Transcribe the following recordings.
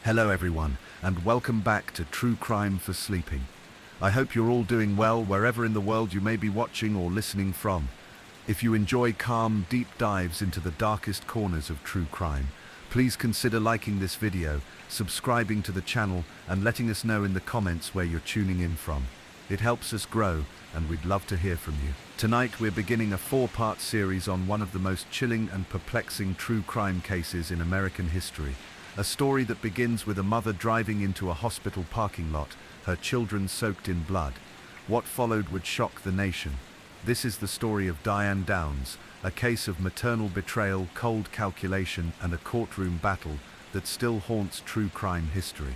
Hello everyone, and welcome back to True Crime for Sleeping. I hope you're all doing well wherever in the world you may be watching or listening from. If you enjoy calm, deep dives into the darkest corners of true crime, please consider liking this video, subscribing to the channel, and letting us know in the comments where you're tuning in from. It helps us grow, and we'd love to hear from you. Tonight we're beginning a 4-part series on one of the most chilling and perplexing true crime cases in American history. A story that begins with a mother driving into a hospital parking lot, her children soaked in blood. What followed would shock the nation. This is the story of Diane DS, a case of maternal betrayal, cold calculation, and a courtroom battle that still haunts true crime history.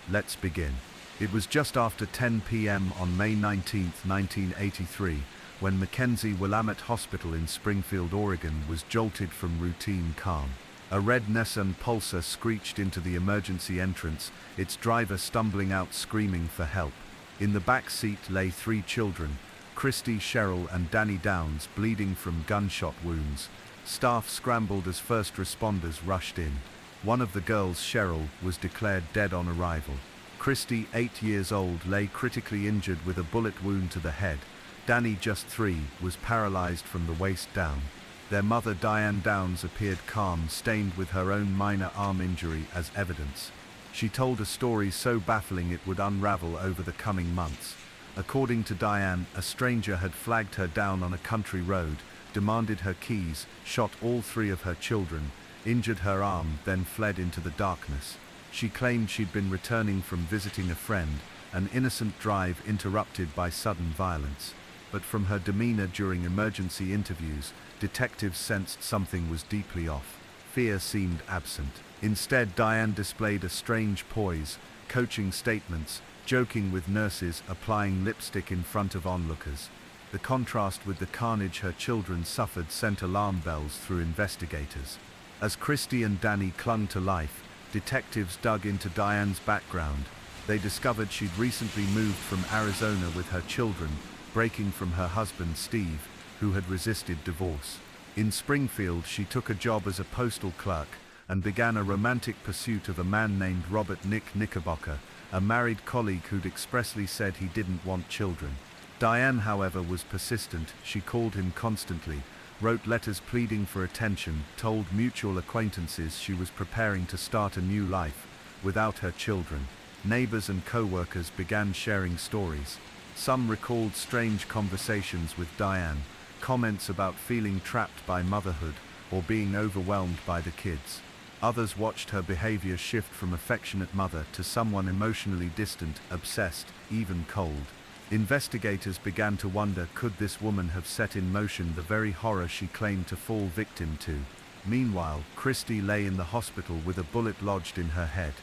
Let's begin. It was just after 10 p.m. on May 19, 1983, when Mackenzie Willamette Hospital in Springfield, Oregon was jolted from routine calm. A red Nissan Pulsar screeched into the emergency entrance, its driver stumbling out screaming for help. In the back seat lay 3 children, Christy, Cheryl, and Danny DS, bleeding from gunshot wounds. Staff scrambled as first responders rushed in. One of the girls, Cheryl, was declared dead on arrival. Christy, 8 years old, lay critically injured with a bullet wound to the head. Danny, just 3, was paralyzed from the waist down. Their mother, Diane DS, appeared calm, stained with her own minor arm injury as evidence. She told a story so baffling it would unravel over the coming months. According to Diane, a stranger had flagged her down on a country road, demanded her keys, shot all 3 of her children, injured her arm, then fled into the darkness. She claimed she'd been returning from visiting a friend, an innocent drive interrupted by sudden violence. But from her demeanor during emergency interviews, detectives sensed something was deeply off. Fear seemed absent. Instead, Diane displayed a strange poise, coaching statements, joking with nurses, applying lipstick in front of onlookers. The contrast with the carnage her children suffered sent alarm bells through investigators. As Christy and Danny clung to life, detectives dug into Diane's background. They discovered she'd recently moved from Arizona with her children, breaking from her husband Steve, who had resisted divorce. In Springfield, she took a job as a postal clerk and began a romantic pursuit of a man named Robert Knickerbocker, a married colleague who'd expressly said he didn't want children. Diane, however, was persistent. She called him constantly, wrote letters pleading for attention, told mutual acquaintances she was preparing to start a new life without her children. Neighbors and co-workers began sharing stories. Some recalled strange conversations with Diane, comments about feeling trapped by motherhood or being overwhelmed by the kids. Others watched her behavior shift from affectionate mother to someone emotionally distant, obsessed, even cold. Investigators began to wonder, could this woman have set in motion the very horror she claimed to fall victim to? Meanwhile, Christy lay in the hospital with a bullet lodged in her head.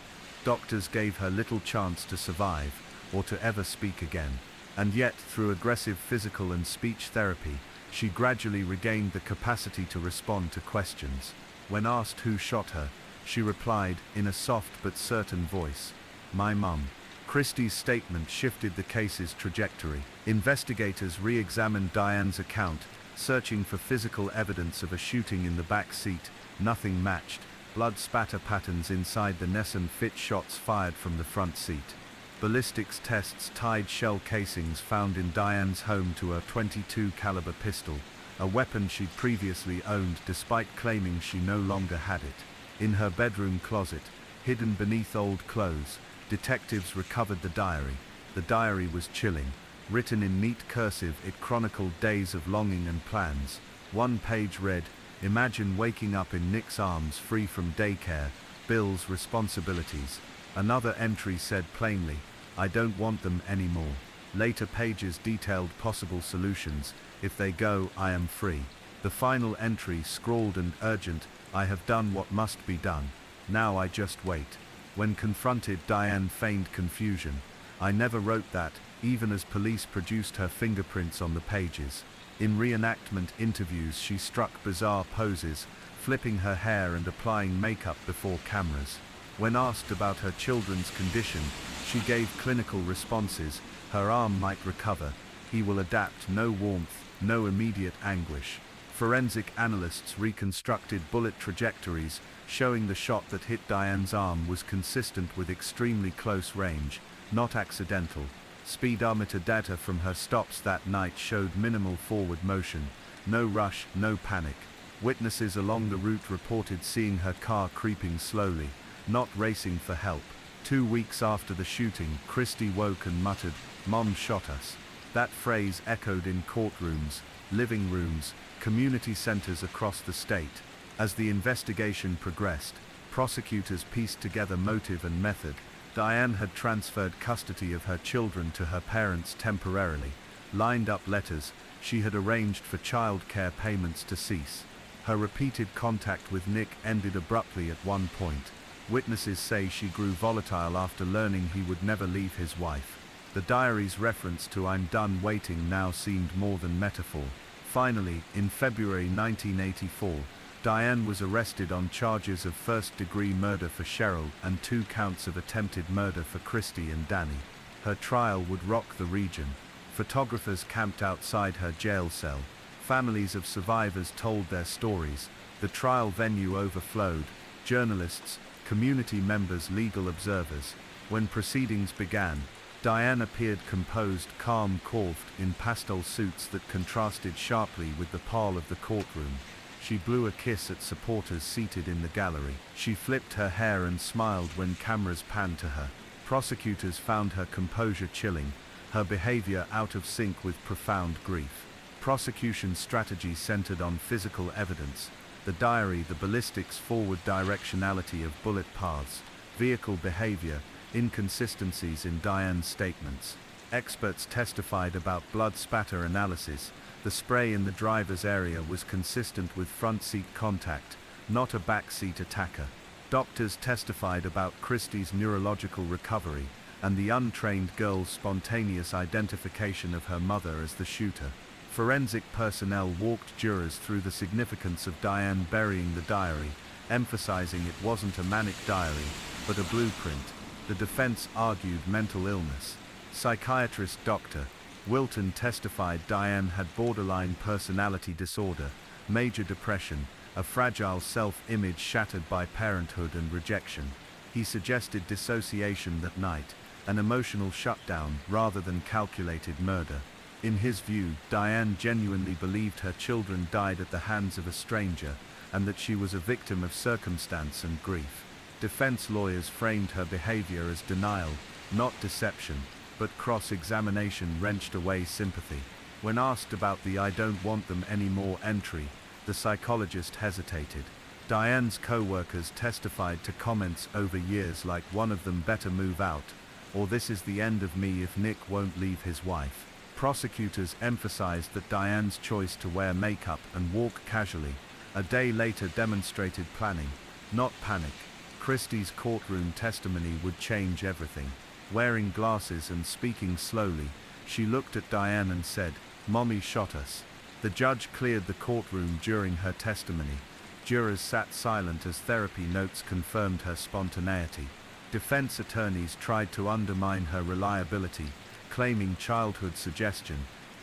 Doctors gave her little chance to survive or to ever speak again. And yet, through aggressive physical and speech therapy, she gradually regained the capacity to respond to questions. When asked who shot her, she replied, in a soft but certain voice, "My mum." Christie's statement shifted the case's trajectory. Investigators re-examined Diane's account, searching for physical evidence of a shooting in the back seat. Nothing matched. Blood spatter patterns inside the Nissan fit shots fired from the front seat. Ballistics tests tied shell casings found in Diane's home to a .22 caliber pistol, a weapon she'd previously owned despite claiming she no longer had it. In her bedroom closet, hidden beneath old clothes, detectives recovered the diary. The diary was chilling. Written in neat cursive, it chronicled days of longing and plans. One page read, "Imagine waking up in Nick's arms, free from daycare, bills, responsibilities." Another entry said plainly, "I don't want them anymore." Later pages detailed possible solutions. "If they go, I am free." The final entry, scrawled and urgent, "I have done what must be done. Now I just wait." When confronted, Diane feigned confusion. "I never wrote that," even as police produced her fingerprints on the pages. In reenactment interviews, she struck bizarre poses, flipping her hair and applying makeup before cameras. When asked about her children's condition, she gave clinical responses. Her arm might recover. He will adapt. No warmth, no immediate anguish. Forensic analysts reconstructed bullet trajectories, showing the shot that hit Diane's arm was consistent with extremely close range, not accidental. Speedometer data from her stops that night showed minimal forward motion, no rush, no panic. Witnesses along the route reported seeing her car creeping slowly, not racing for help. 2 weeks after the shooting, Christy woke and muttered, "Mom shot us." That phrase echoed in courtrooms, living rooms, community centers across the state. As the investigation progressed, prosecutors pieced together motive and method. Diane had transferred custody of her children to her parents temporarily, lined up letters, she had arranged for child care payments to cease. Her repeated contact with Nick ended abruptly at one point. Witnesses say she grew volatile after learning he would never leave his wife. The diary's reference to "I'm done waiting" now seemed more than metaphor. Finally, in February 1984, Diane was arrested on charges of first-degree murder for Cheryl and 2 counts of attempted murder for Christy and Danny. Her trial would rock the region. Photographers camped outside her jail cell. Families of survivors told their stories. The trial venue overflowed. Journalists, community members, legal observers. When proceedings began, Diane appeared composed, calm, coiffed in pastel suits that contrasted sharply with the pall of the courtroom. She blew a kiss at supporters seated in the gallery. She flipped her hair and smiled when cameras panned to her. Prosecutors found her composure chilling, her behavior out of sync with profound grief. Prosecution strategy centered on physical evidence, the diary, the ballistics, forward directionality of bullet paths, vehicle behavior, inconsistencies in Diane's statements. Experts testified about blood spatter analysis. The spray in the driver's area was consistent with front seat contact, not a back seat attacker. Doctors testified about Christy's neurological recovery and the untrained girl's spontaneous identification of her mother as the shooter. Forensic personnel walked jurors through the significance of Diane burying the diary, emphasizing it wasn't a manic diary, but a blueprint. The defense argued mental illness. Psychiatrist Dr. Wilton testified Diane had borderline personality disorder, major depression, a fragile self-image shattered by parenthood and rejection. He suggested dissociation that night, an emotional shutdown rather than calculated murder. In his view, Diane genuinely believed her children died at the hands of a stranger, and that she was a victim of circumstance and grief. Defense lawyers framed her behavior as denial, not deception, but cross-examination wrenched away sympathy. When asked about the "I don't want them anymore" entry, the psychologist hesitated. Diane's co-workers testified to comments over years like "one of them better move out," or "this is the end of me if Nick won't leave his wife." Prosecutors emphasized that Diane's choice to wear makeup and walk casually a day later demonstrated planning, not panic. Christy's courtroom testimony would change everything. Wearing glasses and speaking slowly, she looked at Diane and said, "Mommy shot us." The judge cleared the courtroom during her testimony. Jurors sat silent as therapy notes confirmed her spontaneity. Defense attorneys tried to undermine her reliability, claiming childhood suggestion.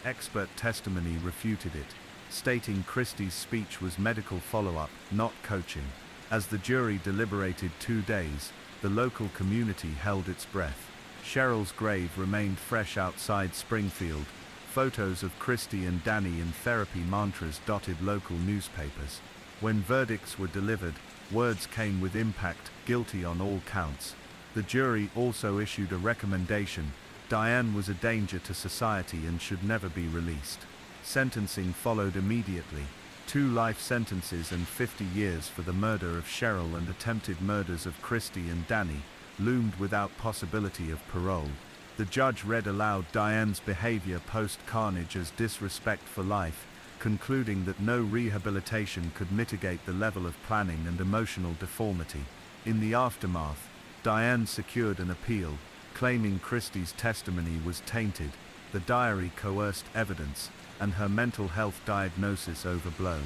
Expert testimony refuted it, stating Christy's speech was medical follow-up, not coaching. As the jury deliberated 2 days, the local community held its breath. Cheryl's grave remained fresh outside Springfield. Photos of Christy and Danny in therapy mantras dotted local newspapers. When verdicts were delivered, words came with impact, guilty on all counts. The jury also issued a recommendation: Diane was a danger to society and should never be released. Sentencing followed immediately. 2 life sentences and 50 years for the murder of Cheryl and attempted murders of Christy and Danny loomed without possibility of parole. The judge read aloud Diane's behavior post-carnage as disrespect for life, concluding that no rehabilitation could mitigate the level of planning and emotional deformity. In the aftermath, Diane secured an appeal, claiming Christy's testimony was tainted, the diary coerced evidence, and her mental health diagnosis overblown.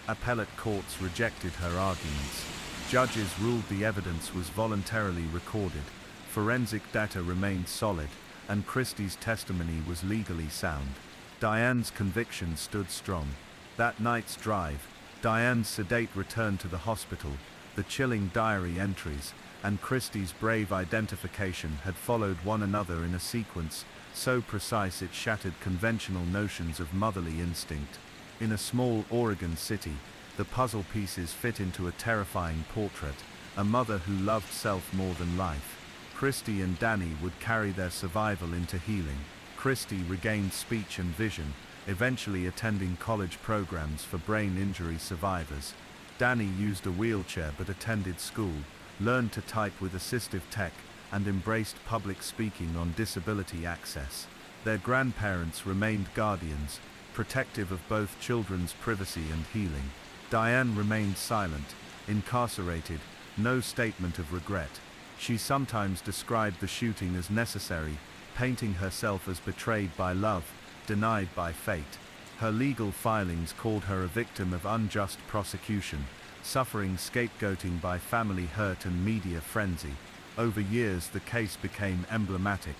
Appellate courts rejected her arguments. Judges ruled the evidence was voluntarily recorded, forensic data remained solid, and Christy's testimony was legally sound. Diane's conviction stood strong. That night's drive, Diane's sedate return to the hospital, the chilling diary entries, and Christie's brave identification had followed one another in a sequence so precise it shattered conventional notions of motherly instinct. In a small Oregon city, the puzzle pieces fit into a terrifying portrait, a mother who loved self more than life. Christie and Danny would carry their survival into healing. Christie regained speech and vision, eventually attending college programs for brain injury survivors. Danny used a wheelchair but attended school, learned to type with assistive tech, and embraced public speaking on disability access. Their grandparents remained guardians, protective of both children's privacy and healing. Diane remained silent, incarcerated, no statement of regret. She sometimes described the shooting as necessary, painting herself as betrayed by love, denied by fate. Her legal filings called her a victim of unjust prosecution, suffering scapegoating by family hurt and media frenzy. Over years the case became emblematic.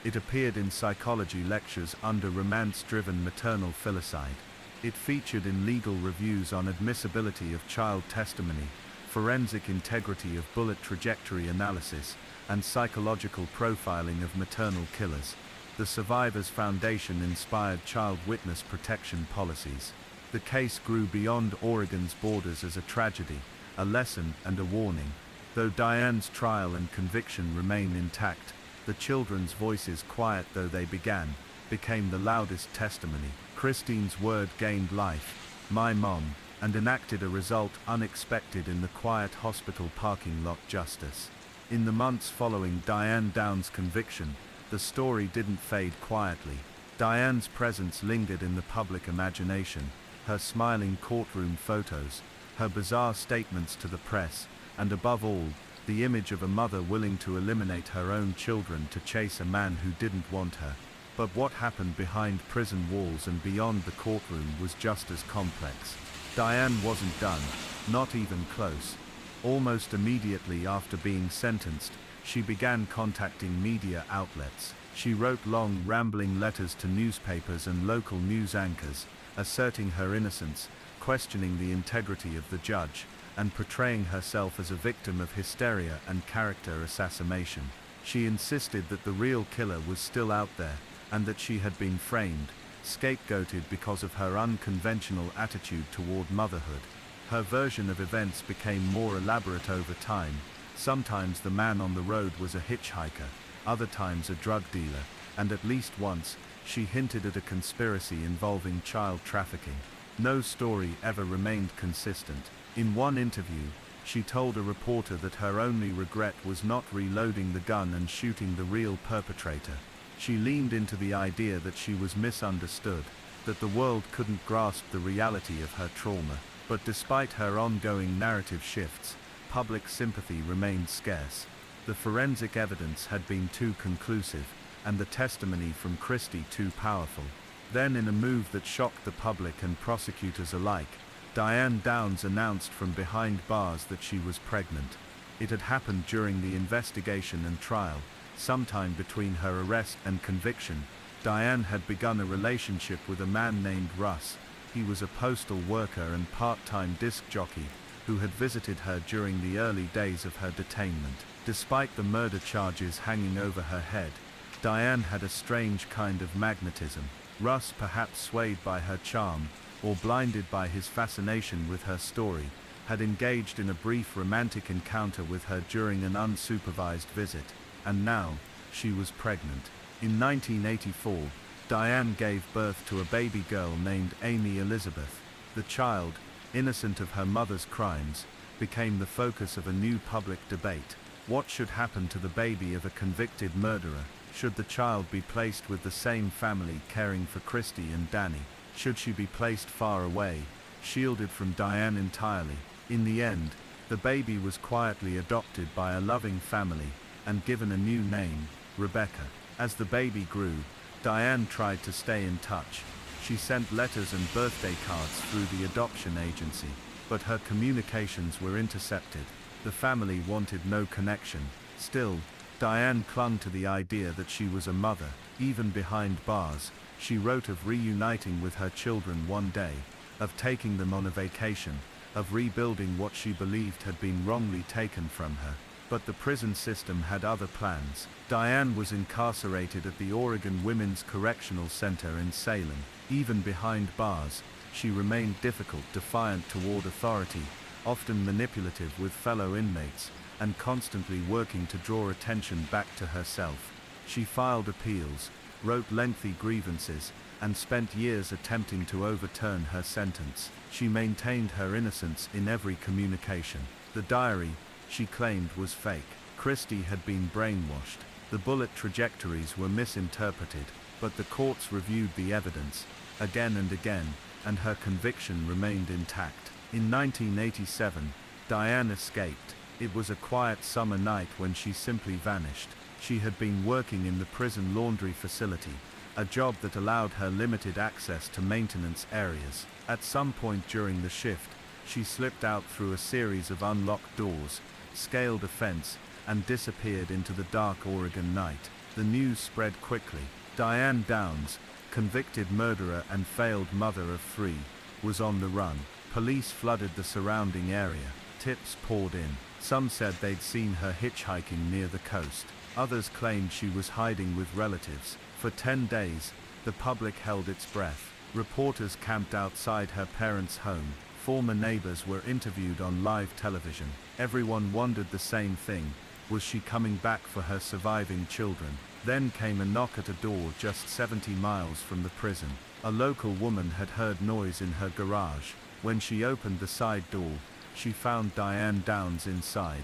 It appeared in psychology lectures under romance-driven maternal filicide. It featured in legal reviews on admissibility of child testimony, forensic integrity of bullet trajectory analysis, and psychological profiling of maternal killers. The Survivors Foundation inspired child witness protection policies. The case grew beyond Oregon's borders as a tragedy, a lesson and a warning. Though Diane's trial and conviction remain intact, the children's voices, quiet though they began, became the loudest testimony. Christine's word gained life, "My mom," and enacted a result unexpected in the quiet hospital parking lot justice. In the months following Diane Downs' conviction, the story didn't fade quietly. Diane's presence lingered in the public imagination, her smiling courtroom photos, her bizarre statements to the press, and above all, the image of a mother willing to eliminate her own children to chase a man who didn't want her. But what happened behind prison walls and beyond the courtroom was just as complex. Diane wasn't done, not even close. Almost immediately after being sentenced, she began contacting media outlets. She wrote long, rambling letters to newspapers and local news anchors, asserting her innocence, questioning the integrity of the judge, and portraying herself as a victim of hysteria and character assassination. She insisted that the real killer was still out there, and that she had been framed, scapegoated because of her unconventional attitude toward motherhood. Her version of events became more elaborate over time. Sometimes the man on the road was a hitchhiker, other times a drug dealer, and at least once, she hinted at a conspiracy involving child trafficking. No story ever remained consistent. In one interview, she told a reporter that her only regret was not reloading the gun and shooting the real perpetrator. She leaned into the idea that she was misunderstood, that the world couldn't grasp the reality of her trauma. But despite her ongoing narrative shifts, public sympathy remained scarce. The forensic evidence had been too conclusive, and the testimony from Christie too powerful. Then, in a move that shocked the public and prosecutors alike, Diane Downs announced from behind bars that she was pregnant. It had happened during the investigation and trial. Sometime between her arrest and conviction, Diane had begun a relationship with a man named Russ. He was a postal worker and part-time disc jockey, who had visited her during the early days of her detainment. Despite the murder charges hanging over her head, Diane had a strange kind of magnetism. Russ, perhaps swayed by her charm, or blinded by his fascination with her story, had engaged in a brief romantic encounter with her during an unsupervised visit, and now, she was pregnant. In 1984, Diane gave birth to a baby girl named Amy Elizabeth. The child, innocent of her mother's crimes, became the focus of a new public debate. What should happen to the baby of a convicted murderer? Should the child be placed with the same family caring for Christie and Danny? Should she be placed far away, shielded from Diane entirely? In the end, the baby was quietly adopted by a loving family, and given a new name, Rebecca. As the baby grew, Diane tried to stay in touch. She sent letters and birthday cards through the adoption agency, but her communications were intercepted. The family wanted no connection. Still, Diane clung to the idea that she was a mother. Even behind bars, she wrote of reuniting with her children one day. of taking them on a vacation, of rebuilding what she believed had been wrongly taken from her. But the prison system had other plans. Diane was incarcerated at the Oregon Women's Correctional Center in Salem. Even behind bars, she remained difficult, defiant toward authority, often manipulative with fellow inmates, and constantly working to draw attention back to herself. She filed appeals, wrote lengthy grievances, and spent years attempting to overturn her sentence. She maintained her innocence in every communication. The diary, she claimed, was fake. Christie had been brainwashed. The bullet trajectories were misinterpreted, but the courts reviewed the evidence, again and again, and her conviction remained intact. In 1987, Diane escaped. It was a quiet summer night when she simply vanished. She had been working in the prison laundry facility, a job that allowed her limited access to maintenance areas. At some point during the shift, she slipped out through a series of unlocked doors, scaled a fence, and disappeared into the dark Oregon night. The news spread quickly. Diane Downs, convicted murderer and failed mother of 3, was on the run. Police flooded the surrounding area. Tips poured in. Some said they'd seen her hitchhiking near the coast. Others claimed she was hiding with relatives. For 10 days, the public held its breath. Reporters camped outside her parents' home. Former neighbors were interviewed on live television. Everyone wondered the same thing. Was she coming back for her surviving children? Then came a knock at a door just 70 miles from the prison. A local woman had heard noise in her garage. When she opened the side door, she found Diane Downs inside,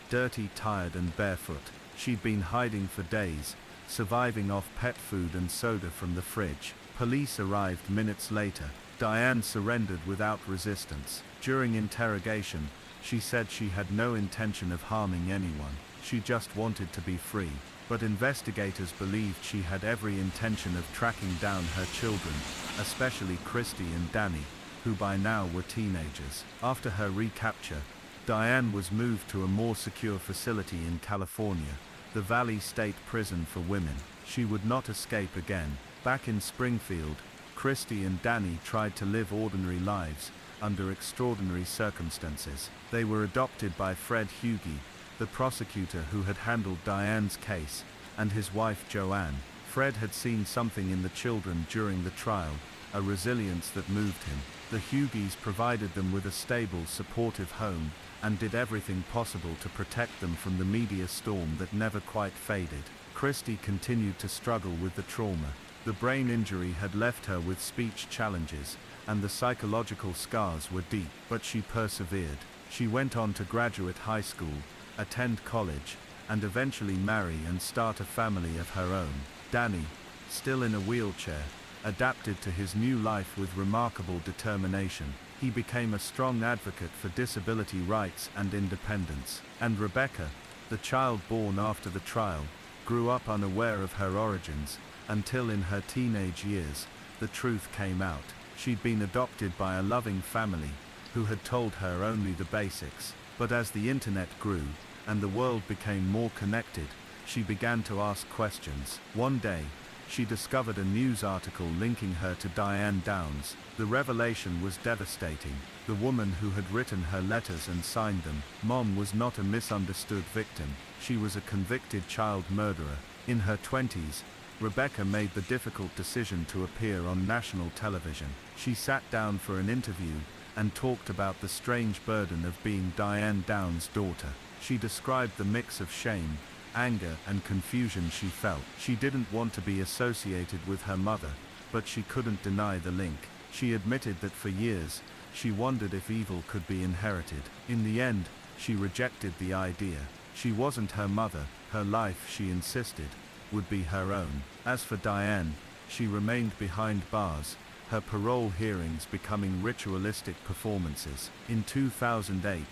dirty, tired, and barefoot. She'd been hiding for days, surviving off pet food and soda from the fridge. Police arrived minutes later. Diane surrendered without resistance. During interrogation, she said she had no intention of harming anyone. She just wanted to be free. But investigators believed she had every intention of tracking down her children, especially Christie and Danny, who by now were teenagers. After her recapture, Diane was moved to a more secure facility in California, the Valley State Prison for Women. She would not escape again. Back in Springfield, Christie and Danny tried to live ordinary lives, under extraordinary circumstances. They were adopted by Fred Hughey, the prosecutor who had handled Diane's case, and his wife Joanne. Fred had seen something in the children during the trial, a resilience that moved him. The Hugheys provided them with a stable, supportive home, and did everything possible to protect them from the media storm that never quite faded. Christie continued to struggle with the trauma. The brain injury had left her with speech challenges, and the psychological scars were deep, but she persevered. She went on to graduate high school, attend college, and eventually marry and start a family of her own. Danny, still in a wheelchair, adapted to his new life with remarkable determination. He became a strong advocate for disability rights and independence. And Rebecca, the child born after the trial, grew up unaware of her origins, until in her teenage years, the truth came out. She'd been adopted by a loving family, who had told her only the basics. But as the internet grew, and the world became more connected, she began to ask questions. One day, she discovered a news article linking her to Diane Downs. The revelation was devastating. The woman who had written her letters and signed them, Mom, was not a misunderstood victim. She was a convicted child murderer. In her 20s, Rebecca made the difficult decision to appear on national television. She sat down for an interview and talked about the strange burden of being Diane Downs' daughter. She described the mix of shame, anger, and confusion she felt. She didn't want to be associated with her mother, but she couldn't deny the link. She admitted that for years, she wondered if evil could be inherited. In the end, she rejected the idea. She wasn't her mother. Her life, she insisted, would be her own. As for Diane, she remained behind bars, her parole hearings becoming ritualistic performances. In 2008,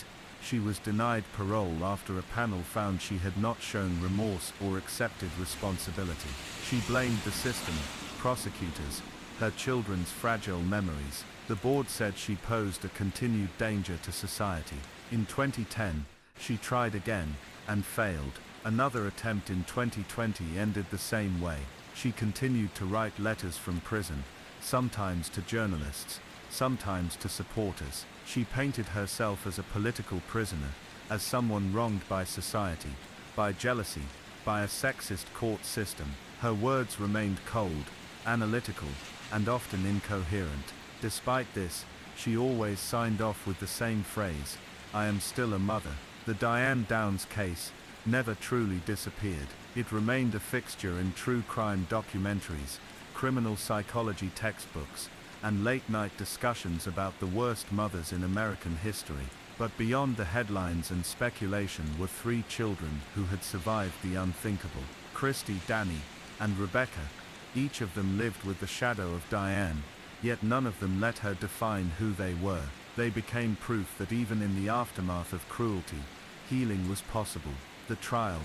she was denied parole after a panel found she had not shown remorse or accepted responsibility. She blamed the system, prosecutors, her children's fragile memories. The board said she posed a continued danger to society. In 2010, she tried again, and failed. Another attempt in 2020 ended the same way. She continued to write letters from prison, sometimes to journalists, sometimes to supporters. She painted herself as a political prisoner, as someone wronged by society, by jealousy, by a sexist court system. Her words remained cold, analytical, and often incoherent. Despite this, she always signed off with the same phrase, "I am still a mother." The Diane Downs case never truly disappeared. It remained a fixture in true crime documentaries, criminal psychology textbooks, and late-night discussions about the worst mothers in American history. But beyond the headlines and speculation were three children who had survived the unthinkable: Christy, Danny, and Rebecca. Each of them lived with the shadow of Diane, yet none of them let her define who they were. They became proof that even in the aftermath of cruelty, healing was possible. The trial,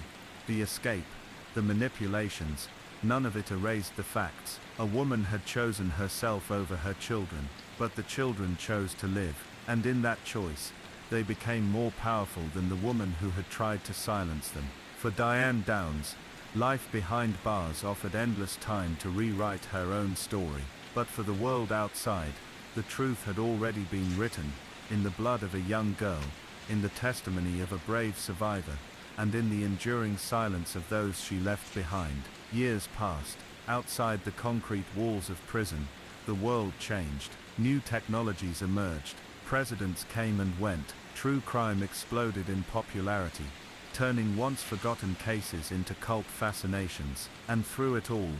the escape, the manipulations, none of it erased the facts. A woman had chosen herself over her children, but the children chose to live, and in that choice, they became more powerful than the woman who had tried to silence them. For Diane Downs, life behind bars offered endless time to rewrite her own story. But for the world outside, the truth had already been written, in the blood of a young girl, in the testimony of a brave survivor, and in the enduring silence of those she left behind. Years passed. Outside the concrete walls of prison, the world changed. New technologies emerged. Presidents came and went. True crime exploded in popularity, turning once forgotten cases into cult fascinations. And through it all,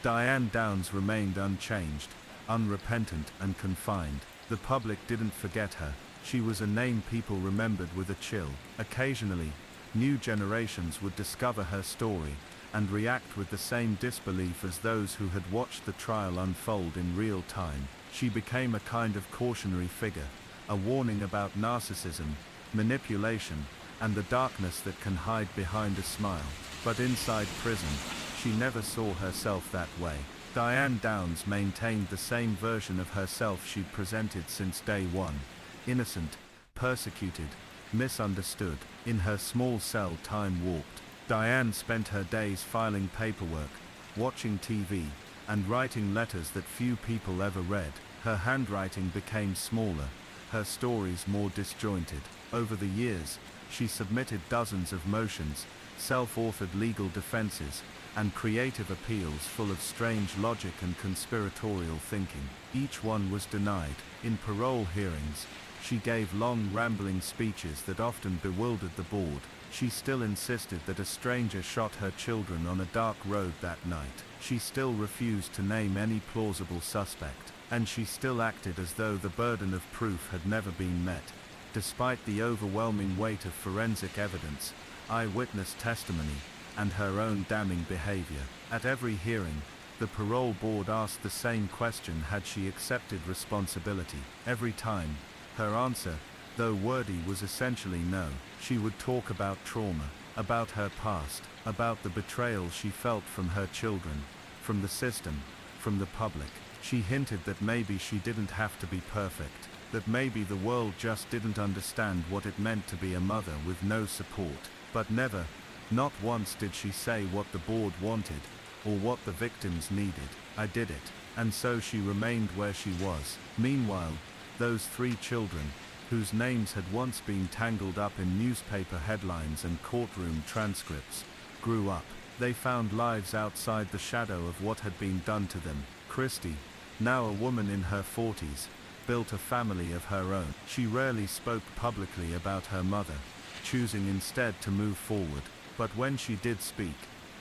Diane Downs remained unchanged, unrepentant and confined. The public didn't forget her. She was a name people remembered with a chill. Occasionally, new generations would discover her story and react with the same disbelief as those who had watched the trial unfold in real time. She became a kind of cautionary figure, a warning about narcissism, manipulation, and the darkness that can hide behind a smile. But inside prison, she never saw herself that way. Diane Downs maintained the same version of herself she'd presented since day one: innocent, persecuted, misunderstood. In her small cell, time warped. Diane spent her days filing paperwork, watching TV, and writing letters that few people ever read. Her handwriting became smaller, her stories more disjointed. Over the years, she submitted dozens of motions, self-authored legal defenses, and creative appeals full of strange logic and conspiratorial thinking. Each one was denied. In parole hearings, she gave long, rambling speeches that often bewildered the board. She still insisted that a stranger shot her children on a dark road that night. She still refused to name any plausible suspect. And she still acted as though the burden of proof had never been met. Despite the overwhelming weight of forensic evidence, eyewitness testimony, and her own damning behavior. At every hearing, the parole board asked the same question: had she accepted responsibility? Every time, her answer, though wordy, was essentially no. She would talk about trauma, about her past, about the betrayal she felt from her children, from the system, from the public. She hinted that maybe she didn't have to be perfect, that maybe the world just didn't understand what it meant to be a mother with no support. But never, not once, did she say what the board wanted, or what the victims needed. "I did it." And so she remained where she was. Meanwhile, those three children, whose names had once been tangled up in newspaper headlines and courtroom transcripts, grew up. They found lives outside the shadow of what had been done to them. Christy, now a woman in her 40s, built a family of her own. She rarely spoke publicly about her mother, choosing instead to move forward. But when she did speak,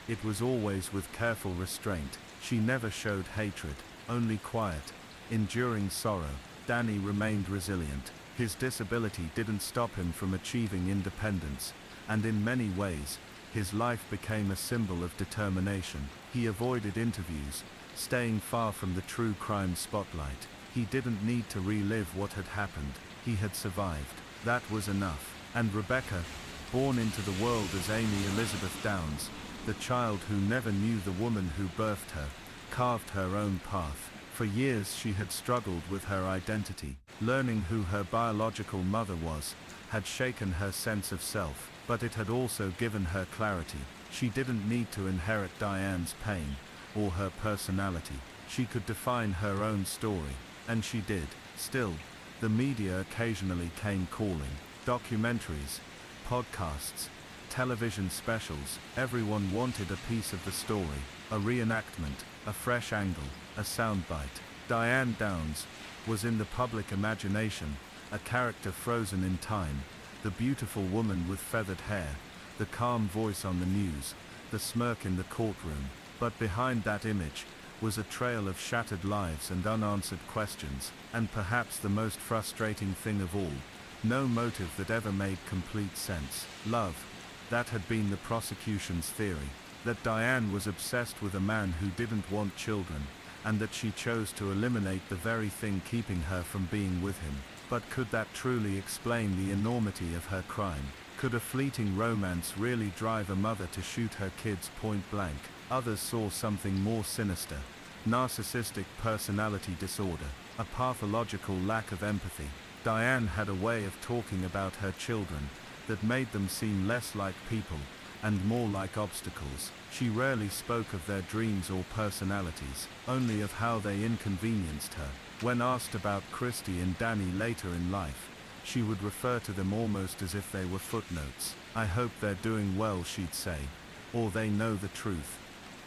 it was always with careful restraint. She never showed hatred, only quiet, enduring sorrow. Danny remained resilient. His disability didn't stop him from achieving independence, and in many ways, his life became a symbol of determination. He avoided interviews, staying far from the true crime spotlight. He didn't need to relive what had happened. He had survived. That was enough. And Rebecca, born into the world as Amy Elizabeth Downs, the child who never knew the woman who birthed her, carved her own path. For years she had struggled with her identity. Learning who her biological mother was had shaken her sense of self, but it had also given her clarity. She didn't need to inherit Diane's pain or her personality. She could define her own story, and she did. Still, the media occasionally came calling. Documentaries, podcasts, television specials, everyone wanted a piece of the story, a reenactment, a fresh angle, a soundbite. Diane Downs was in the public imagination, a character frozen in time, the beautiful woman with feathered hair, the calm voice on the news, the smirk in the courtroom. But behind that image was a trail of shattered lives and unanswered questions, and perhaps the most frustrating thing of all, no motive that ever made complete sense. Love. That had been the prosecution's theory, that Diane was obsessed with a man who didn't want children, and that she chose to eliminate the very thing keeping her from being with him. But could that truly explain the enormity of her crime? Could a fleeting romance really drive a mother to shoot her kids point blank? Others saw something more sinister. Narcissistic personality disorder, a pathological lack of empathy. Diane had a way of talking about her children that made them seem less like people and more like obstacles. She rarely spoke of their dreams or personalities, only of how they inconvenienced her. When asked about Christy and Danny later in life, she would refer to them almost as if they were footnotes. "I hope they're doing well," she'd say, or "they know the truth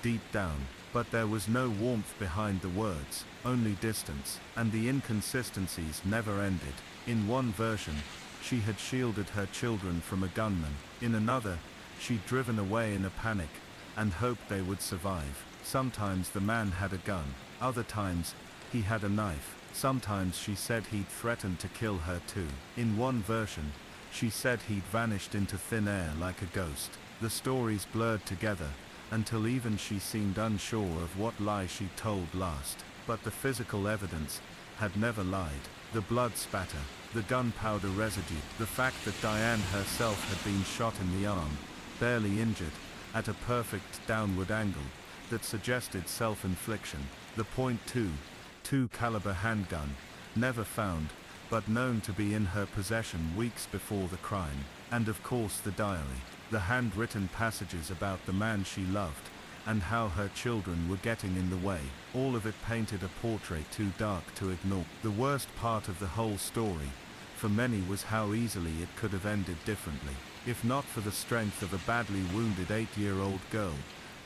deep down." But there was no warmth behind the words, only distance, and the inconsistencies never ended. In one version, she had shielded her children from a gunman. In another, she'd driven away in a panic and hoped they would survive. Sometimes the man had a gun, other times he had a knife. Sometimes she said he'd threatened to kill her too. In one version, she said he'd vanished into thin air like a ghost. The stories blurred together, until even she seemed unsure of what lie she told last. But the physical evidence had never lied. The blood spatter, the gunpowder residue, the fact that Diane herself had been shot in the arm, barely injured, at a perfect downward angle, that suggested self-infliction. The .22 caliber handgun, never found, but known to be in her possession weeks before the crime. And of course the diary, the handwritten passages about the man she loved, and how her children were getting in the way. All of it painted a portrait too dark to ignore. The worst part of the whole story, for many, was how easily it could have ended differently. If not for the strength of a badly wounded 8-year-old girl,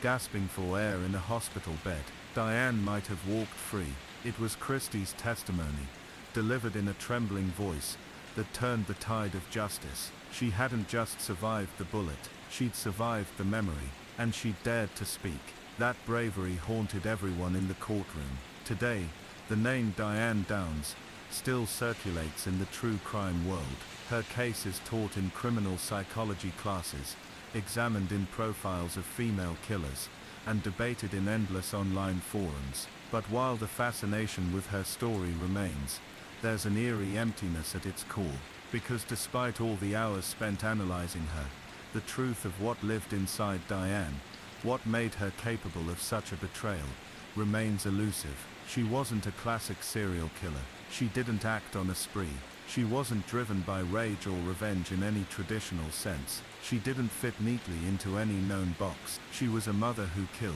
gasping for air in a hospital bed, Diane might have walked free. It was Christie's testimony, delivered in a trembling voice, that turned the tide of justice. She hadn't just survived the bullet, she'd survived the memory, and she'd dared to speak. That bravery haunted everyone in the courtroom. Today, the name Diane Downs still circulates in the true crime world. Her case is taught in criminal psychology classes, examined in profiles of female killers, and debated in endless online forums. But while the fascination with her story remains, there's an eerie emptiness at its core, because despite all the hours spent analyzing her, the truth of what lived inside Diane, what made her capable of such a betrayal, remains elusive. She wasn't a classic serial killer. She didn't act on a spree. She wasn't driven by rage or revenge in any traditional sense. She didn't fit neatly into any known box. She was a mother who killed,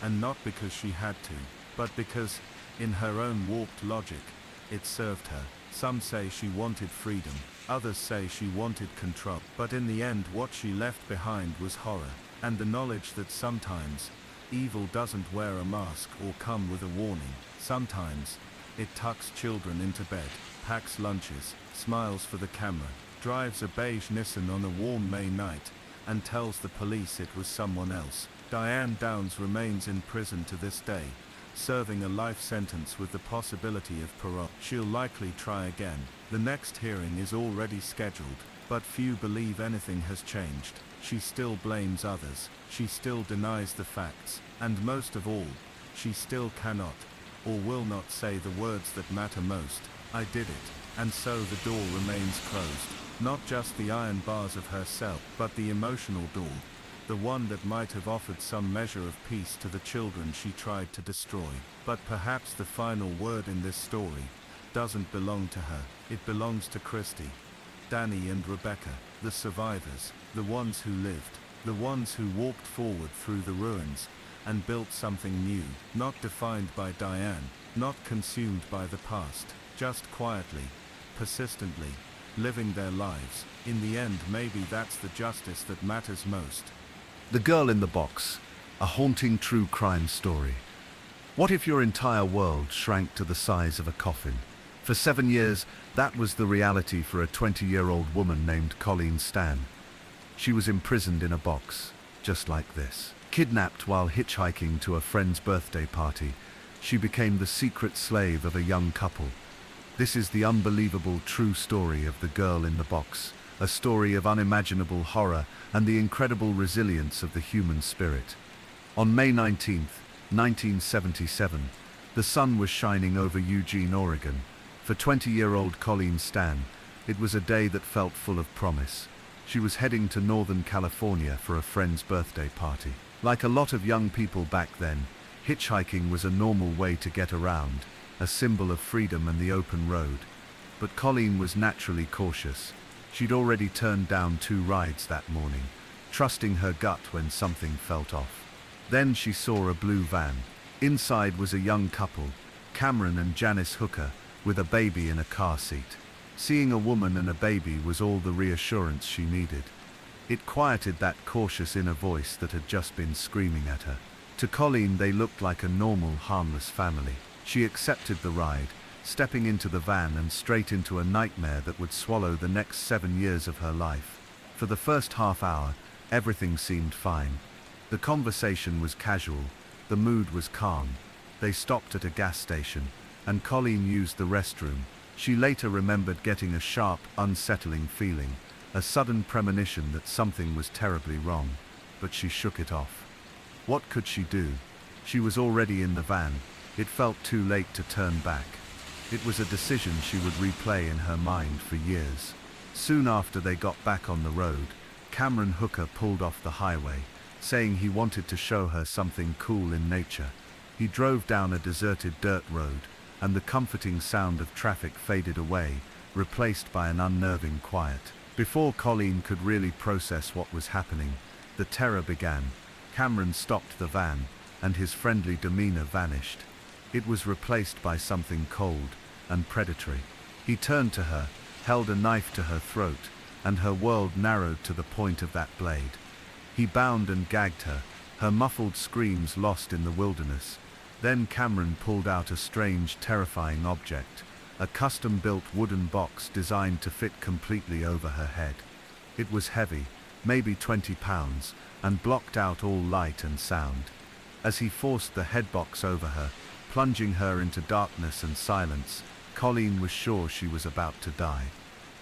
and not because she had to, but because, in her own warped logic, it served her. Some say she wanted freedom, others say she wanted control. But in the end, what she left behind was horror, and the knowledge that sometimes evil doesn't wear a mask or come with a warning. Sometimes it tucks children into bed, packs lunches, smiles for the camera, drives a beige Nissan on a warm May night, and tells the police it was someone else. Diane Downs remains in prison to this day, serving a life sentence with the possibility of parole. She'll likely try again. The next hearing is already scheduled, but few believe anything has changed. She still blames others, she still denies the facts, and most of all, she still cannot, or will not, say the words that matter most: "I did it." And so the door remains closed. Not just the iron bars of her cell, but the emotional door, the one that might have offered some measure of peace to the children she tried to destroy. But perhaps the final word in this story doesn't belong to her. It belongs to Christy, Danny and Rebecca, the survivors, the ones who lived, the ones who walked forward through the ruins and built something new, not defined by Diane, not consumed by the past, Just quietly, persistently, living their lives. In the end, maybe that's the justice that matters most. The Girl in the Box, a haunting true crime story. What if your entire world shrank to the size of a coffin? For 7 years, that was the reality for a 20-year-old woman named Colleen Stan. She was imprisoned in a box, just like this. Kidnapped while hitchhiking to a friend's birthday party, she became the secret slave of a young couple. This is the unbelievable true story of the Girl in the Box, a story of unimaginable horror and the incredible resilience of the human spirit. On May 19, 1977, the sun was shining over Eugene, Oregon. For 20-year-old Colleen Stan, it was a day that felt full of promise. She was heading to Northern California for a friend's birthday party. Like a lot of young people back then, hitchhiking was a normal way to get around, a symbol of freedom and the open road. But Colleen was naturally cautious. She'd already turned down 2 rides that morning, trusting her gut when something felt off. Then she saw a blue van. Inside was a young couple, Cameron and Janice Hooker, with a baby in a car seat. Seeing a woman and a baby was all the reassurance she needed. It quieted that cautious inner voice that had just been screaming at her. To Colleen, they looked like a normal, harmless family. She accepted the ride, stepping into the van and straight into a nightmare that would swallow the next 7 years of her life. For the first half hour, everything seemed fine. The conversation was casual, the mood was calm. They stopped at a gas station, and Colleen used the restroom. She later remembered getting a sharp, unsettling feeling, a sudden premonition that something was terribly wrong, but she shook it off. What could she do? She was already in the van. It felt too late to turn back. It was a decision she would replay in her mind for years. Soon after they got back on the road, Cameron Hooker pulled off the highway, saying he wanted to show her something cool in nature. He drove down a deserted dirt road, and the comforting sound of traffic faded away, replaced by an unnerving quiet. Before Colleen could really process what was happening, the terror began. Cameron stopped the van, and his friendly demeanor vanished. It was replaced by something cold and predatory. He turned to her, held a knife to her throat, and her world narrowed to the point of that blade. He bound and gagged her, her muffled screams lost in the wilderness. Then Cameron pulled out a strange, terrifying object, a custom-built wooden box designed to fit completely over her head. It was heavy, maybe 20 pounds, and blocked out all light and sound. As he forced the headbox over her, plunging her into darkness and silence, Colleen was sure she was about to die.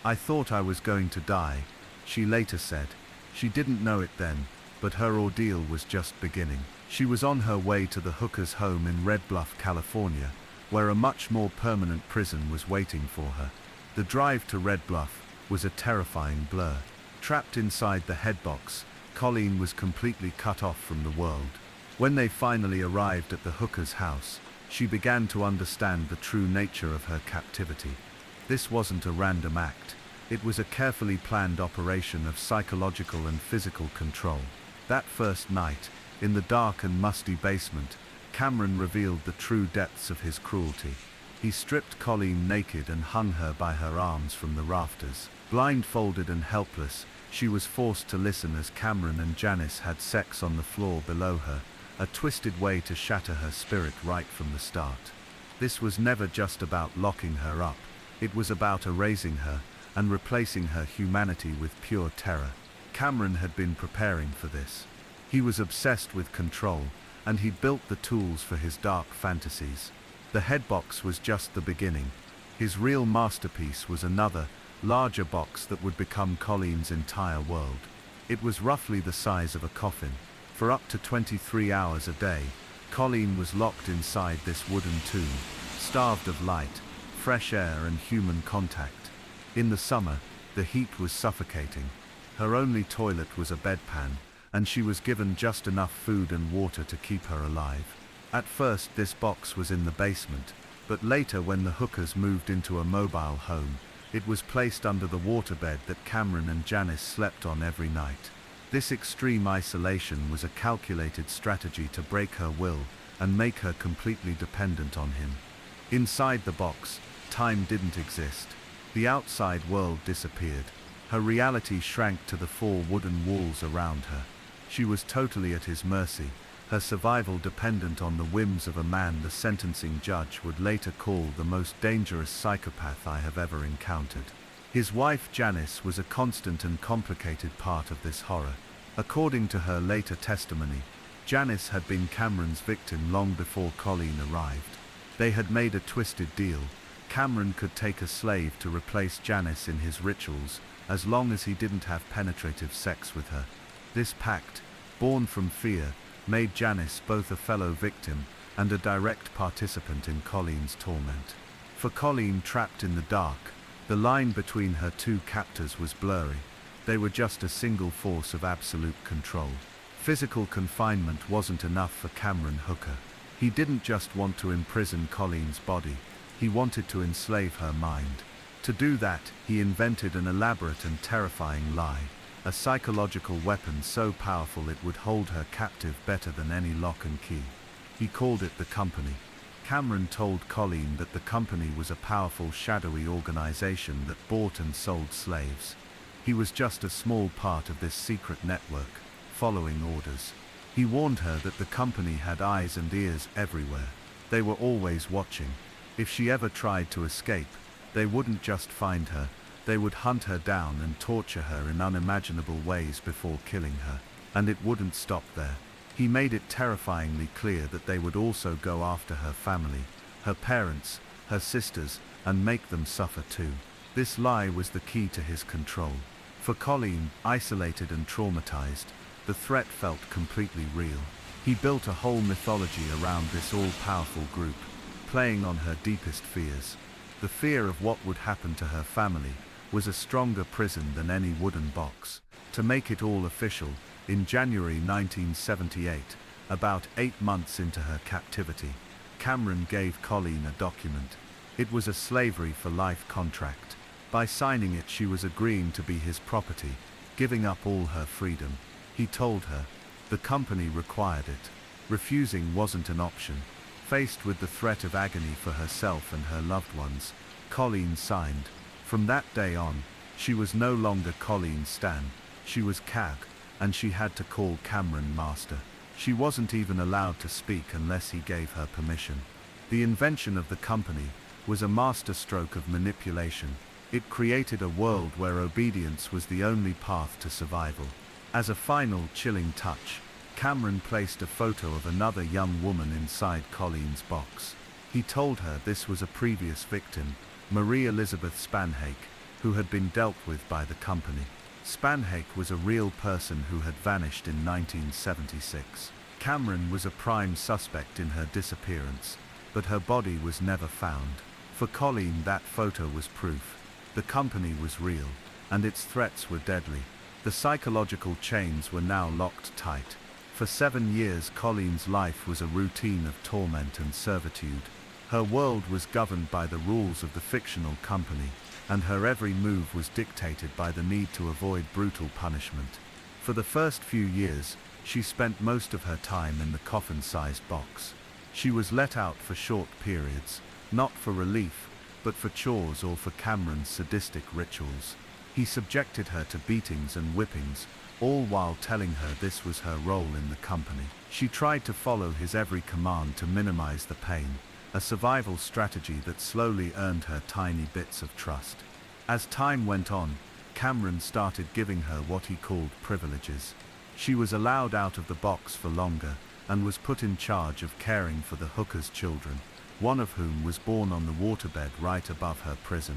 "I thought I was going to die," she later said. She didn't know it then, but her ordeal was just beginning. She was on her way to the Hookers' home in Red Bluff, California, where a much more permanent prison was waiting for her. The drive to Red Bluff was a terrifying blur. Trapped inside the headbox, Colleen was completely cut off from the world. When they finally arrived at the Hookers' house, she began to understand the true nature of her captivity. This wasn't a random act. It was a carefully planned operation of psychological and physical control. That first night, in the dark and musty basement, Cameron revealed the true depths of his cruelty. He stripped Colleen naked and hung her by her arms from the rafters. Blindfolded and helpless, she was forced to listen as Cameron and Janice had sex on the floor below her, a twisted way to shatter her spirit right from the start. This was never just about locking her up. It was about erasing her and replacing her humanity with pure terror. Cameron had been preparing for this. He was obsessed with control, and he built the tools for his dark fantasies. The headbox was just the beginning. His real masterpiece was another, larger box that would become Colleen's entire world. It was roughly the size of a coffin. For up to 23 hours a day, Colleen was locked inside this wooden tomb, starved of light, fresh air and human contact. In the summer, the heat was suffocating. Her only toilet was a bedpan, and she was given just enough food and water to keep her alive. At first, this box was in the basement, but later when the Hookers moved into a mobile home, it was placed under the waterbed that Cameron and Janice slept on every night. This extreme isolation was a calculated strategy to break her will and make her completely dependent on him. Inside the box, time didn't exist. The outside world disappeared. Her reality shrank to the four wooden walls around her. She was totally at his mercy, her survival dependent on the whims of a man the sentencing judge would later call the most dangerous psychopath I have ever encountered. His wife Janice was a constant and complicated part of this horror. According to her later testimony, Janice had been Cameron's victim long before Colleen arrived. They had made a twisted deal. Cameron could take a slave to replace Janice in his rituals, as long as he didn't have penetrative sex with her. This pact, born from fear, made Janice both a fellow victim and a direct participant in Colleen's torment. For Colleen, trapped in the dark, the line between her two captors was blurry. They were just a single force of absolute control. Physical confinement wasn't enough for Cameron Hooker. He didn't just want to imprison Colleen's body, he wanted to enslave her mind. To do that, he invented an elaborate and terrifying lie, a psychological weapon so powerful it would hold her captive better than any lock and key. He called it the Company. Cameron told Colleen that the Company was a powerful, shadowy organization that bought and sold slaves. He was just a small part of this secret network, following orders. He warned her that the Company had eyes and ears everywhere. They were always watching. If she ever tried to escape, they wouldn't just find her, they would hunt her down and torture her in unimaginable ways before killing her. And it wouldn't stop there. He made it terrifyingly clear that they would also go after her family, her parents, her sisters, and make them suffer too. This lie was the key to his control. For Colleen, isolated and traumatized, the threat felt completely real. He built a whole mythology around this all-powerful group, playing on her deepest fears. The fear of what would happen to her family was a stronger prison than any wooden box. To make it all official, in January 1978, about 8 months into her captivity, Cameron gave Colleen a document. It was a slavery for life contract. By signing it, she was agreeing to be his property, giving up all her freedom. He told her the Company required it. Refusing wasn't an option. Faced with the threat of agony for herself and her loved ones, Colleen signed. From that day on, she was no longer Colleen Stan. She was Cag, and she had to call Cameron master. She wasn't even allowed to speak unless he gave her permission. The invention of the Company was a masterstroke of manipulation. It created a world where obedience was the only path to survival. As a final chilling touch, Cameron placed a photo of another young woman inside Colleen's box. He told her this was a previous victim, Marie Elizabeth Spanhake, who had been dealt with by the Company. Spanhake was a real person who had vanished in 1976. Cameron was a prime suspect in her disappearance, but her body was never found. For Colleen, that photo was proof. The Company was real, and its threats were deadly. The psychological chains were now locked tight. For 7 years, Colleen's life was a routine of torment and servitude. Her world was governed by the rules of the fictional Company, and her every move was dictated by the need to avoid brutal punishment. For the first few years, she spent most of her time in the coffin-sized box. She was let out for short periods, not for relief, but for chores or for Cameron's sadistic rituals. He subjected her to beatings and whippings, all while telling her this was her role in the Company. She tried to follow his every command to minimize the pain, a survival strategy that slowly earned her tiny bits of trust. As time went on, Cameron started giving her what he called privileges. She was allowed out of the box for longer, and was put in charge of caring for the Hooker's children, one of whom was born on the waterbed right above her prison.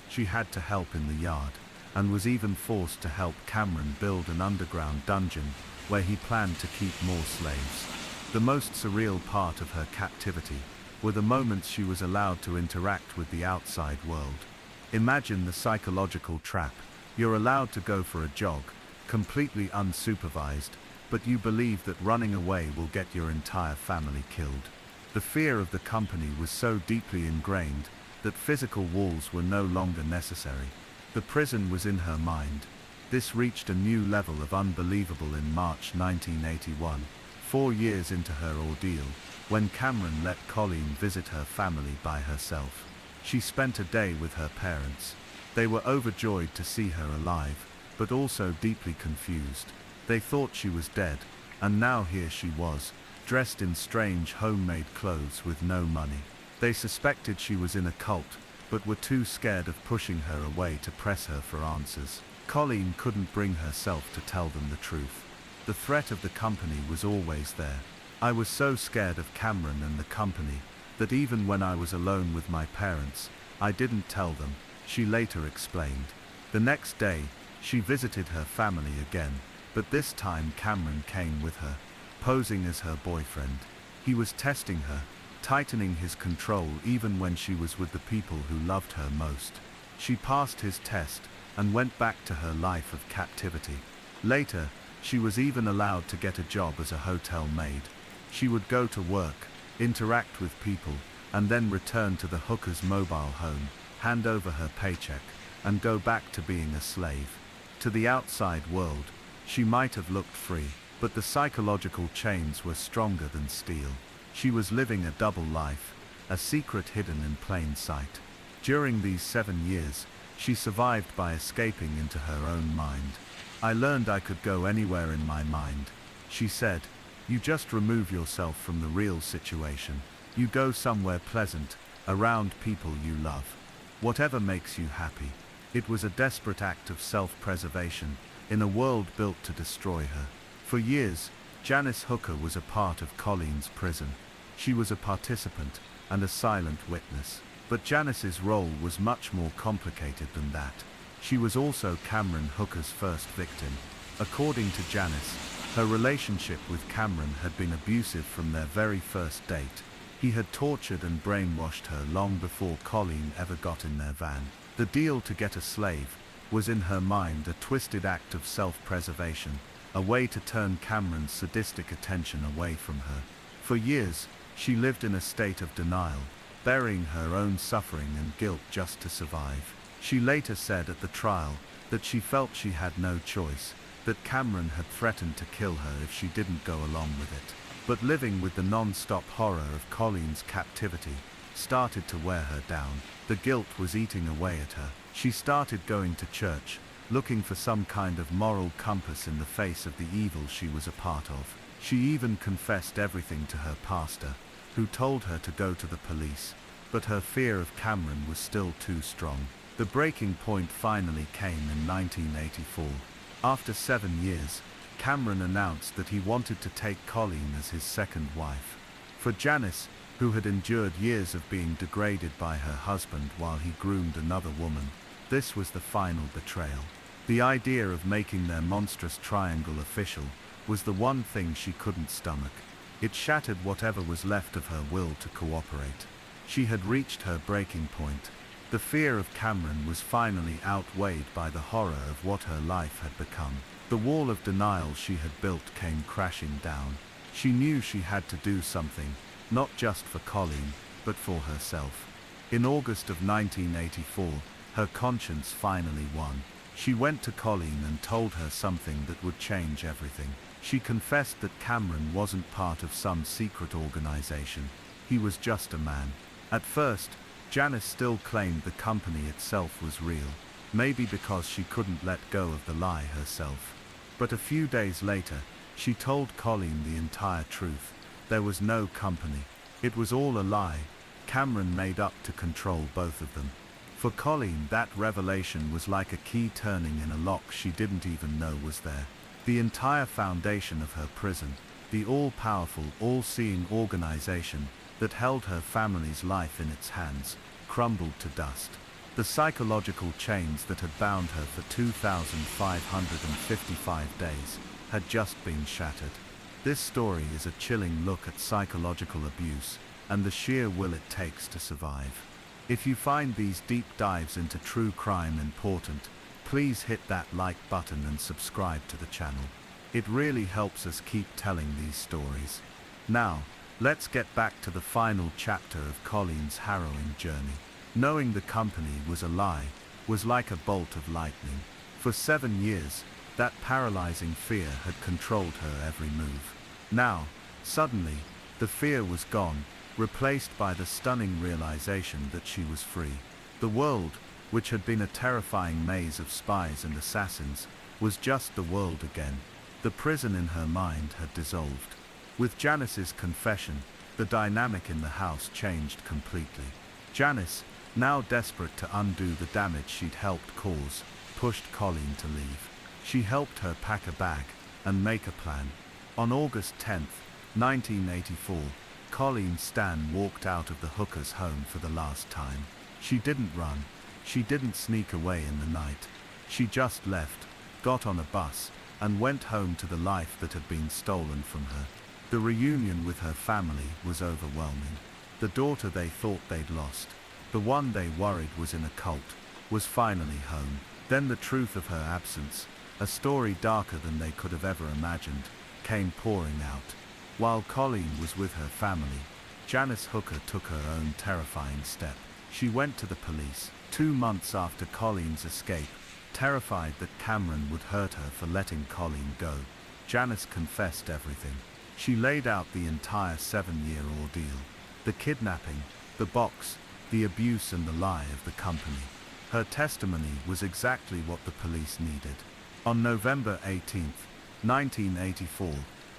She had to help in the yard, and was even forced to help Cameron build an underground dungeon where he planned to keep more slaves. The most surreal part of her captivity were the moments she was allowed to interact with the outside world. Imagine the psychological trap. You're allowed to go for a jog, completely unsupervised, but you believe that running away will get your entire family killed. The fear of the Company was so deeply ingrained that physical walls were no longer necessary. The prison was in her mind. This reached a new level of unbelievable in March 1981, 4 years into her ordeal, when Cameron let Colleen visit her family by herself. She spent a day with her parents. They were overjoyed to see her alive, but also deeply confused. They thought she was dead, and now here she was, dressed in strange homemade clothes with no money. They suspected she was in a cult, but were too scared of pushing her away to press her for answers. Colleen couldn't bring herself to tell them the truth. The threat of the company was always there. I was so scared of Cameron and the company, that even when I was alone with my parents, I didn't tell them, she later explained. The next day, she visited her family again, but this time Cameron came with her, posing as her boyfriend. He was testing her, tightening his control even when she was with the people who loved her most. She passed his test, and went back to her life of captivity. Later, she was even allowed to get a job as a hotel maid. She would go to work, interact with people, and then return to the hooker's mobile home, hand over her paycheck, and go back to being a slave. To the outside world, she might have looked free, but the psychological chains were stronger than steel. She was living a double life, a secret hidden in plain sight. During these 7 years, she survived by escaping into her own mind. I learned I could go anywhere in my mind. She said, you just remove yourself from the real situation. You go somewhere pleasant, around people you love. Whatever makes you happy. It was a desperate act of self-preservation, in a world built to destroy her. For years, Janice Hooker was a part of Colleen's prison. She was a participant, and a silent witness. But Janice's role was much more complicated than that. She was also Cameron Hooker's first victim. According to Janice, her relationship with Cameron had been abusive from their very first date. He had tortured and brainwashed her long before Colleen ever got in their van. The deal to get a slave was in her mind a twisted act of self-preservation, a way to turn Cameron's sadistic attention away from her. For years, she lived in a state of denial, burying her own suffering and guilt just to survive. She later said at the trial that she felt she had no choice, that Cameron had threatened to kill her if she didn't go along with it. But living with the non-stop horror of Colleen's captivity started to wear her down. The guilt was eating away at her. She started going to church, looking for some kind of moral compass in the face of the evil she was a part of. She even confessed everything to her pastor, who told her to go to the police, but her fear of Cameron was still too strong. The breaking point finally came in 1984. After 7 years, Cameron announced that he wanted to take Colleen as his second wife. For Janice, who had endured years of being degraded by her husband while he groomed another woman, this was the final betrayal. The idea of making their monstrous triangle official was the one thing she couldn't stomach. It shattered whatever was left of her will to cooperate. She had reached her breaking point. The fear of Cameron was finally outweighed by the horror of what her life had become. The wall of denial she had built came crashing down. She knew she had to do something, not just for Colleen, but for herself. In August of 1984, her conscience finally won. She went to Colleen and told her something that would change everything. She confessed that Cameron wasn't part of some secret organization. He was just a man. At first, Janice still claimed the company itself was real, maybe because she couldn't let go of the lie herself. But a few days later, she told Colleen the entire truth. There was no company. It was all a lie. Cameron made up to control both of them. For Colleen, that revelation was like a key turning in a lock she didn't even know was there. The entire foundation of her prison, the all-powerful, all-seeing organization that held her family's life in its hands, crumbled to dust. The psychological chains that had bound her for 2,555 days had just been shattered. This story is a chilling look at psychological abuse and the sheer will it takes to survive. If you find these deep dives into true crime important, please hit that like button and subscribe to the channel. It really helps us keep telling these stories. Now, let's get back to the final chapter of Colleen's harrowing journey. Knowing the company was a lie was like a bolt of lightning. For 7 years, that paralyzing fear had controlled her every move. Now, suddenly, the fear was gone, replaced by the stunning realization that she was free. The world, which had been a terrifying maze of spies and assassins, was just the world again. The prison in her mind had dissolved. With Janice's confession, the dynamic in the house changed completely. Janice, now desperate to undo the damage she'd helped cause, pushed Colleen to leave. She helped her pack a bag and make a plan. On August 10th, 1984, Colleen Stan walked out of the hooker's home for the last time. She didn't run. She didn't sneak away in the night. She just left, got on a bus, and went home to the life that had been stolen from her. The reunion with her family was overwhelming. The daughter they thought they'd lost, the one they worried was in a cult, was finally home. Then the truth of her absence, a story darker than they could have ever imagined, came pouring out. While Colleen was with her family, Janice Hooker took her own terrifying step. She went to the police, 2 months after Colleen's escape, terrified that Cameron would hurt her for letting Colleen go. Janice confessed everything. She laid out the entire 7-year ordeal. The kidnapping, the box, the abuse and the lie of the company. Her testimony was exactly what the police needed. On November 18, 1984,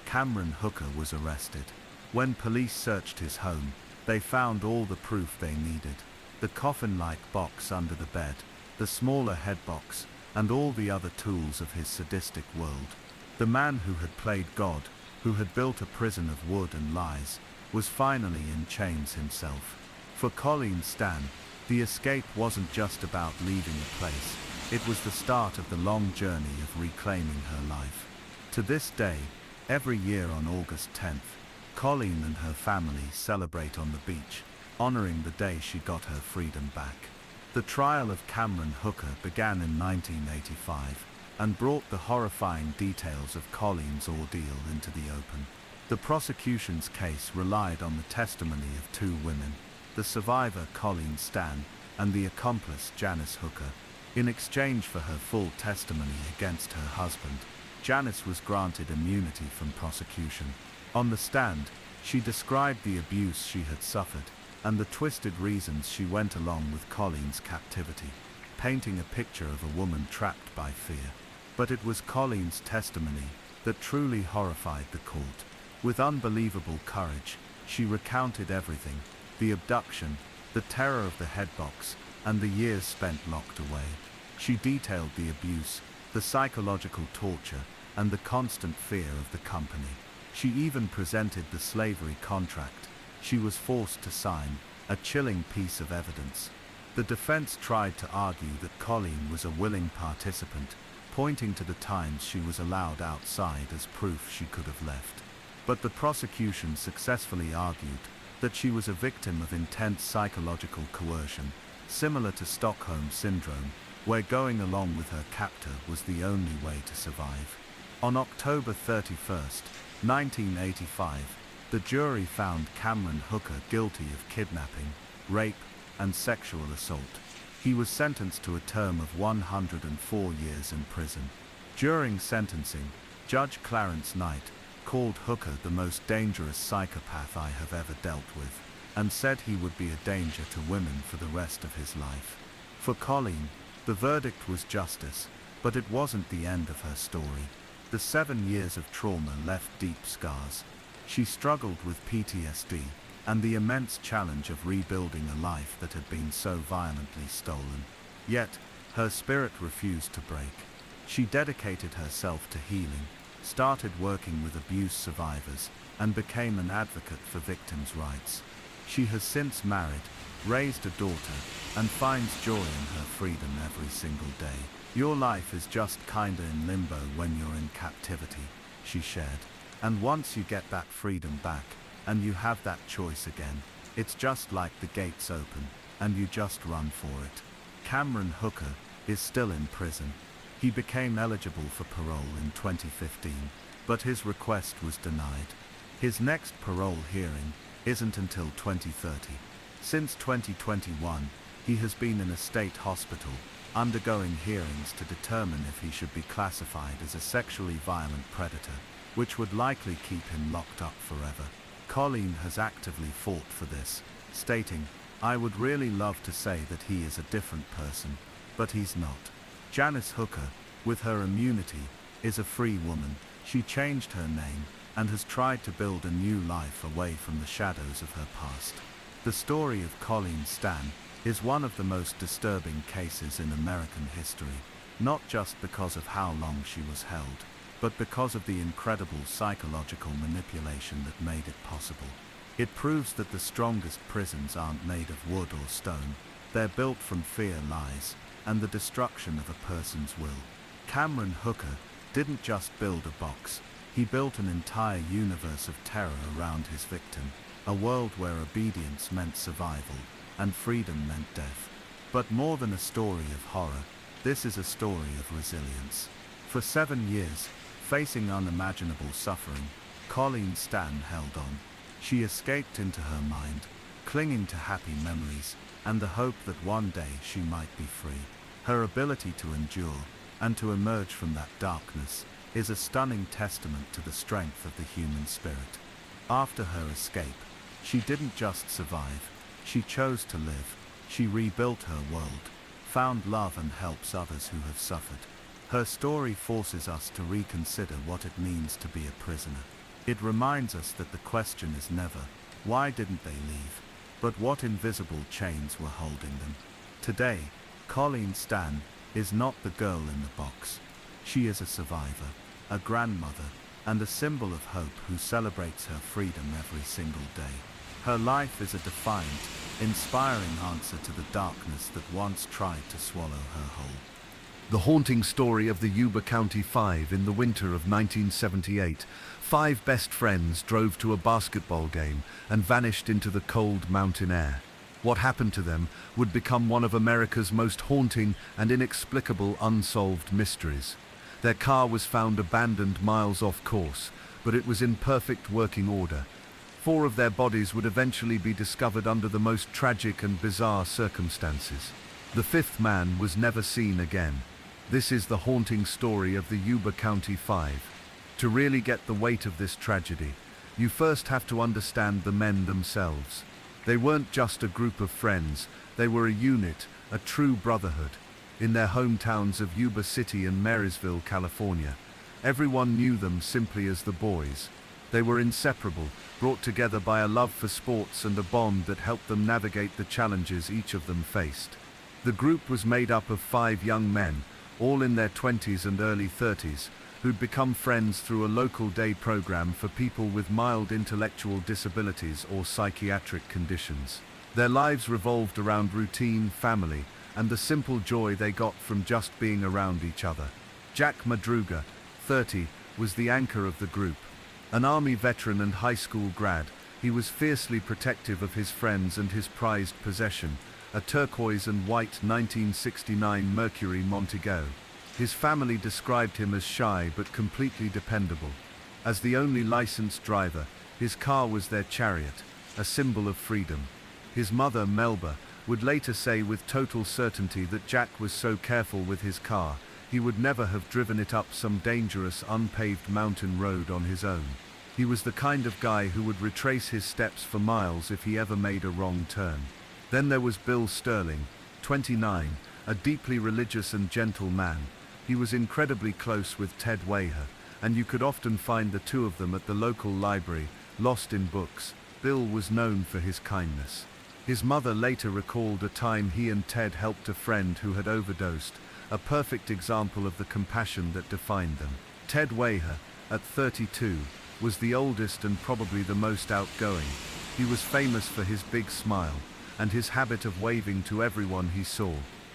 Cameron Hooker was arrested. When police searched his home, they found all the proof they needed. The coffin-like box under the bed, the smaller head box, and all the other tools of his sadistic world. The man who had played God, who had built a prison of wood and lies, was finally in chains himself. For Colleen Stan, the escape wasn't just about leaving a place, it was the start of the long journey of reclaiming her life. To this day, every year on August 10th, Colleen and her family celebrate on the beach, honoring the day she got her freedom back. The trial of Cameron Hooker began in 1985 and brought the horrifying details of Colleen's ordeal into the open. The prosecution's case relied on the testimony of 2 women, the survivor Colleen Stan and the accomplice Janice Hooker. In exchange for her full testimony against her husband, Janice was granted immunity from prosecution. On the stand, she described the abuse she had suffered and the twisted reasons she went along with Colleen's captivity, painting a picture of a woman trapped by fear. But it was Colleen's testimony that truly horrified the court. With unbelievable courage, she recounted everything: the abduction, the terror of the headbox, and the years spent locked away. She detailed the abuse, the psychological torture, and the constant fear of the company. She even presented the slavery contract she was forced to sign, a chilling piece of evidence. The defense tried to argue that Colleen was a willing participant, pointing to the times she was allowed outside as proof she could have left. But the prosecution successfully argued that she was a victim of intense psychological coercion, similar to Stockholm Syndrome, where going along with her captor was the only way to survive. On October 31st, 1985, the jury found Cameron Hooker guilty of kidnapping, rape, and sexual assault. He was sentenced to a term of 104 years in prison. During sentencing, Judge Clarence Knight called Hooker the most dangerous psychopath I have ever dealt with, and said he would be a danger to women for the rest of his life. For Colleen, the verdict was justice, but it wasn't the end of her story. The 7 years of trauma left deep scars. She struggled with PTSD and the immense challenge of rebuilding a life that had been so violently stolen. Yet, her spirit refused to break. She dedicated herself to healing, started working with abuse survivors, and became an advocate for victims' rights. She has since married, raised a daughter, and finds joy in her freedom every single day. "Your life is just kinda in limbo when you're in captivity," she shared. "And once you get that freedom back, and you have that choice again, it's just like the gates open, and you just run for it." Cameron Hooker is still in prison. He became eligible for parole in 2015, but his request was denied. His next parole hearing isn't until 2030. Since 2021, he has been in a state hospital, undergoing hearings to determine if he should be classified as a sexually violent predator, which would likely keep him locked up forever. Colleen has actively fought for this, stating, "I would really love to say that he is a different person, but he's not." Janice Hooker, with her immunity, is a free woman. She changed her name and has tried to build a new life away from the shadows of her past. The story of Colleen Stan is one of the most disturbing cases in American history, not just because of how long she was held, but because of the incredible psychological manipulation that made it possible. It proves that the strongest prisons aren't made of wood or stone, they're built from fear, lies, and the destruction of a person's will. Cameron Hooker didn't just build a box, he built an entire universe of terror around his victim, a world where obedience meant survival, and freedom meant death. But more than a story of horror, this is a story of resilience. For 7 years, facing unimaginable suffering, Colleen Stan held on. She escaped into her mind, clinging to happy memories, and the hope that one day she might be free. Her ability to endure, and to emerge from that darkness, is a stunning testament to the strength of the human spirit. After her escape, she didn't just survive, she chose to live. She rebuilt her world, found love and helps others who have suffered. Her story forces us to reconsider what it means to be a prisoner. It reminds us that the question is never, why didn't they leave, but what invisible chains were holding them. Today, Colleen Stan is not the girl in the box. She is a survivor, a grandmother, and a symbol of hope who celebrates her freedom every single day. Her life is a defiant, inspiring answer to the darkness that once tried to swallow her whole. The haunting story of the Yuba County Five. In the winter of 1978, 5 best friends drove to a basketball game and vanished into the cold mountain air. What happened to them would become one of America's most haunting and inexplicable unsolved mysteries. Their car was found abandoned miles off course, but it was in perfect working order. 4 of their bodies would eventually be discovered under the most tragic and bizarre circumstances. The 5th man was never seen again. This is the haunting story of the Yuba County Five. To really get the weight of this tragedy, you first have to understand the men themselves. They weren't just a group of friends, they were a unit, a true brotherhood. In their hometowns of Yuba City and Marysville, California, everyone knew them simply as the boys. They were inseparable, brought together by a love for sports and a bond that helped them navigate the challenges each of them faced. The group was made up of 5 young men, all in their 20s and early 30s, who'd become friends through a local day program for people with mild intellectual disabilities or psychiatric conditions. Their lives revolved around routine, family, and the simple joy they got from just being around each other. Jack Madruga, 30, was the anchor of the group. An Army veteran and high school grad, he was fiercely protective of his friends and his prized possession, a turquoise and white 1969 Mercury Montego. His family described him as shy but completely dependable. As the only licensed driver, his car was their chariot, a symbol of freedom. His mother, Melba, would later say with total certainty that Jack was so careful with his car, he would never have driven it up some dangerous unpaved mountain road on his own. He was the kind of guy who would retrace his steps for miles if he ever made a wrong turn. Then there was Bill Sterling, 29, a deeply religious and gentle man. He was incredibly close with Ted Waher, and you could often find the two of them at the local library, lost in books. Bill was known for his kindness. His mother later recalled a time he and Ted helped a friend who had overdosed, a perfect example of the compassion that defined them. Ted Waher, at 32, was the oldest and probably the most outgoing. He was famous for his big smile and his habit of waving to everyone he saw.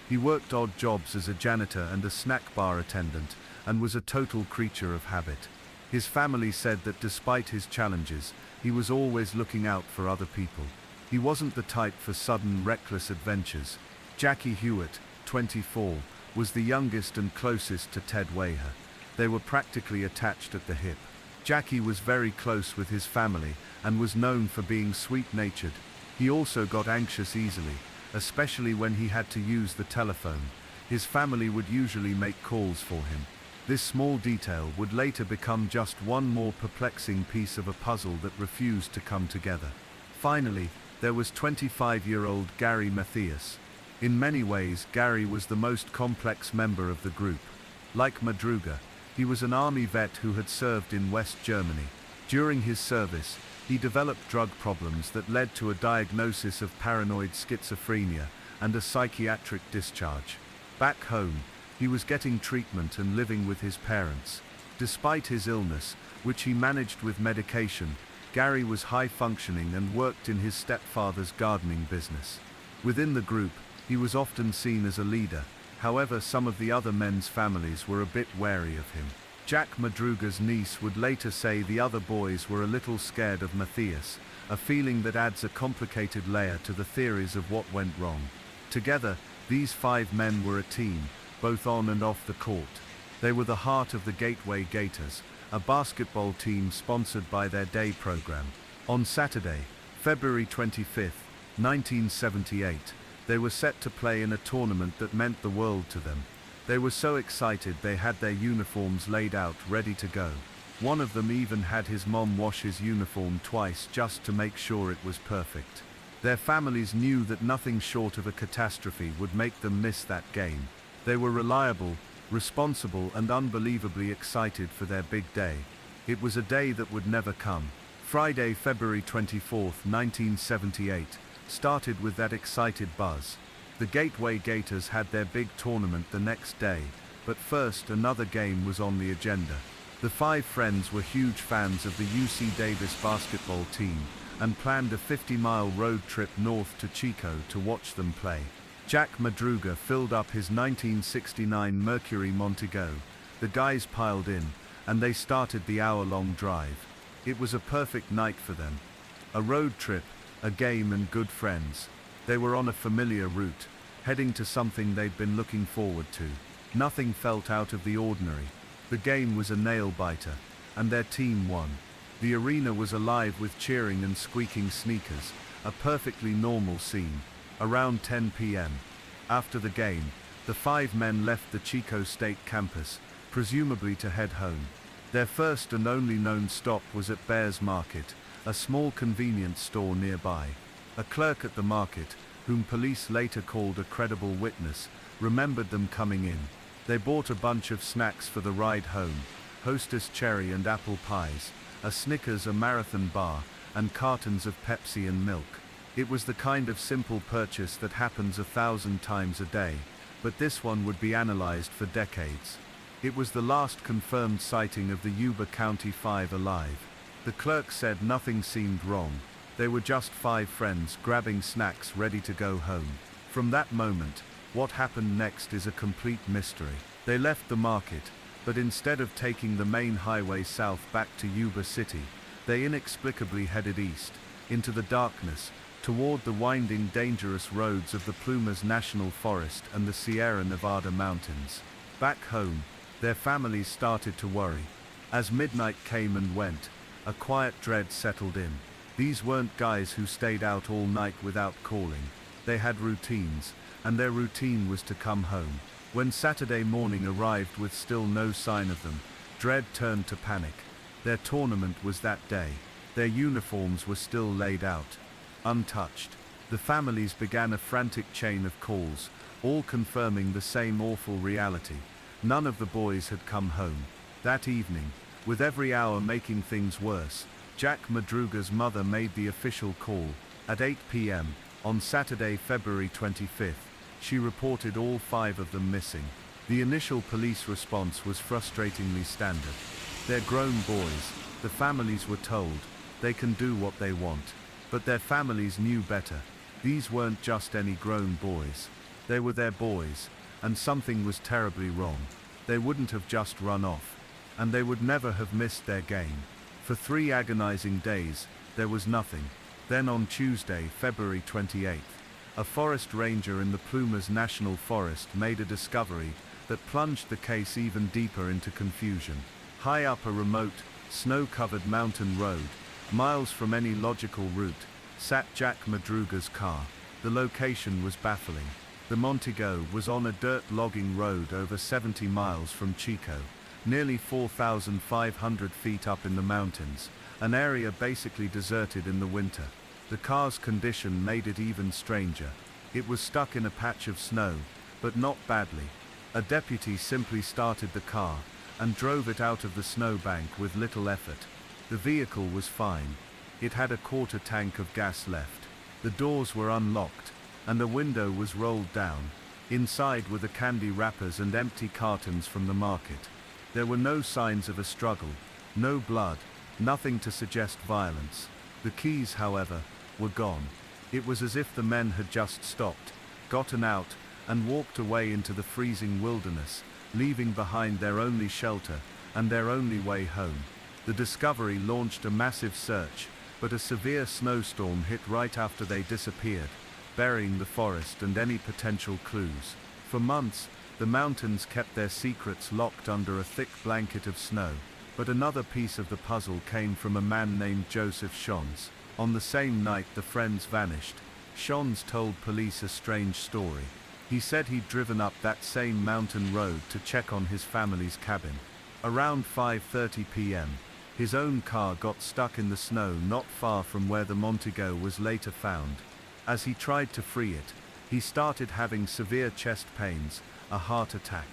He worked odd jobs as a janitor and a snack bar attendant and was a total creature of habit. His family said that despite his challenges, he was always looking out for other people. He wasn't the type for sudden, reckless adventures. Jackie Hewitt, 24, was the youngest and closest to Ted Waher. They were practically attached at the hip. Jackie was very close with his family and was known for being sweet-natured. He also got anxious easily, especially when he had to use the telephone. His family would usually make calls for him. This small detail would later become just one more perplexing piece of a puzzle that refused to come together. Finally, there was 25-year-old Gary Mathias. In many ways, Gary was the most complex member of the group. Like Madruga, he was an army vet who had served in West Germany. During his service, he developed drug problems that led to a diagnosis of paranoid schizophrenia and a psychiatric discharge. Back home, he was getting treatment and living with his parents. Despite his illness, which he managed with medication, Gary was high-functioning and worked in his stepfather's gardening business. Within the group, he was often seen as a leader. However, some of the other men's families were a bit wary of him. Jack Madruga's niece would later say the other boys were a little scared of Mathias, a feeling that adds a complicated layer to the theories of what went wrong. Together, these 5 men were a team, both on and off the court. They were the heart of the Gateway Gators, a basketball team sponsored by their day program. On Saturday, February 25, 1978, they were set to play in a tournament that meant the world to them. They were so excited they had their uniforms laid out ready to go. One of them even had his mom wash his uniform twice just to make sure it was perfect. Their families knew that nothing short of a catastrophe would make them miss that game. They were reliable, responsible, and unbelievably excited for their big day. It was a day that would never come. Friday, February 24, 1978, started with that excited buzz. The Gateway Gators had their big tournament the next day, but first another game was on the agenda. The 5 friends were huge fans of the UC Davis basketball team and planned a 50-mile road trip north to Chico to watch them play. Jack Madruga filled up his 1969 Mercury Montego. The guys piled in, and they started the hour-long drive. It was a perfect night for them. A road trip, a game, and good friends. They were on a familiar route, heading to something they'd been looking forward to. Nothing felt out of the ordinary. The game was a nail-biter, and their team won. The arena was alive with cheering and squeaking sneakers, a perfectly normal scene. Around 10 p.m. After the game, the 5 men left the Chico State campus, presumably to head home. Their first and only known stop was at Bears Market, a small convenience store nearby. A clerk at the market, whom police later called a credible witness, remembered them coming in. They bought a bunch of snacks for the ride home: Hostess cherry and apple pies, a Snickers, a marathon bar, and cartons of Pepsi and milk. It was the kind of simple purchase that happens 1,000 times a day, but this one would be analyzed for decades. It was the last confirmed sighting of the Yuba County 5 alive. The clerk said nothing seemed wrong. They were just 5 friends grabbing snacks ready to go home. From that moment, what happened next is a complete mystery. They left the market, but instead of taking the main highway south back to Yuba City, they inexplicably headed east, into the darkness, toward the winding, dangerous roads of the Plumas National Forest and the Sierra Nevada mountains. Back home, their families started to worry. As midnight came and went, a quiet dread settled in. These weren't guys who stayed out all night without calling. They had routines, and their routine was to come home. When Saturday morning arrived with still no sign of them, dread turned to panic. Their tournament was that day. Their uniforms were still laid out, untouched. The families began a frantic chain of calls, all confirming the same awful reality. None of the boys had come home. That evening, with every hour making things worse, Jack Madruga's mother made the official call. At 8 p.m. on Saturday, February 25th, she reported all 5 of them missing. The initial police response was frustratingly standard. They're grown boys, the families were told. They can do what they want. But their families knew better. These weren't just any grown boys. They were their boys, and something was terribly wrong. They wouldn't have just run off, and they would never have missed their game. For 3 agonizing days, there was nothing. Then on Tuesday, February 28th, a forest ranger in the Plumas National Forest made a discovery that plunged the case even deeper into confusion. High up a remote, snow-covered mountain road, miles from any logical route, sat Jack Madruga's car. The location was baffling. The Montego was on a dirt logging road over 70 miles from Chico, nearly 4,500 feet up in the mountains, an area basically deserted in the winter. The car's condition made it even stranger. It was stuck in a patch of snow, but not badly. A deputy simply started the car and drove it out of the snowbank with little effort. The vehicle was fine. It had a quarter tank of gas left. The doors were unlocked, and a window was rolled down. Inside were the candy wrappers and empty cartons from the market. There were no signs of a struggle, no blood, nothing to suggest violence. The keys, however, were gone. It was as if the men had just stopped, gotten out, and walked away into the freezing wilderness, leaving behind their only shelter and their only way home. The discovery launched a massive search, but a severe snowstorm hit right after they disappeared, burying the forest and any potential clues. For months, the mountains kept their secrets locked under a thick blanket of snow. But another piece of the puzzle came from a man named Joseph Shons. On the same night the friends vanished, Shons told police a strange story. He said he'd driven up that same mountain road to check on his family's cabin. Around 5:30 p.m., his own car got stuck in the snow not far from where the Montego was later found. As he tried to free it, he started having severe chest pains, a heart attack.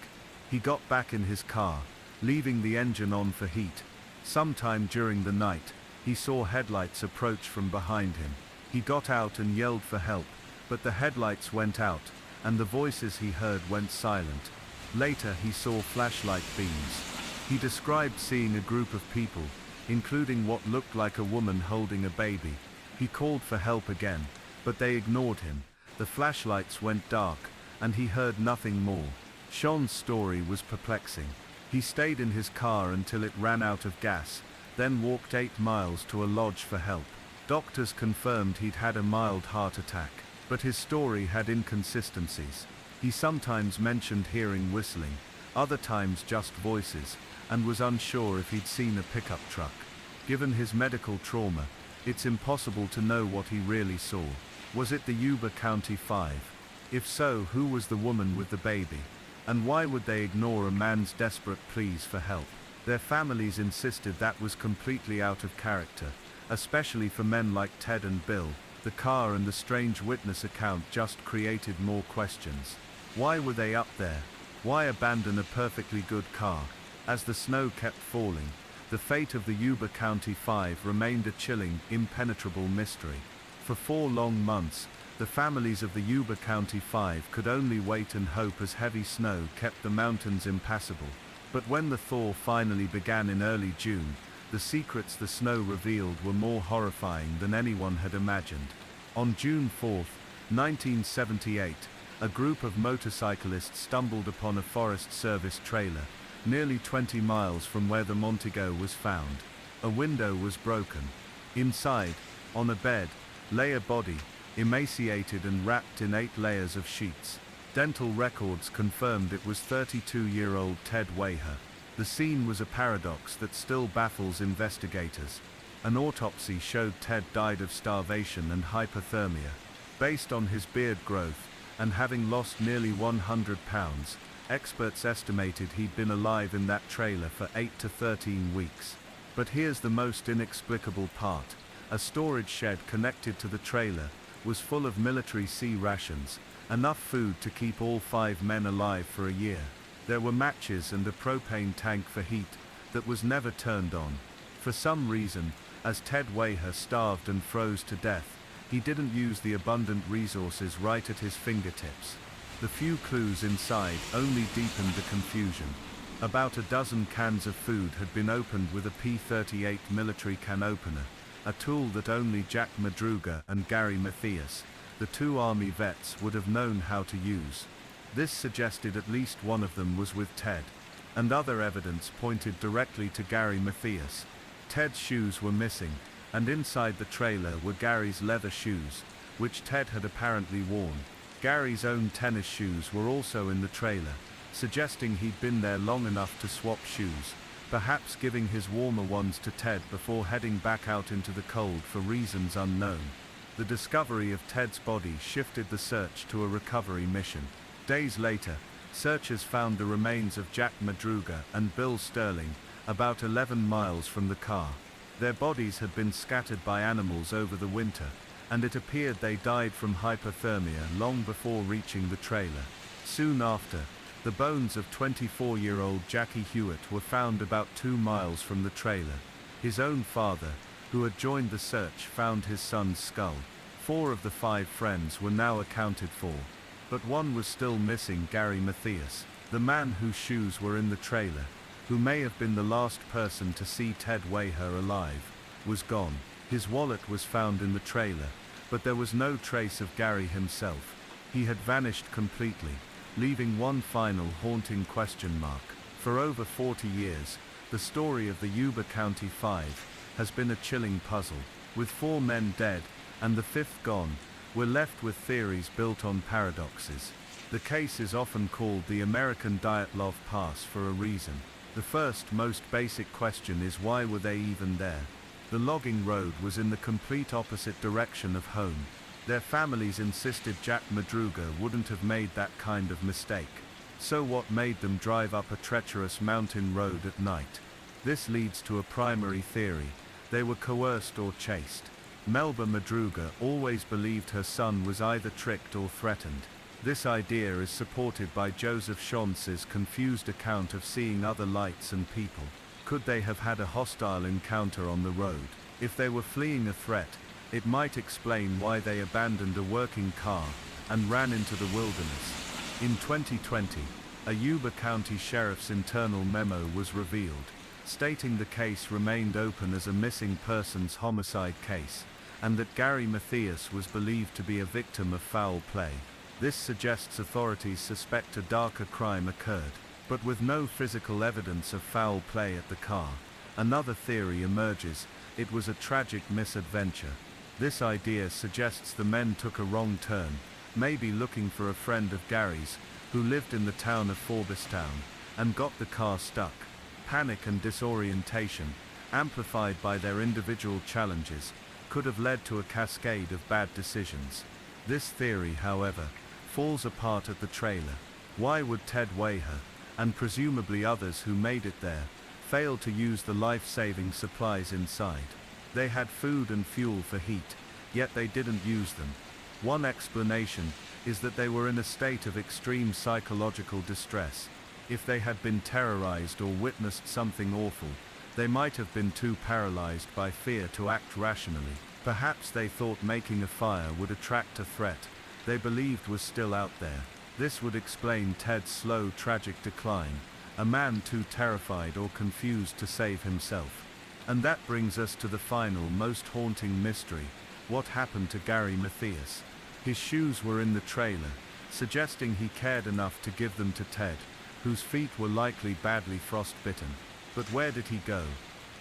He got back in his car, leaving the engine on for heat. Sometime during the night, he saw headlights approach from behind him. He got out and yelled for help, but the headlights went out, and the voices he heard went silent. Later he saw flashlight beams. He described seeing a group of people, including what looked like a woman holding a baby. He called for help again, but they ignored him. The flashlights went dark, and he heard nothing more. Sean's story was perplexing. He stayed in his car until it ran out of gas, then walked 8 miles to a lodge for help. Doctors confirmed he'd had a mild heart attack, but his story had inconsistencies. He sometimes mentioned hearing whistling, other times just voices, and was unsure if he'd seen a pickup truck. Given his medical trauma, it's impossible to know what he really saw. Was it the Yuba County 5? If so, who was the woman with the baby? And why would they ignore a man's desperate pleas for help? Their families insisted that was completely out of character, especially for men like Ted and Bill. The car and the strange witness account just created more questions. Why were they up there? Why abandon a perfectly good car? As the snow kept falling, the fate of the Yuba County 5 remained a chilling, impenetrable mystery. For 4 long months, the families of the Yuba County 5 could only wait and hope as heavy snow kept the mountains impassable. But when the thaw finally began in early June, the secrets the snow revealed were more horrifying than anyone had imagined. On June 4, 1978, a group of motorcyclists stumbled upon a Forest Service trailer, nearly 20 miles from where the Montego was found. A window was broken. Inside, on a bed, lay a body, emaciated and wrapped in 8 layers of sheets. Dental records confirmed it was 32-year-old Ted Waher. The scene was a paradox that still baffles investigators. An autopsy showed Ted died of starvation and hypothermia. Based on his beard growth, and having lost nearly 100 pounds, experts estimated he'd been alive in that trailer for 8 to 13 weeks. But here's the most inexplicable part. A storage shed connected to the trailer was full of military C rations, enough food to keep all 5 men alive for a year. There were matches and a propane tank for heat that was never turned on. For some reason, as Ted Waher starved and froze to death, he didn't use the abundant resources right at his fingertips. The few clues inside only deepened the confusion. About a dozen cans of food had been opened with a P-38 military can opener, a tool that only Jack Madruga and Gary Mathias, the 2 Army vets, would have known how to use. This suggested at least one of them was with Ted, and other evidence pointed directly to Gary Mathias. Ted's shoes were missing, and inside the trailer were Gary's leather shoes, which Ted had apparently worn. Gary's own tennis shoes were also in the trailer, suggesting he'd been there long enough to swap shoes, perhaps giving his warmer ones to Ted before heading back out into the cold for reasons unknown. The discovery of Ted's body shifted the search to a recovery mission. Days later, Searchers found the remains of Jack Madruga and Bill Sterling, about 11 miles from the car. Their bodies had been scattered by animals over the winter, and it appeared they died from hypothermia long before reaching the trailer. Soon after, the bones of 24-year-old Jackie Hewitt were found about 2 miles from the trailer. His own father, who had joined the search, found his son's skull. 4 of the 5 friends were now accounted for, but one was still missing: Gary Mathias, the man whose shoes were in the trailer, who may have been the last person to see Ted Waher alive, was gone. His wallet was found in the trailer, but there was no trace of Gary himself. He had vanished completely, leaving one final haunting question mark. For over 40 years, the story of the Yuba County Five has been a chilling puzzle. With 4 men dead, and the 5th gone, we're left with theories built on paradoxes. The case is often called the American Dyatlov Pass for a reason. The first, most basic question is, why were they even there? The logging road was in the complete opposite direction of home. Their families insisted Jack Madruga wouldn't have made that kind of mistake. So what made them drive up a treacherous mountain road at night? This leads to a primary theory: they were coerced or chased. Melba Madruga always believed her son was either tricked or threatened. This idea is supported by Joseph Chaunce's confused account of seeing other lights and people. Could they have had a hostile encounter on the road? If they were fleeing a threat, it might explain why they abandoned a working car and ran into the wilderness. In 2020, a Yuba County Sheriff's internal memo was revealed, stating the case remained open as a missing persons homicide case, and that Gary Mathias was believed to be a victim of foul play. This suggests authorities suspect a darker crime occurred, but with no physical evidence of foul play at the car. Another theory emerges: it was a tragic misadventure. This idea suggests the men took a wrong turn, maybe looking for a friend of Gary's, who lived in the town of Forbestown, and got the car stuck. Panic and disorientation, amplified by their individual challenges, could have led to a cascade of bad decisions. This theory, however, falls apart at the trailer. Why would Ted Waher, and presumably others who made it there, fail to use the life-saving supplies inside? They had food and fuel for heat, yet they didn't use them. One explanation is that they were in a state of extreme psychological distress. If they had been terrorized or witnessed something awful, they might have been too paralyzed by fear to act rationally. Perhaps they thought making a fire would attract a threat they believed was still out there. This would explain Ted's slow, tragic decline, a man too terrified or confused to save himself. And that brings us to the final, most haunting mystery: what happened to Gary Mathias? His shoes were in the trailer, suggesting he cared enough to give them to Ted, whose feet were likely badly frostbitten. But where did he go?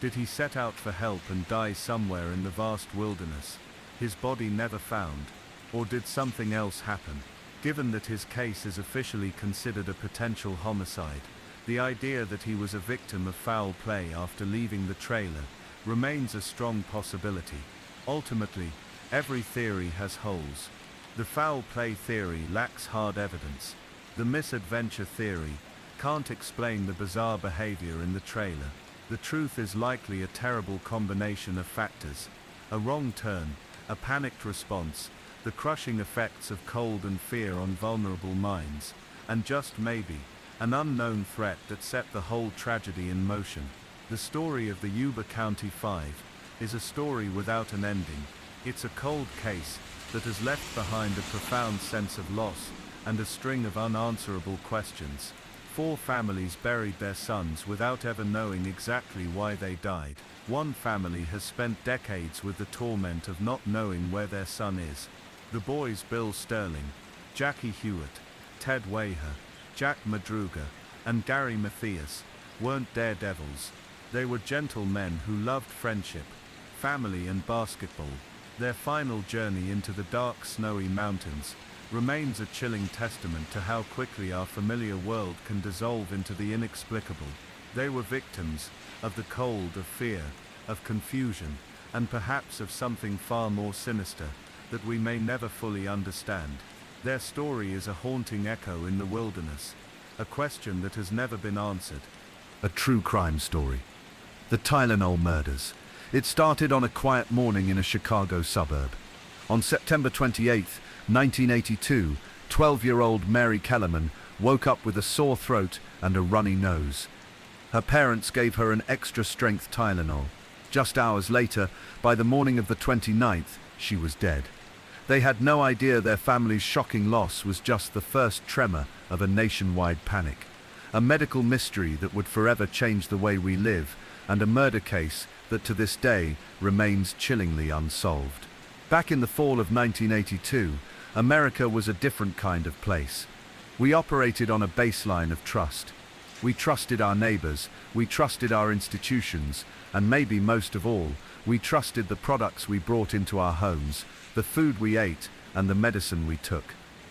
Did he set out for help and die somewhere in the vast wilderness, his body never found? Or did something else happen? Given that his case is officially considered a potential homicide, the idea that he was a victim of foul play after leaving the trailer remains a strong possibility. Ultimately, every theory has holes. The foul play theory lacks hard evidence. The misadventure theory can't explain the bizarre behavior in the trailer. The truth is likely a terrible combination of factors: a wrong turn, a panicked response, the crushing effects of cold and fear on vulnerable minds, and just maybe, an unknown threat that set the whole tragedy in motion. The story of the Yuba County Five is a story without an ending. It's a cold case that has left behind a profound sense of loss and a string of unanswerable questions. 4 families buried their sons without ever knowing exactly why they died. One family has spent decades with the torment of not knowing where their son is. The boys Bill Sterling, Jackie Hewitt, Ted Waher, Jack Madruga, and Gary Mathias weren't daredevils. They were gentle men who loved friendship, family, and basketball. Their final journey into the dark, snowy mountains remains a chilling testament to how quickly our familiar world can dissolve into the inexplicable. They were victims of the cold, of fear, of confusion, and perhaps of something far more sinister that we may never fully understand. Their story is a haunting echo in the wilderness, A question that has never been answered. A true crime story. The Tylenol murders. It started on a quiet morning in a Chicago suburb. On September 28, 1982, 12-year-old Mary Kellerman woke up with a sore throat and a runny nose. Her parents gave her an extra-strength Tylenol. Just hours later, by the morning of the 29th, she was dead. They had no idea their family's shocking loss was just the first tremor of a nationwide panic. A medical mystery that would forever change the way we live, and a murder case that to this day remains chillingly unsolved. Back in the fall of 1982, America was a different kind of place. We operated on a baseline of trust. We trusted our neighbors, we trusted our institutions, and maybe most of all, we trusted the products we brought into our homes, the food we ate, and the medicine we took.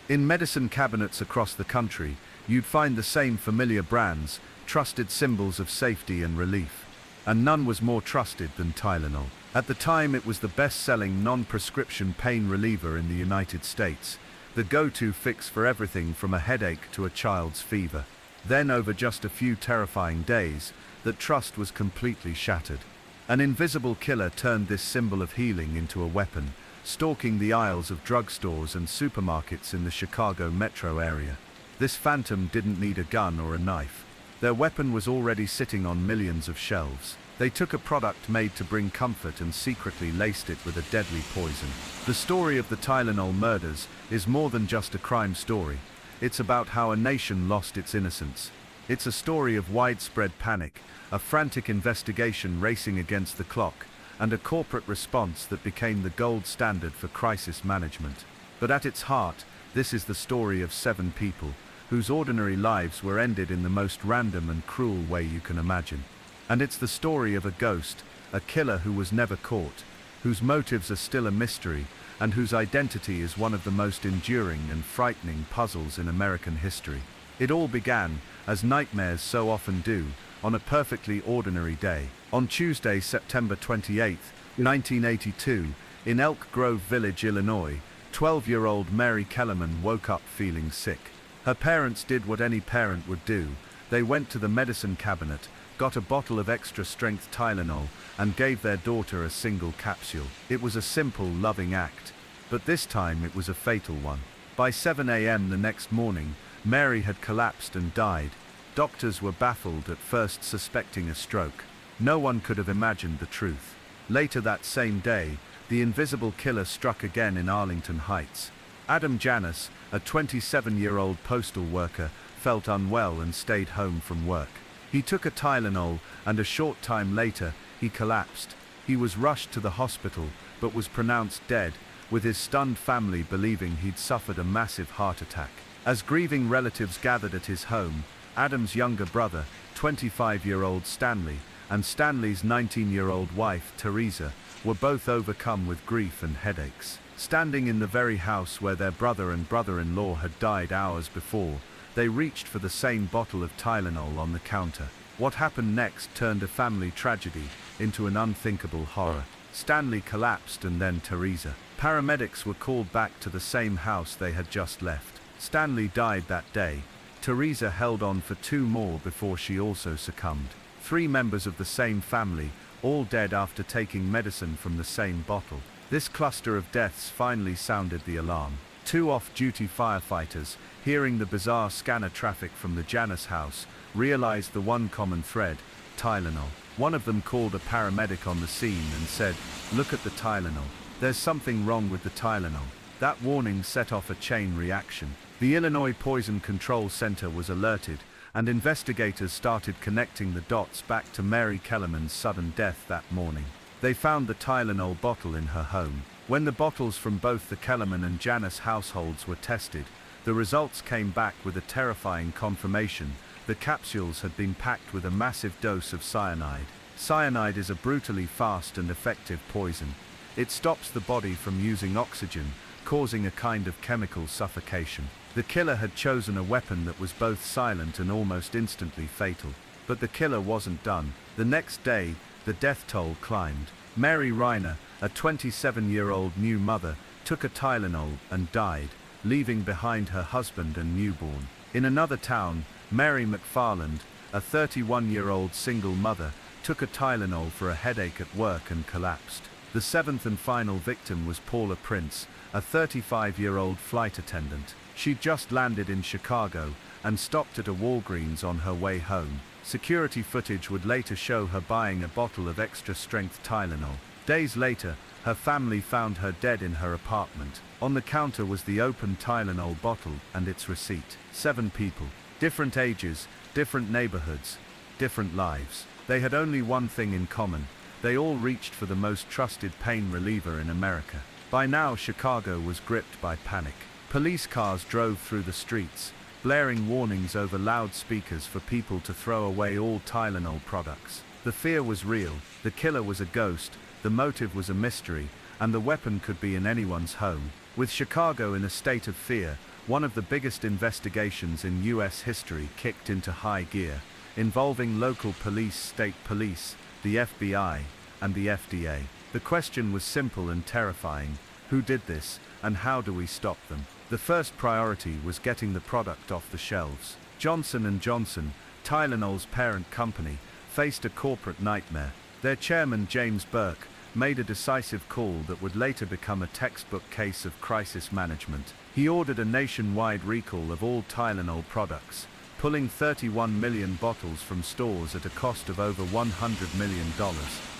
In medicine cabinets across the country, you'd find the same familiar brands, trusted symbols of safety and relief. And none was more trusted than Tylenol. At the time, it was the best-selling non-prescription pain reliever in the United States, the go-to fix for everything from a headache to a child's fever. Then, over just a few terrifying days, that trust was completely shattered. An invisible killer turned this symbol of healing into a weapon, stalking the aisles of drugstores and supermarkets in the Chicago metro area. This phantom didn't need a gun or a knife. Their weapon was already sitting on millions of shelves. They took a product made to bring comfort and secretly laced it with a deadly poison. The story of the Tylenol murders is more than just a crime story. It's about how a nation lost its innocence. It's a story of widespread panic, a frantic investigation racing against the clock, and a corporate response that became the gold standard for crisis management. But at its heart, this is the story of 7 people, whose ordinary lives were ended in the most random and cruel way you can imagine. And it's the story of a ghost, a killer who was never caught, whose motives are still a mystery, and whose identity is one of the most enduring and frightening puzzles in American history. It all began, as nightmares so often do, on a perfectly ordinary day. On Tuesday, September 28, 1982, in Elk Grove Village, Illinois, 12-year-old Mary Kellerman woke up feeling sick. Her parents did what any parent would do. They went to the medicine cabinet, got a bottle of extra-strength Tylenol, and gave their daughter a single capsule. It was a simple, loving act, but this time it was a fatal one. By 7 a.m. the next morning, Mary had collapsed and died. Doctors were baffled, at first suspecting a stroke. No one could have imagined the truth. Later that same day, the invisible killer struck again in Arlington Heights. Adam Janis, a 27-year-old postal worker, felt unwell and stayed home from work. He took a Tylenol, and a short time later, he collapsed. He was rushed to the hospital, but was pronounced dead, with his stunned family believing he'd suffered a massive heart attack. As grieving relatives gathered at his home, Adam's younger brother, 25-year-old Stanley, and Stanley's 19-year-old wife, Teresa, were both overcome with grief and headaches. Standing in the very house where their brother and brother-in-law had died hours before, they reached for the same bottle of Tylenol on the counter. What happened next turned a family tragedy into an unthinkable horror. Stanley collapsed, and then Teresa. Paramedics were called back to the same house they had just left. Stanley died that day. Teresa held on for 2 more before she also succumbed. 3 members of the same family, all dead after taking medicine from the same bottle. This cluster of deaths finally sounded the alarm. 2 off-duty firefighters, hearing the bizarre scanner traffic from the Janis house, realized the one common thread: Tylenol. One of them called a paramedic on the scene and said, "Look at the Tylenol. There's something wrong with the Tylenol." That warning set off a chain reaction. The Illinois Poison Control Center was alerted, and investigators started connecting the dots back to Mary Kellerman's sudden death that morning. They found the Tylenol bottle in her home. When the bottles from both the Kellerman and Janis households were tested, the results came back with a terrifying confirmation: the capsules had been packed with a massive dose of cyanide. Cyanide is a brutally fast and effective poison. It stops the body from using oxygen, causing a kind of chemical suffocation. The killer had chosen a weapon that was both silent and almost instantly fatal. But the killer wasn't done. The next day, the death toll climbed. Mary Reiner, a 27-year-old new mother, took a Tylenol and died, leaving behind her husband and newborn. In another town, Mary McFarland, a 31-year-old single mother, took a Tylenol for a headache at work and collapsed. The seventh and final victim was Paula Prince, a 35-year-old flight attendant. She'd just landed in Chicago and stopped at a Walgreens on her way home. Security footage would later show her buying a bottle of extra-strength Tylenol. Days later, her family found her dead in her apartment. On the counter was the open Tylenol bottle and its receipt. 7 people. Different ages, different neighborhoods, different lives. They had only one thing in common. They all reached for the most trusted pain reliever in America. By now, Chicago was gripped by panic. Police cars drove through the streets, blaring warnings over loudspeakers for people to throw away all Tylenol products. The fear was real, the killer was a ghost, the motive was a mystery, and the weapon could be in anyone's home. With Chicago in a state of fear, one of the biggest investigations in US history kicked into high gear, involving local police, state police, the FBI, and the FDA. The question was simple and terrifying: who did this, and how do we stop them? The first priority was getting the product off the shelves. Johnson & Johnson, Tylenol's parent company, faced a corporate nightmare. Their chairman, James Burke, made a decisive call that would later become a textbook case of crisis management. He ordered a nationwide recall of all Tylenol products, pulling 31 million bottles from stores at a cost of over $100 million.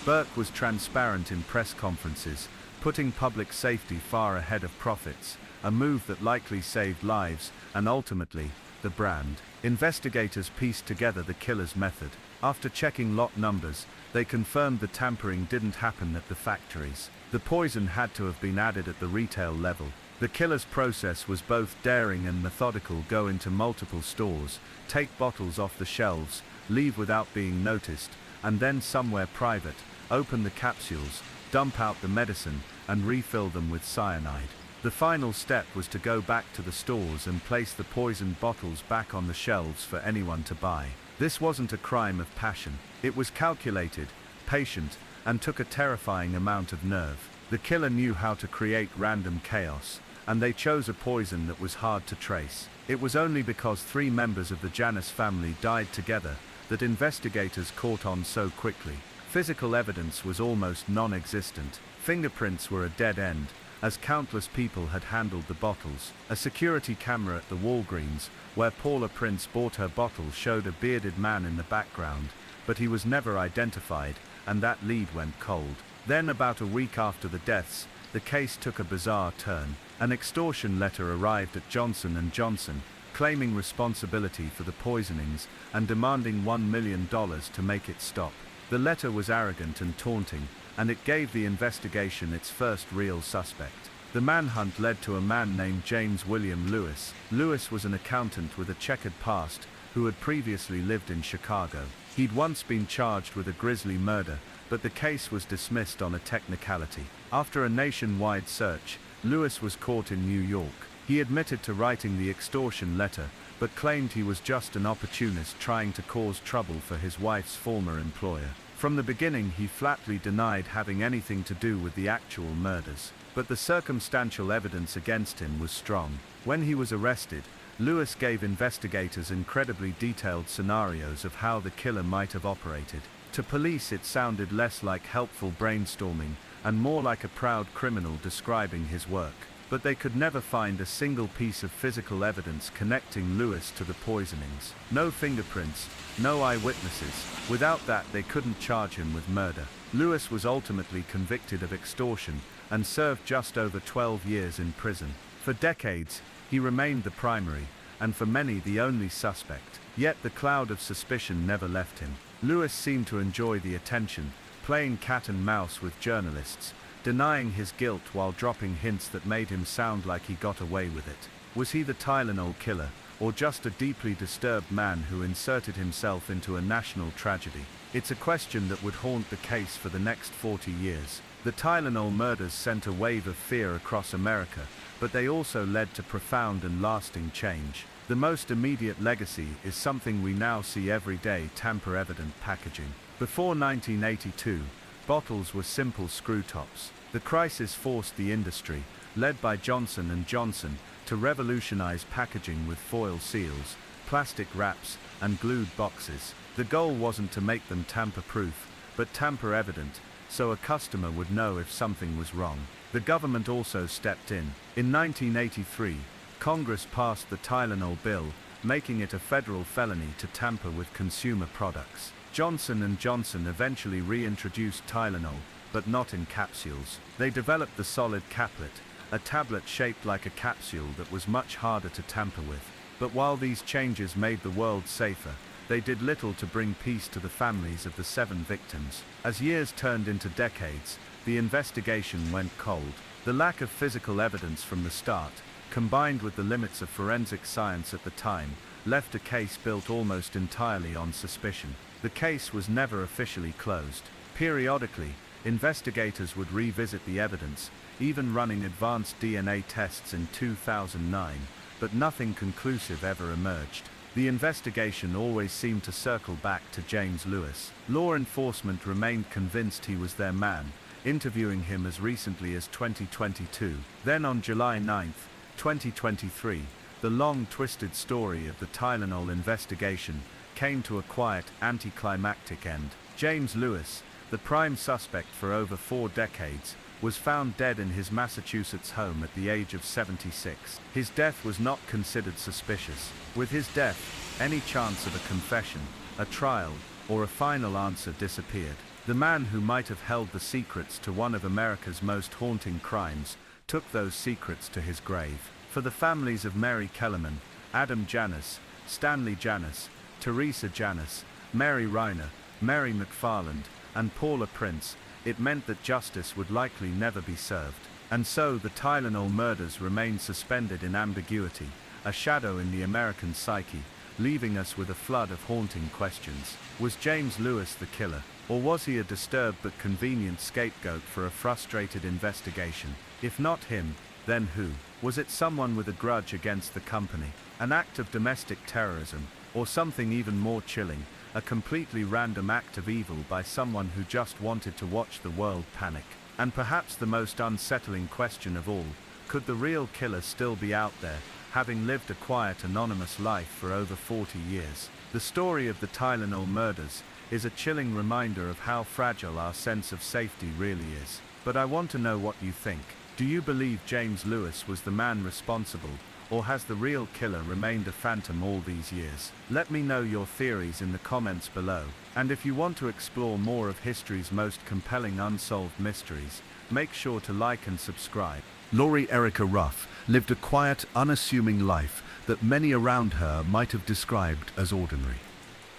Burke was transparent in press conferences, putting public safety far ahead of profits, a move that likely saved lives and ultimately the brand. Investigators pieced together the killer's method. After checking lot numbers, they confirmed the tampering didn't happen at the factories. The poison had to have been added at the retail level. The killer's process was both daring and methodical: go into multiple stores, take bottles off the shelves, leave without being noticed, and then somewhere private, open the capsules, dump out the medicine, and refill them with cyanide. The final step was to go back to the stores and place the poisoned bottles back on the shelves for anyone to buy. This wasn't a crime of passion. It was calculated, patient, and took a terrifying amount of nerve. The killer knew how to create random chaos, and they chose a poison that was hard to trace. It was only because 3 members of the Janus family died together that investigators caught on so quickly. Physical evidence was almost non-existent. Fingerprints were a dead end, as countless people had handled the bottles. A security camera at the Walgreens, where Paula Prince bought her bottles, showed a bearded man in the background, but he was never identified, and that lead went cold. Then, about a week after the deaths, the case took a bizarre turn. An extortion letter arrived at Johnson & Johnson, claiming responsibility for the poisonings and demanding $1 million to make it stop. The letter was arrogant and taunting, and it gave the investigation its first real suspect. The manhunt led to a man named James William Lewis. Lewis was an accountant with a checkered past who had previously lived in Chicago. He'd once been charged with a grisly murder, but the case was dismissed on a technicality. After a nationwide search, Lewis was caught in New York. He admitted to writing the extortion letter, but claimed he was just an opportunist trying to cause trouble for his wife's former employer. From the beginning, he flatly denied having anything to do with the actual murders, but the circumstantial evidence against him was strong. When he was arrested, Lewis gave investigators incredibly detailed scenarios of how the killer might have operated. To police, it sounded less like helpful brainstorming and more like a proud criminal describing his work. But they could never find a single piece of physical evidence connecting Lewis to the poisonings. No fingerprints, no eyewitnesses. Without that, they couldn't charge him with murder. Lewis was ultimately convicted of extortion and served just over 12 years in prison. For decades, he remained the primary, and for many the only suspect. Yet the cloud of suspicion never left him. Lewis seemed to enjoy the attention, playing cat and mouse with journalists, denying his guilt while dropping hints that made him sound like he got away with it. Was he the Tylenol killer, or just a deeply disturbed man who inserted himself into a national tragedy? It's a question that would haunt the case for the next 40 years. The Tylenol murders sent a wave of fear across America, but they also led to profound and lasting change. The most immediate legacy is something we now see every day: tamper-evident packaging. Before 1982, bottles were simple screw tops. The crisis forced the industry, led by Johnson & Johnson, to revolutionize packaging with foil seals, plastic wraps, and glued boxes. The goal wasn't to make them tamper-proof, but tamper-evident, so a customer would know if something was wrong. The government also stepped in. In 1983, Congress passed the Tylenol bill, making it a federal felony to tamper with consumer products. Johnson & Johnson eventually reintroduced Tylenol, but not in capsules. They developed the solid caplet, a tablet shaped like a capsule that was much harder to tamper with. But while these changes made the world safer, they did little to bring peace to the families of the 7 victims. As years turned into decades, the investigation went cold. The lack of physical evidence from the start, combined with the limits of forensic science at the time, left a case built almost entirely on suspicion. The case was never officially closed. Periodically, investigators would revisit the evidence, even running advanced DNA tests in 2009, but nothing conclusive ever emerged. The investigation always seemed to circle back to James Lewis. Law enforcement remained convinced he was their man, interviewing him as recently as 2022. Then on July 9, 2023, the long twisted story of the Tylenol investigation came to a quiet, anticlimactic end. James Lewis, the prime suspect for over 4 decades, was found dead in his Massachusetts home at the age of 76. His death was not considered suspicious. With his death, any chance of a confession, a trial, or a final answer disappeared. The man who might have held the secrets to one of America's most haunting crimes took those secrets to his grave. For the families of Mary Kellerman, Adam Janus, Stanley Janus, Teresa Janus, Mary Reiner, Mary McFarland, and Paula Prince, it meant that justice would likely never be served. And so the Tylenol murders remained suspended in ambiguity, a shadow in the American psyche, leaving us with a flood of haunting questions. Was James Lewis the killer, or was he a disturbed but convenient scapegoat for a frustrated investigation? If not him, then who? Was it someone with a grudge against the company, an act of domestic terrorism, or something even more chilling, a completely random act of evil by someone who just wanted to watch the world panic? And perhaps the most unsettling question of all, could the real killer still be out there, having lived a quiet, anonymous life for over 40 years? The story of the Tylenol murders is a chilling reminder of how fragile our sense of safety really is. But I want to know what you think. Do you believe James Lewis was the man responsible, or has the real killer remained a phantom all these years? Let me know your theories in the comments below. And if you want to explore more of history's most compelling unsolved mysteries, make sure to like and subscribe. Laurie Erica Ruff lived a quiet, unassuming life that many around her might have described as ordinary.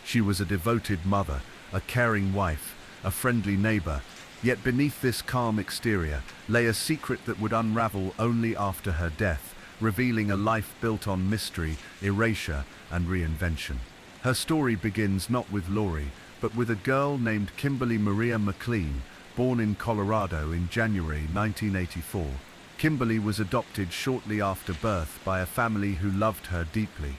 She was a devoted mother, a caring wife, a friendly neighbor, yet beneath this calm exterior lay a secret that would unravel only after her death, revealing a life built on mystery, erasure, and reinvention. Her story begins not with Laurie, but with a girl named Kimberly Maria McLean, born in Colorado in January 1984. Kimberly was adopted shortly after birth by a family who loved her deeply.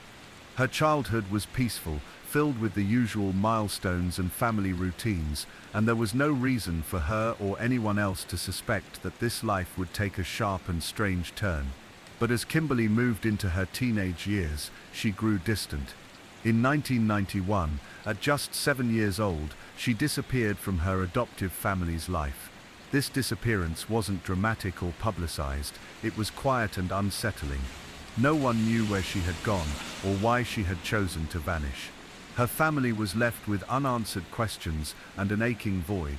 Her childhood was peaceful, filled with the usual milestones and family routines, and there was no reason for her or anyone else to suspect that this life would take a sharp and strange turn. But as Kimberly moved into her teenage years, she grew distant. In 1991, at just 7 years old, she disappeared from her adoptive family's life. This disappearance wasn't dramatic or publicized, it was quiet and unsettling. No one knew where she had gone or why she had chosen to vanish. Her family was left with unanswered questions and an aching void.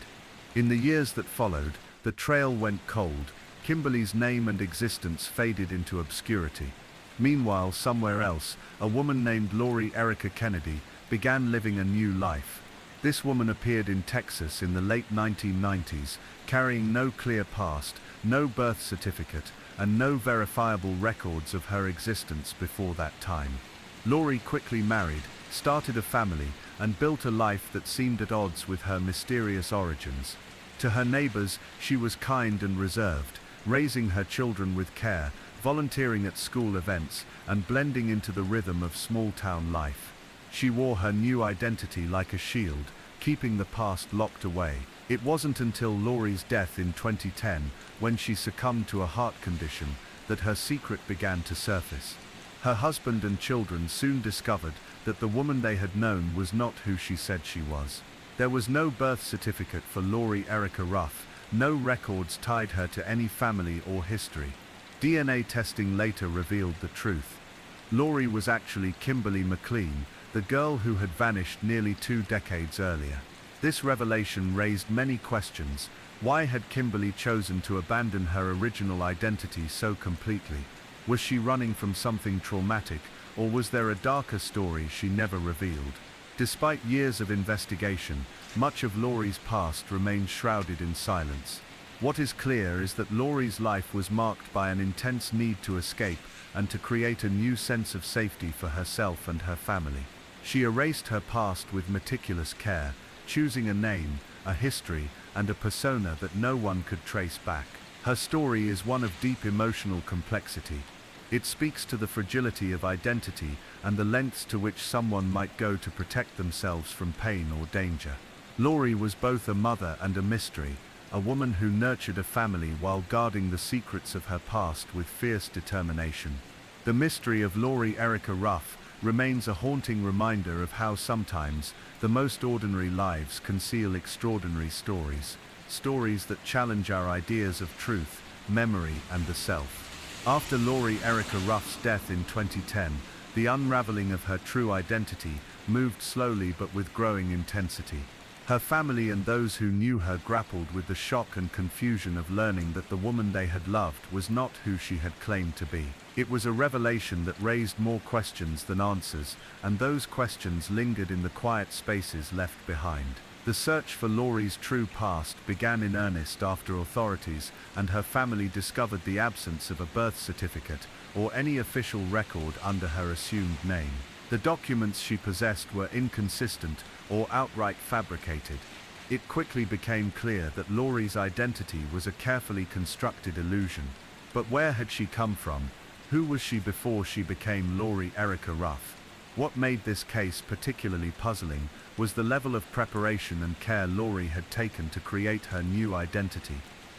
In the years that followed, the trail went cold. Kimberly's name and existence faded into obscurity. Meanwhile, somewhere else, a woman named Laurie Erica Kennedy began living a new life. This woman appeared in Texas in the late 1990s, carrying no clear past, no birth certificate, and no verifiable records of her existence before that time. Laurie quickly married, started a family, and built a life that seemed at odds with her mysterious origins. To her neighbors, she was kind and reserved, raising her children with care, volunteering at school events, and blending into the rhythm of small-town life. She wore her new identity like a shield, keeping the past locked away. It wasn't until Laurie's death in 2010, when she succumbed to a heart condition, that her secret began to surface. Her husband and children soon discovered that the woman they had known was not who she said she was. There was no birth certificate for Laurie Erica Ruff, no records tied her to any family or history. DNA testing later revealed the truth. Laurie was actually Kimberly McLean, the girl who had vanished nearly 2 decades earlier. This revelation raised many questions. Why had Kimberly chosen to abandon her original identity so completely? Was she running from something traumatic, or was there a darker story she never revealed? Despite years of investigation, much of Laurie's past remains shrouded in silence. What is clear is that Laurie's life was marked by an intense need to escape and to create a new sense of safety for herself and her family. She erased her past with meticulous care, choosing a name, a history, and a persona that no one could trace back. Her story is one of deep emotional complexity. It speaks to the fragility of identity and the lengths to which someone might go to protect themselves from pain or danger. Laurie was both a mother and a mystery, a woman who nurtured a family while guarding the secrets of her past with fierce determination. The mystery of Laurie Erica Ruff remains a haunting reminder of how sometimes the most ordinary lives conceal extraordinary stories, stories that challenge our ideas of truth, memory, and the self. After Laurie Erica Ruff's death in 2010, the unraveling of her true identity moved slowly but with growing intensity. Her family and those who knew her grappled with the shock and confusion of learning that the woman they had loved was not who she had claimed to be. It was a revelation that raised more questions than answers, and those questions lingered in the quiet spaces left behind. The search for Laurie's true past began in earnest after authorities and her family discovered the absence of a birth certificate or any official record under her assumed name. The documents she possessed were inconsistent or outright fabricated. It quickly became clear that Laurie's identity was a carefully constructed illusion. But where had she come from? Who was she before she became Laurie Erica Ruff? What made this case particularly puzzling was the level of preparation and care Laurie had taken to create her new identity.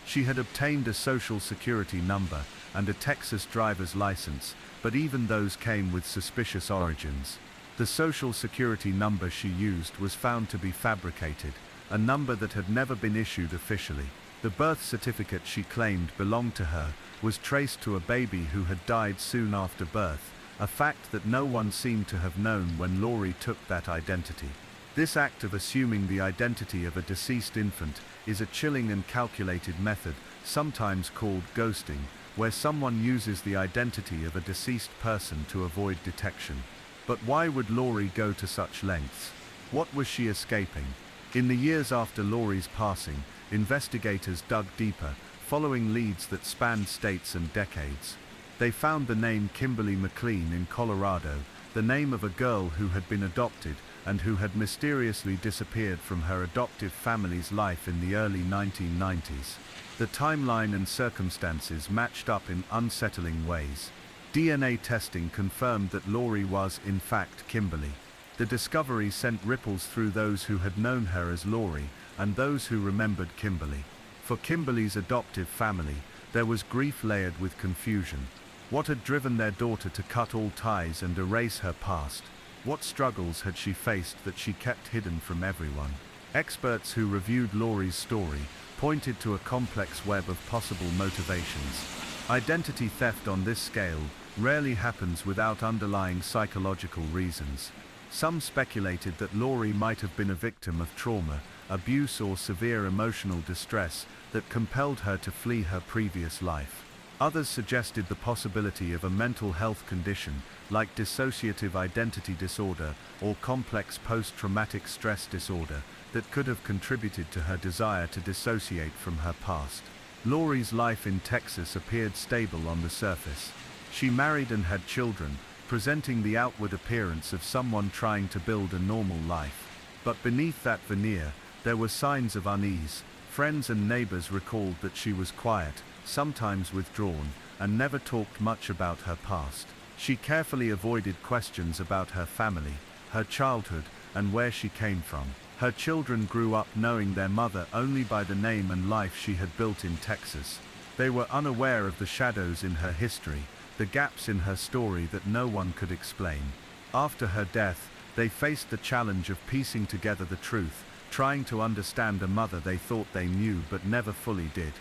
She had obtained a social security number and a Texas driver's license, but even those came with suspicious origins. The social security number she used was found to be fabricated, a number that had never been issued officially. The birth certificate she claimed belonged to her was traced to a baby who had died soon after birth, a fact that no one seemed to have known when Laurie took that identity. This act of assuming the identity of a deceased infant is a chilling and calculated method, sometimes called ghosting, where someone uses the identity of a deceased person to avoid detection. But why would Laurie go to such lengths? What was she escaping? In the years after Laurie's passing, investigators dug deeper, following leads that spanned states and decades. They found the name Kimberly McLean in Colorado, the name of a girl who had been adopted and who had mysteriously disappeared from her adoptive family's life in the early 1990s. The timeline and circumstances matched up in unsettling ways. DNA testing confirmed that Laurie was, in fact, Kimberly. The discovery sent ripples through those who had known her as Laurie and those who remembered Kimberly. For Kimberly's adoptive family, there was grief layered with confusion. What had driven their daughter to cut all ties and erase her past? What struggles had she faced that she kept hidden from everyone? Experts who reviewed Laurie's story pointed to a complex web of possible motivations. Identity theft on this scale rarely happens without underlying psychological reasons. Some speculated that Laurie might have been a victim of trauma, abuse, or severe emotional distress that compelled her to flee her previous life. Others suggested the possibility of a mental health condition like dissociative identity disorder or complex post-traumatic stress disorder that could have contributed to her desire to dissociate from her past. Laurie's life in Texas appeared stable on the surface. She married and had children, presenting the outward appearance of someone trying to build a normal life. But beneath that veneer, there were signs of unease. Friends and neighbors recalled that she was quiet, sometimes withdrawn, and never talked much about her past. She carefully avoided questions about her family, her childhood, and where she came from. Her children grew up knowing their mother only by the name and life she had built in Texas. They were unaware of the shadows in her history, the gaps in her story that no one could explain. After her death, they faced the challenge of piecing together the truth, trying to understand a mother they thought they knew but never fully did.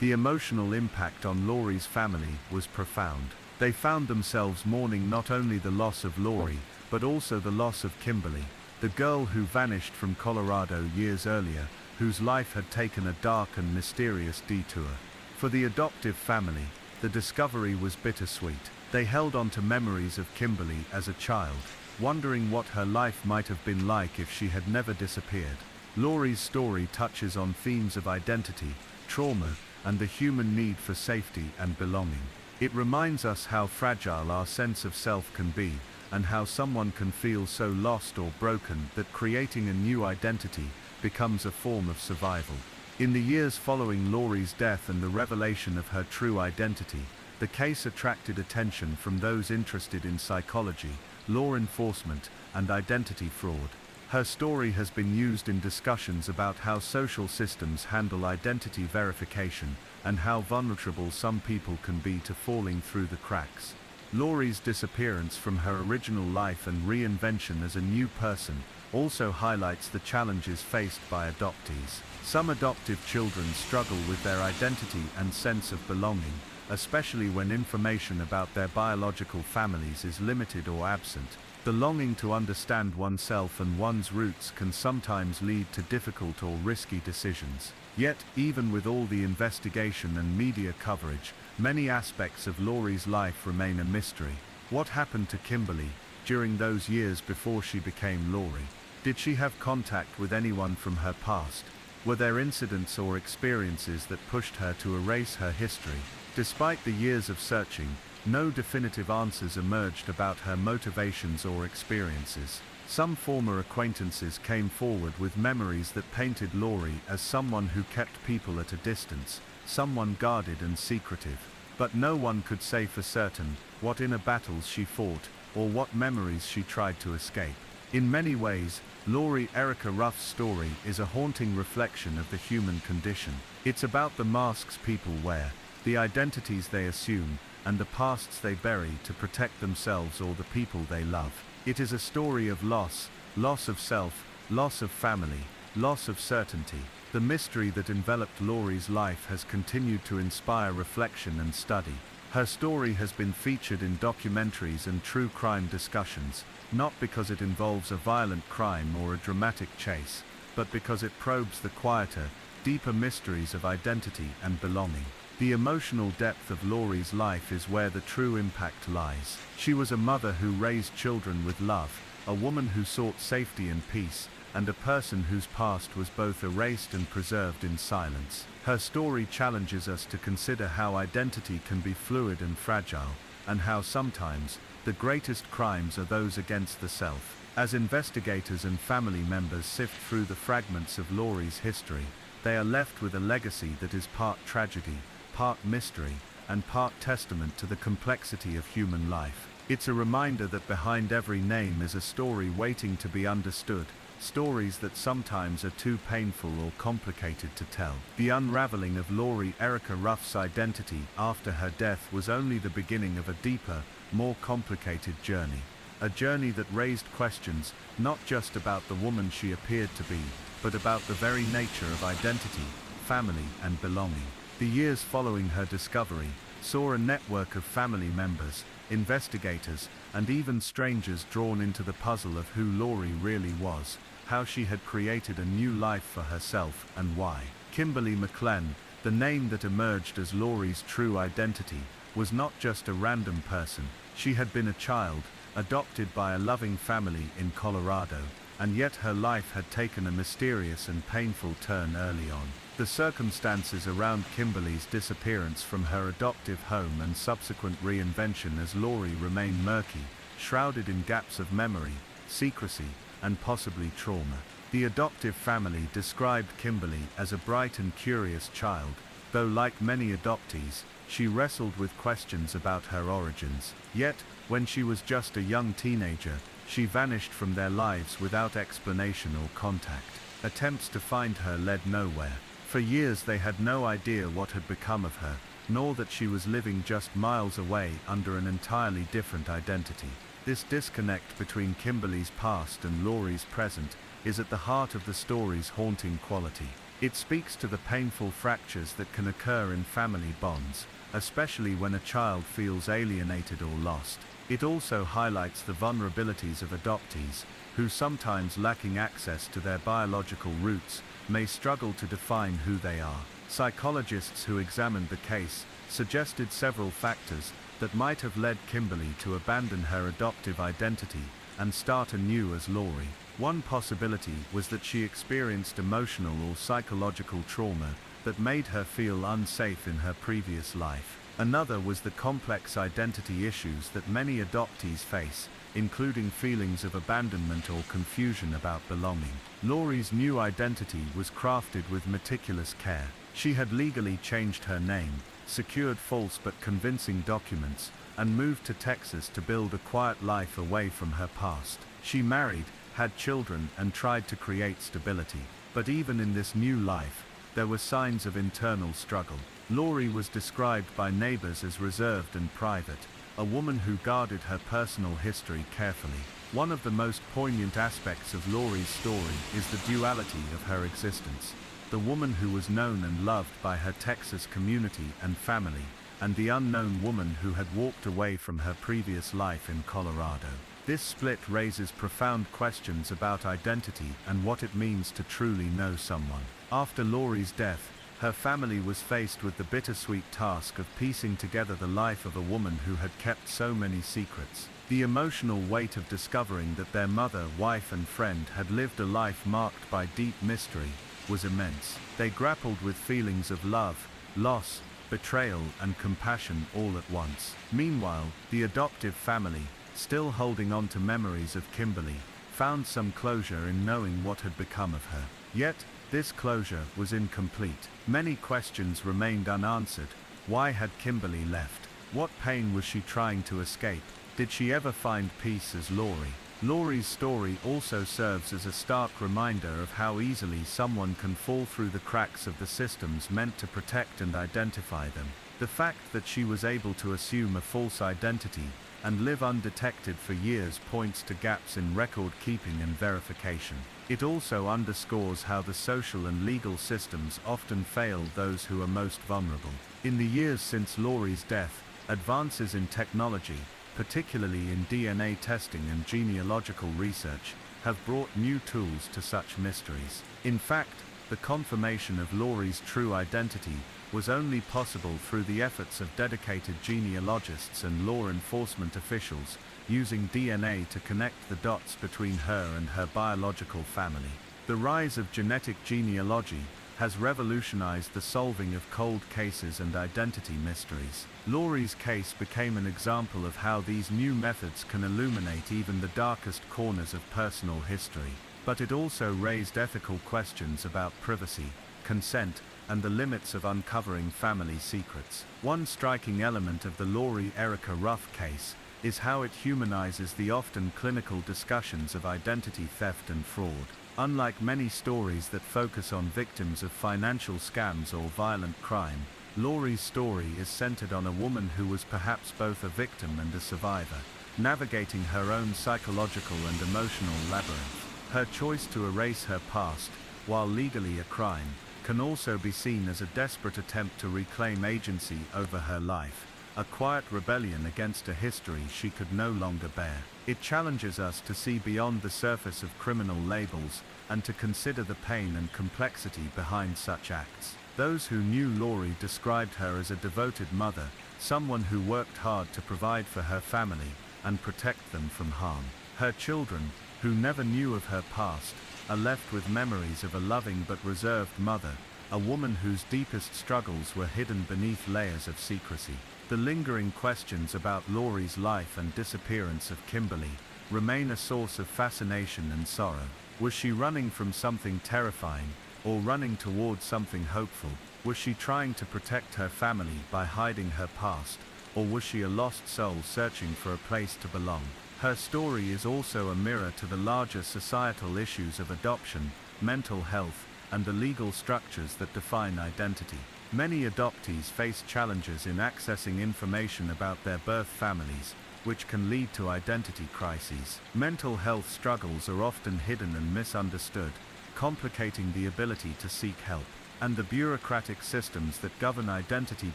The emotional impact on Laurie's family was profound. They found themselves mourning not only the loss of Laurie, but also the loss of Kimberly, the girl who vanished from Colorado years earlier, whose life had taken a dark and mysterious detour. For the adoptive family, the discovery was bittersweet. They held on to memories of Kimberly as a child, wondering what her life might have been like if she had never disappeared. Laurie's story touches on themes of identity, trauma, and the human need for safety and belonging. It reminds us how fragile our sense of self can be, and how someone can feel so lost or broken that creating a new identity becomes a form of survival. In the years following Laurie's death and the revelation of her true identity, the case attracted attention from those interested in psychology, law enforcement, and identity fraud. Her story has been used in discussions about how social systems handle identity verification and how vulnerable some people can be to falling through the cracks. Laurie's disappearance from her original life and reinvention as a new person also highlights the challenges faced by adoptees. Some adoptive children struggle with their identity and sense of belonging, especially when information about their biological families is limited or absent. The longing to understand oneself and one's roots can sometimes lead to difficult or risky decisions. Yet, even with all the investigation and media coverage, many aspects of Laurie's life remain a mystery. What happened to Kimberly during those years before she became Laurie? Did she have contact with anyone from her past? Were there incidents or experiences that pushed her to erase her history? Despite the years of searching, no definitive answers emerged about her motivations or experiences. Some former acquaintances came forward with memories that painted Laurie as someone who kept people at a distance, someone guarded and secretive. But no one could say for certain what inner battles she fought, or what memories she tried to escape. In many ways, Laurie Erica Ruff's story is a haunting reflection of the human condition. It's about the masks people wear, the identities they assume, and the pasts they bury to protect themselves or the people they love. It is a story of loss, loss of self, loss of family, loss of certainty. The mystery that enveloped Laurie's life has continued to inspire reflection and study. Her story has been featured in documentaries and true crime discussions, not because it involves a violent crime or a dramatic chase, but because it probes the quieter, deeper mysteries of identity and belonging. The emotional depth of Laurie's life is where the true impact lies. She was a mother who raised children with love, a woman who sought safety and peace, and a person whose past was both erased and preserved in silence. Her story challenges us to consider how identity can be fluid and fragile, and how sometimes the greatest crimes are those against the self. As investigators and family members sift through the fragments of Laurie's history, they are left with a legacy that is part tragedy, part mystery, and part testament to the complexity of human life. It's a reminder that behind every name is a story waiting to be understood, stories that sometimes are too painful or complicated to tell. The unraveling of Laurie Erica Ruff's identity after her death was only the beginning of a deeper, more complicated journey. A journey that raised questions not just about the woman she appeared to be, but about the very nature of identity, family, and belonging. The years following her discovery saw a network of family members, investigators, and even strangers drawn into the puzzle of who Laurie really was, how she had created a new life for herself, and why. Kimberly McLean, the name that emerged as Laurie's true identity, was not just a random person. She had been a child, adopted by a loving family in Colorado, and yet her life had taken a mysterious and painful turn early on. The circumstances around Kimberly's disappearance from her adoptive home and subsequent reinvention as Laurie remain murky, shrouded in gaps of memory, secrecy, and possibly trauma. The adoptive family described Kimberly as a bright and curious child, though like many adoptees, she wrestled with questions about her origins. Yet, when she was just a young teenager, she vanished from their lives without explanation or contact. Attempts to find her led nowhere. For years they had no idea what had become of her, nor that she was living just miles away under an entirely different identity. This disconnect between Kimberly's past and Laurie's present is at the heart of the story's haunting quality. It speaks to the painful fractures that can occur in family bonds, especially when a child feels alienated or lost. It also highlights the vulnerabilities of adoptees, who sometimes lacking access to their biological roots, may struggle to define who they are. Psychologists who examined the case suggested several factors that might have led Kimberly to abandon her adoptive identity and start anew as Laurie. One possibility was that she experienced emotional or psychological trauma that made her feel unsafe in her previous life. Another was the complex identity issues that many adoptees face, including feelings of abandonment or confusion about belonging. Laurie's new identity was crafted with meticulous care. She had legally changed her name, secured false but convincing documents, and moved to Texas to build a quiet life away from her past. She married, had children, and tried to create stability. But even in this new life, there were signs of internal struggle. Laurie was described by neighbors as reserved and private, a woman who guarded her personal history carefully. One of the most poignant aspects of Laurie's story is the duality of her existence. The woman who was known and loved by her Texas community and family, and the unknown woman who had walked away from her previous life in Colorado. This split raises profound questions about identity and what it means to truly know someone. After Laurie's death, her family was faced with the bittersweet task of piecing together the life of a woman who had kept so many secrets. The emotional weight of discovering that their mother, wife, and friend had lived a life marked by deep mystery was immense. They grappled with feelings of love, loss, betrayal, and compassion all at once. Meanwhile, the adoptive family, still holding on to memories of Kimberly, found some closure in knowing what had become of her. Yet, this closure was incomplete. Many questions remained unanswered. Why had Kimberly left? What pain was she trying to escape? Did she ever find peace as Laurie? Laurie's story also serves as a stark reminder of how easily someone can fall through the cracks of the systems meant to protect and identify them. The fact that she was able to assume a false identity and live undetected for years points to gaps in record keeping and verification. It also underscores how the social and legal systems often fail those who are most vulnerable. In the years since Laurie's death, advances in technology, particularly in DNA testing and genealogical research, have brought new tools to such mysteries. In fact, the confirmation of Laurie's true identity was only possible through the efforts of dedicated genealogists and law enforcement officials, using DNA to connect the dots between her and her biological family. The rise of genetic genealogy has revolutionized the solving of cold cases and identity mysteries. Laurie's case became an example of how these new methods can illuminate even the darkest corners of personal history. But it also raised ethical questions about privacy, consent, and the limits of uncovering family secrets. One striking element of the Laurie Erica Ruff case is how it humanizes the often clinical discussions of identity theft and fraud. Unlike many stories that focus on victims of financial scams or violent crime, Laurie's story is centered on a woman who was perhaps both a victim and a survivor, navigating her own psychological and emotional labyrinth. Her choice to erase her past, while legally a crime, can also be seen as a desperate attempt to reclaim agency over her life, a quiet rebellion against a history she could no longer bear. It challenges us to see beyond the surface of criminal labels and to consider the pain and complexity behind such acts. Those who knew Laurie described her as a devoted mother, someone who worked hard to provide for her family and protect them from harm. Her children, who never knew of her past, are left with memories of a loving but reserved mother, a woman whose deepest struggles were hidden beneath layers of secrecy. The lingering questions about Laurie's life and disappearance of Kimberly remain a source of fascination and sorrow. Was she running from something terrifying, or running towards something hopeful? Was she trying to protect her family by hiding her past, or was she a lost soul searching for a place to belong? Her story is also a mirror to the larger societal issues of adoption, mental health, and the legal structures that define identity. Many adoptees face challenges in accessing information about their birth families, which can lead to identity crises. Mental health struggles are often hidden and misunderstood, complicating the ability to seek help. And the bureaucratic systems that govern identity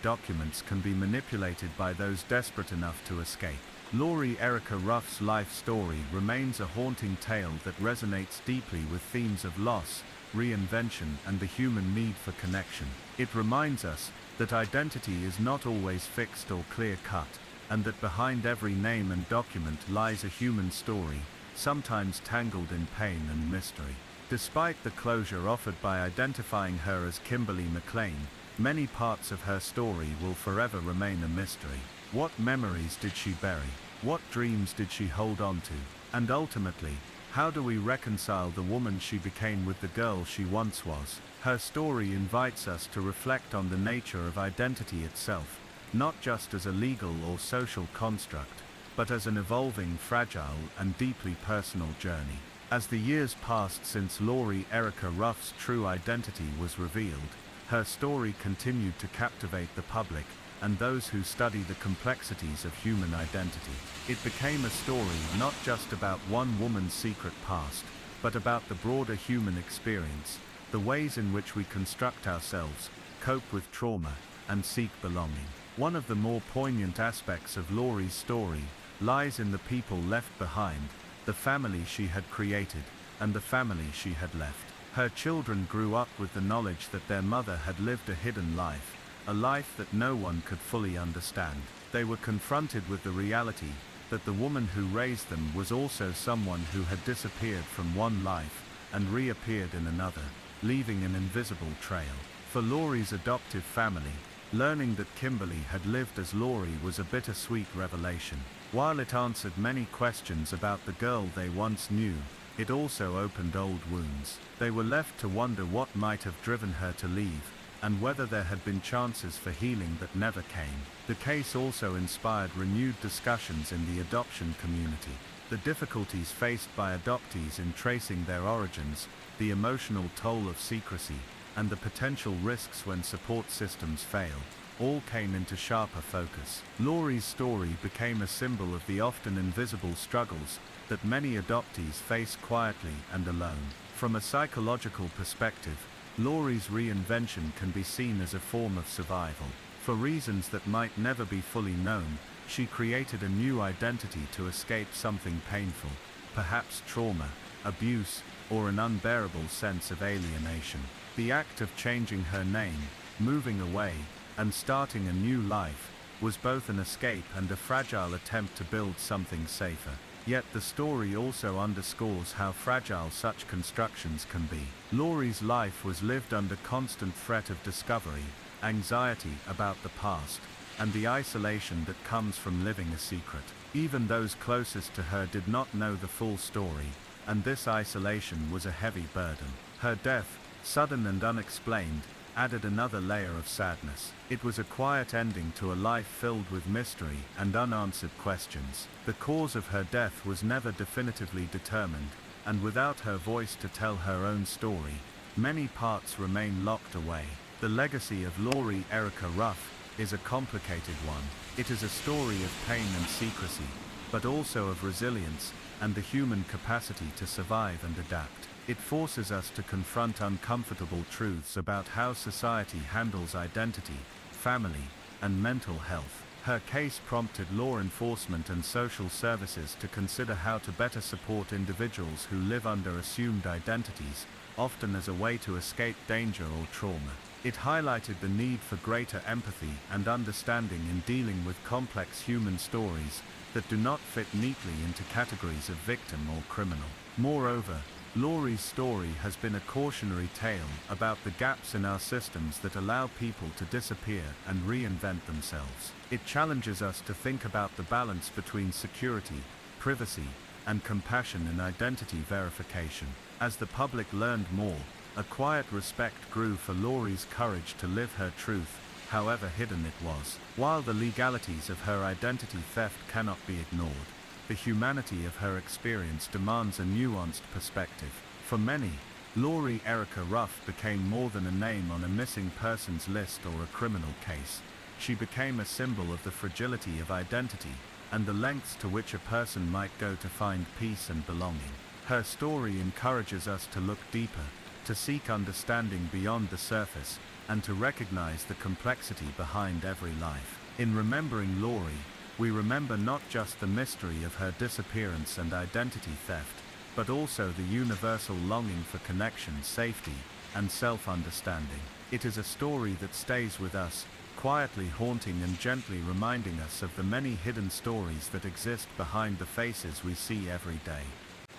documents can be manipulated by those desperate enough to escape. Laurie Erica Ruff's life story remains a haunting tale that resonates deeply with themes of loss, reinvention, and the human need for connection. It reminds us that identity is not always fixed or clear-cut, and that behind every name and document lies a human story, sometimes tangled in pain and mystery. Despite the closure offered by identifying her as Kimberly McLean, many parts of her story will forever remain a mystery. What memories did she bury? What dreams did she hold on to? And ultimately, how do we reconcile the woman she became with the girl she once was? Her story invites us to reflect on the nature of identity itself, not just as a legal or social construct, but as an evolving, fragile, and deeply personal journey. As the years passed since Laurie Erica Ruff's true identity was revealed, her story continued to captivate the public and those who study the complexities of human identity. It became a story not just about one woman's secret past, but about the broader human experience, the ways in which we construct ourselves, cope with trauma, and seek belonging. One of the more poignant aspects of Laurie's story lies in the people left behind, the family she had created, and the family she had left. Her children grew up with the knowledge that their mother had lived a hidden life, a life that no one could fully understand. They were confronted with the reality that the woman who raised them was also someone who had disappeared from one life and reappeared in another, leaving an invisible trail. For Laurie's adoptive family, learning that Kimberly had lived as Laurie was a bittersweet revelation. While it answered many questions about the girl they once knew, it also opened old wounds. They were left to wonder what might have driven her to leave, and whether there had been chances for healing that never came. The case also inspired renewed discussions in the adoption community. The difficulties faced by adoptees in tracing their origins, the emotional toll of secrecy, and the potential risks when support systems fail, all came into sharper focus. Laurie's story became a symbol of the often invisible struggles that many adoptees face quietly and alone. From a psychological perspective, Laurie's reinvention can be seen as a form of survival. For reasons that might never be fully known, she created a new identity to escape something painful, perhaps trauma, abuse, or an unbearable sense of alienation. The act of changing her name, moving away, and starting a new life, was both an escape and a fragile attempt to build something safer. Yet the story also underscores how fragile such constructions can be. Laurie's life was lived under constant threat of discovery, anxiety about the past, and the isolation that comes from living a secret. Even those closest to her did not know the full story, and this isolation was a heavy burden. Her death, sudden and unexplained, added another layer of sadness. It was a quiet ending to a life filled with mystery and unanswered questions. The cause of her death was never definitively determined, and without her voice to tell her own story, many parts remain locked away. The legacy of Laurie Erica Ruff is a complicated one. It is a story of pain and secrecy, but also of resilience and the human capacity to survive and adapt. It forces us to confront uncomfortable truths about how society handles identity, family, and mental health. Her case prompted law enforcement and social services to consider how to better support individuals who live under assumed identities, often as a way to escape danger or trauma. It highlighted the need for greater empathy and understanding in dealing with complex human stories that do not fit neatly into categories of victim or criminal. Moreover, Laurie's story has been a cautionary tale about the gaps in our systems that allow people to disappear and reinvent themselves. It challenges us to think about the balance between security, privacy, and compassion in identity verification. As the public learned more, a quiet respect grew for Laurie's courage to live her truth, however hidden it was. While the legalities of her identity theft cannot be ignored, the humanity of her experience demands a nuanced perspective. For many, Laurie Erica Ruff became more than a name on a missing persons list or a criminal case. She became a symbol of the fragility of identity and the lengths to which a person might go to find peace and belonging. Her story encourages us to look deeper, to seek understanding beyond the surface, and to recognize the complexity behind every life. In remembering Laurie, we remember not just the mystery of her disappearance and identity theft, but also the universal longing for connection, safety, and self-understanding. It is a story that stays with us, quietly haunting and gently reminding us of the many hidden stories that exist behind the faces we see every day.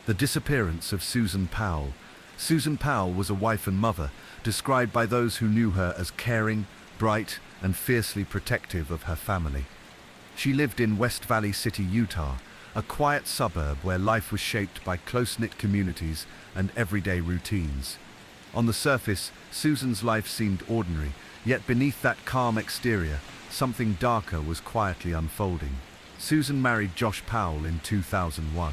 The disappearance of Susan Powell. Susan Powell was a wife and mother, described by those who knew her as caring, bright, and fiercely protective of her family. She lived in West Valley City, Utah, a quiet suburb where life was shaped by close-knit communities and everyday routines. On the surface, Susan's life seemed ordinary, yet beneath that calm exterior, something darker was quietly unfolding. Susan married Josh Powell in 2001.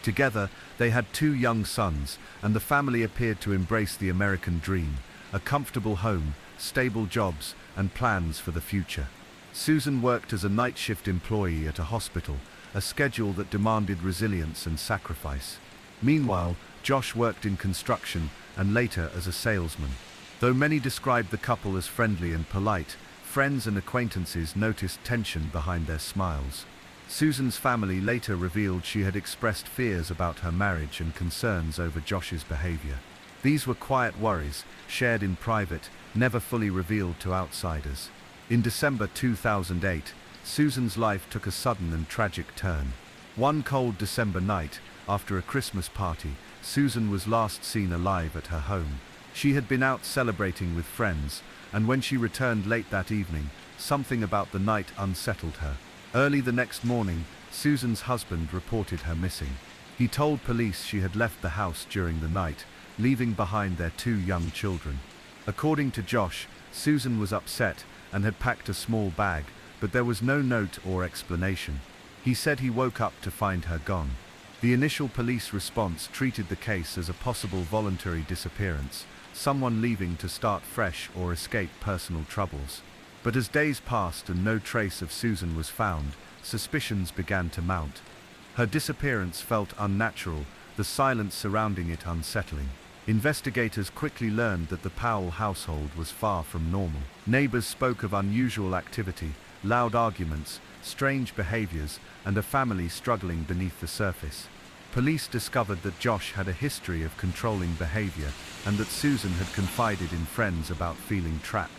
Together, they had 2 young sons, and the family appeared to embrace the American dream, a comfortable home, stable jobs, and plans for the future. Susan worked as a night shift employee at a hospital, a schedule that demanded resilience and sacrifice. Meanwhile, Josh worked in construction and later as a salesman. Though many described the couple as friendly and polite, friends and acquaintances noticed tension behind their smiles. Susan's family later revealed she had expressed fears about her marriage and concerns over Josh's behavior. These were quiet worries, shared in private, never fully revealed to outsiders. In December 2008, Susan's life took a sudden and tragic turn. One cold December night, after a Christmas party, Susan was last seen alive at her home. She had been out celebrating with friends, and when she returned late that evening, something about the night unsettled her. Early the next morning, Susan's husband reported her missing. He told police she had left the house during the night, leaving behind their 2 young children. According to Josh, Susan was upset and had packed a small bag, but there was no note or explanation. He said he woke up to find her gone. The initial police response treated the case as a possible voluntary disappearance, someone leaving to start fresh or escape personal troubles. But as days passed and no trace of Susan was found, suspicions began to mount. Her disappearance felt unnatural, the silence surrounding it unsettling. Investigators quickly learned that the Powell household was far from normal. Neighbors spoke of unusual activity, loud arguments, strange behaviors, and a family struggling beneath the surface. Police discovered that Josh had a history of controlling behavior and that Susan had confided in friends about feeling trapped.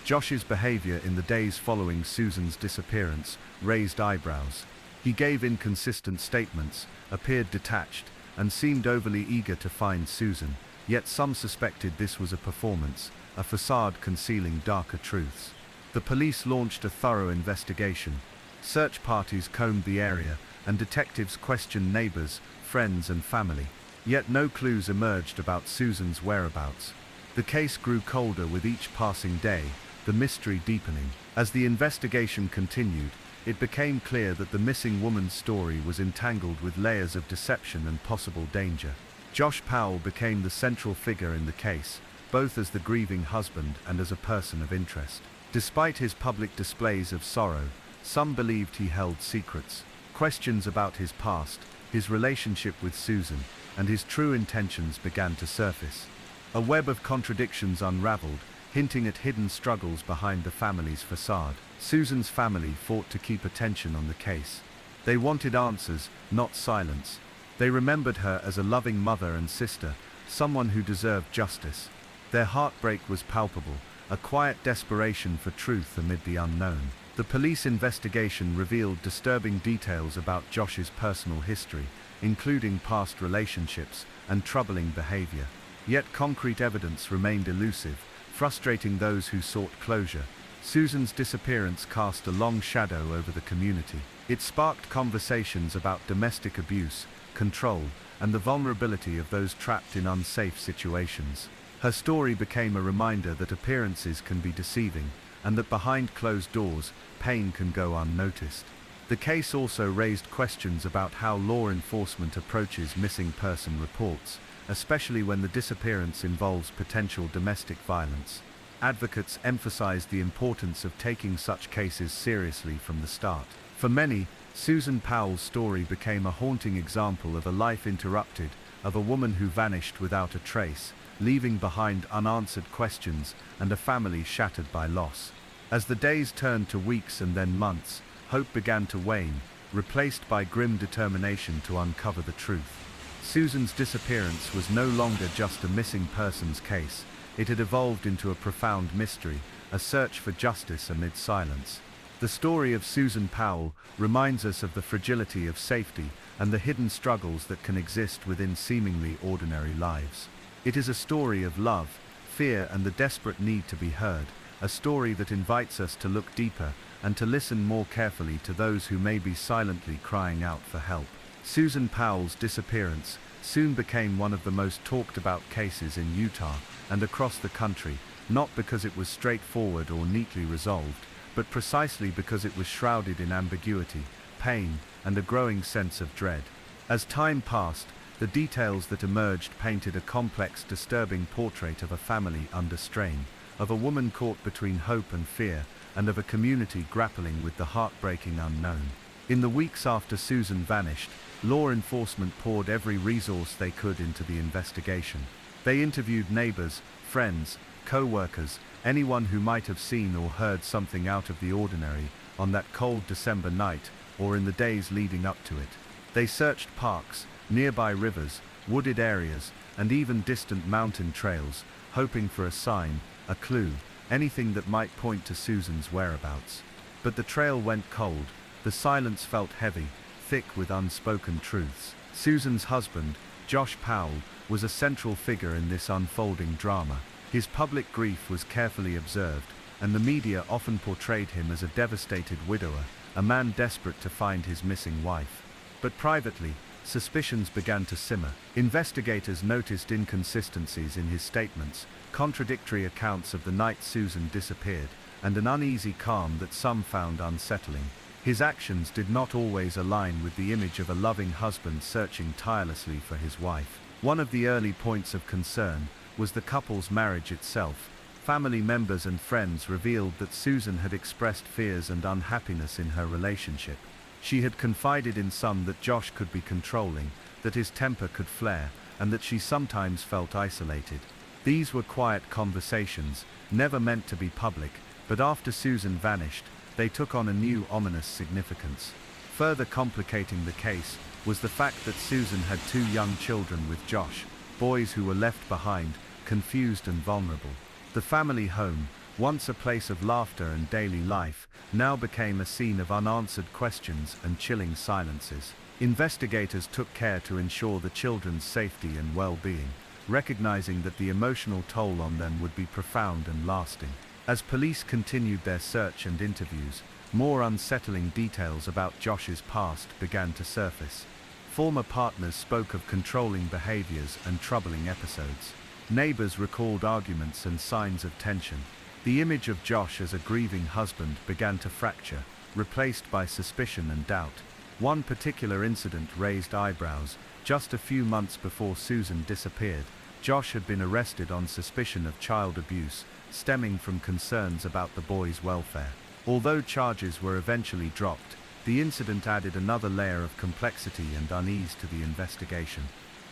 Josh's behavior in the days following Susan's disappearance raised eyebrows. He gave inconsistent statements, appeared detached, and seemed overly eager to find Susan, yet some suspected this was a performance, a facade concealing darker truths. The police launched a thorough investigation. Search parties combed the area, and detectives questioned neighbors, friends, and family. Yet no clues emerged about Susan's whereabouts. The case grew colder with each passing day, the mystery deepening. As the investigation continued, it became clear that the missing woman's story was entangled with layers of deception and possible danger. Josh Powell became the central figure in the case, both as the grieving husband and as a person of interest. Despite his public displays of sorrow, some believed he held secrets. Questions about his past, his relationship with Susan, and his true intentions began to surface. A web of contradictions unraveled, hinting at hidden struggles behind the family's facade. Susan's family fought to keep attention on the case. They wanted answers, not silence. They remembered her as a loving mother and sister, someone who deserved justice. Their heartbreak was palpable, a quiet desperation for truth amid the unknown. The police investigation revealed disturbing details about Josh's personal history, including past relationships and troubling behavior. Yet concrete evidence remained elusive, frustrating those who sought closure. Susan's disappearance cast a long shadow over the community. It sparked conversations about domestic abuse, control, and the vulnerability of those trapped in unsafe situations. Her story became a reminder that appearances can be deceiving, and that behind closed doors, pain can go unnoticed. The case also raised questions about how law enforcement approaches missing person reports, especially when the disappearance involves potential domestic violence. Advocates emphasize the importance of taking such cases seriously from the start. For many, Susan Powell's story became a haunting example of a life interrupted, of a woman who vanished without a trace, leaving behind unanswered questions and a family shattered by loss. As the days turned to weeks and then months, hope began to wane, replaced by grim determination to uncover the truth. Susan's disappearance was no longer just a missing persons case. It had evolved into a profound mystery, a search for justice amid silence. The story of Susan Powell reminds us of the fragility of safety and the hidden struggles that can exist within seemingly ordinary lives. It is a story of love, fear, and the desperate need to be heard, a story that invites us to look deeper and to listen more carefully to those who may be silently crying out for help. Susan Powell's disappearance soon became one of the most talked about cases in Utah and across the country, not because it was straightforward or neatly resolved, but precisely because it was shrouded in ambiguity, pain, and a growing sense of dread. As time passed, the details that emerged painted a complex, disturbing portrait of a family under strain, of a woman caught between hope and fear, and of a community grappling with the heartbreaking unknown. In the weeks after Susan vanished, law enforcement poured every resource they could into the investigation. They interviewed neighbors, friends, co-workers, anyone who might have seen or heard something out of the ordinary on that cold December night or in the days leading up to it. They searched parks, nearby rivers, wooded areas, and even distant mountain trails, hoping for a sign, a clue, anything that might point to Susan's whereabouts. But the trail went cold, the silence felt heavy, thick with unspoken truths. Susan's husband, Josh Powell, was a central figure in this unfolding drama. His public grief was carefully observed, and the media often portrayed him as a devastated widower, a man desperate to find his missing wife. But privately, suspicions began to simmer. Investigators noticed inconsistencies in his statements, contradictory accounts of the night Susan disappeared, and an uneasy calm that some found unsettling. His actions did not always align with the image of a loving husband searching tirelessly for his wife. One of the early points of concern was the couple's marriage itself. Family members and friends revealed that Susan had expressed fears and unhappiness in her relationship. She had confided in some that Josh could be controlling, that his temper could flare, and that she sometimes felt isolated. These were quiet conversations, never meant to be public, but after Susan vanished, they took on a new ominous significance. Further complicating the case was the fact that Susan had 2 young children with Josh, boys who were left behind, confused and vulnerable. The family home, once a place of laughter and daily life, now became a scene of unanswered questions and chilling silences. Investigators took care to ensure the children's safety and well-being, recognizing that the emotional toll on them would be profound and lasting. As police continued their search and interviews, more unsettling details about Josh's past began to surface. Former partners spoke of controlling behaviors and troubling episodes. Neighbors recalled arguments and signs of tension. The image of Josh as a grieving husband began to fracture, replaced by suspicion and doubt. One particular incident raised eyebrows. Just a few months before Susan disappeared, Josh had been arrested on suspicion of child abuse, stemming from concerns about the boy's welfare. Although charges were eventually dropped, the incident added another layer of complexity and unease to the investigation.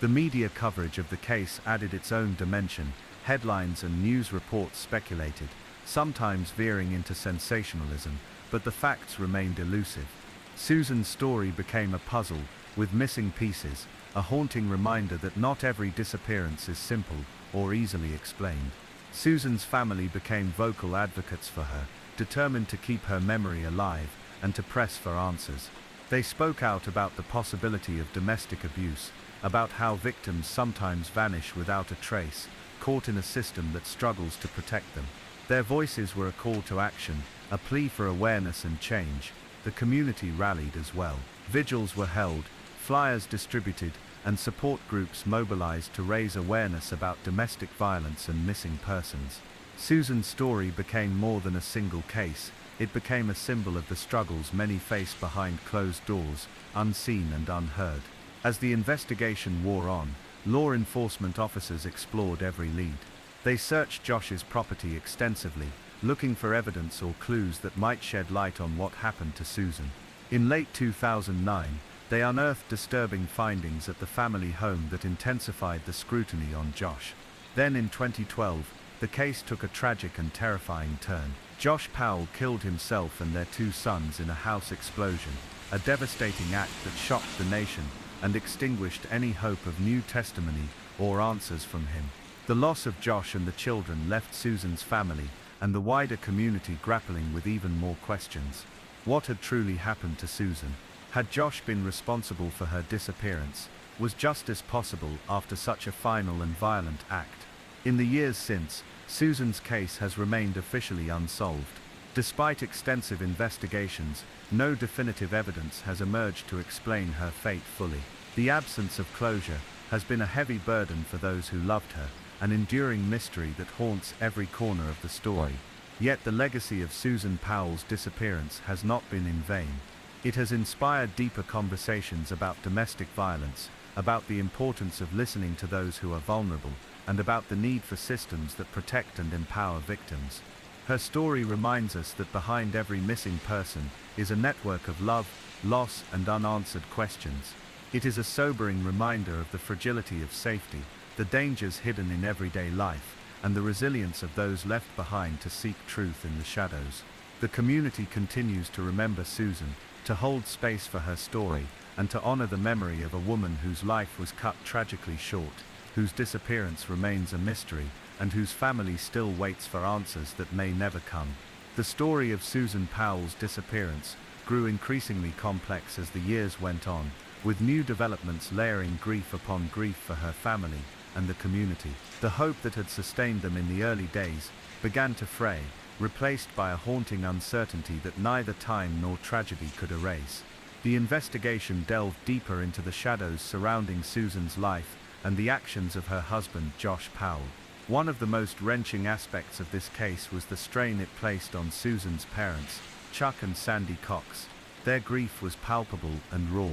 The media coverage of the case added its own dimension. Headlines and news reports speculated, sometimes veering into sensationalism, but the facts remained elusive. Susan's story became a puzzle, with missing pieces, a haunting reminder that not every disappearance is simple or easily explained. Susan's family became vocal advocates for her, determined to keep her memory alive and to press for answers. They spoke out about the possibility of domestic abuse, about how victims sometimes vanish without a trace, caught in a system that struggles to protect them. Their voices were a call to action, a plea for awareness and change. The community rallied as well. Vigils were held, flyers distributed, and support groups mobilized to raise awareness about domestic violence and missing persons. Susan's story became more than a single case. It became a symbol of the struggles many face behind closed doors, unseen and unheard. As the investigation wore on, law enforcement officers explored every lead. They searched Josh's property extensively, looking for evidence or clues that might shed light on what happened to Susan. In late 2009, they unearthed disturbing findings at the family home that intensified the scrutiny on Josh. Then in 2012, the case took a tragic and terrifying turn. Josh Powell killed himself and their 2 sons in a house explosion, a devastating act that shocked the nation and extinguished any hope of new testimony or answers from him. The loss of Josh and the children left Susan's family and the wider community grappling with even more questions. What had truly happened to Susan? Had Josh been responsible for her disappearance? Was justice possible after such a final and violent act? In the years since, Susan's case has remained officially unsolved. Despite extensive investigations, no definitive evidence has emerged to explain her fate fully. The absence of closure has been a heavy burden for those who loved her, an enduring mystery that haunts every corner of the story. Yet the legacy of Susan Powell's disappearance has not been in vain. It has inspired deeper conversations about domestic violence, about the importance of listening to those who are vulnerable, and about the need for systems that protect and empower victims. Her story reminds us that behind every missing person is a network of love, loss, and unanswered questions. It is a sobering reminder of the fragility of safety, the dangers hidden in everyday life, and the resilience of those left behind to seek truth in the shadows. The community continues to remember Susan, to hold space for her story, and to honor the memory of a woman whose life was cut tragically short, whose disappearance remains a mystery, and whose family still waits for answers that may never come. The story of Susan Powell's disappearance grew increasingly complex as the years went on, with new developments layering grief upon grief for her family and the community. The hope that had sustained them in the early days began to fray, replaced by a haunting uncertainty that neither time nor tragedy could erase. The investigation delved deeper into the shadows surrounding Susan's life and the actions of her husband, Josh Powell. One of the most wrenching aspects of this case was the strain it placed on Susan's parents, Chuck and Sandy Cox. Their grief was palpable and raw.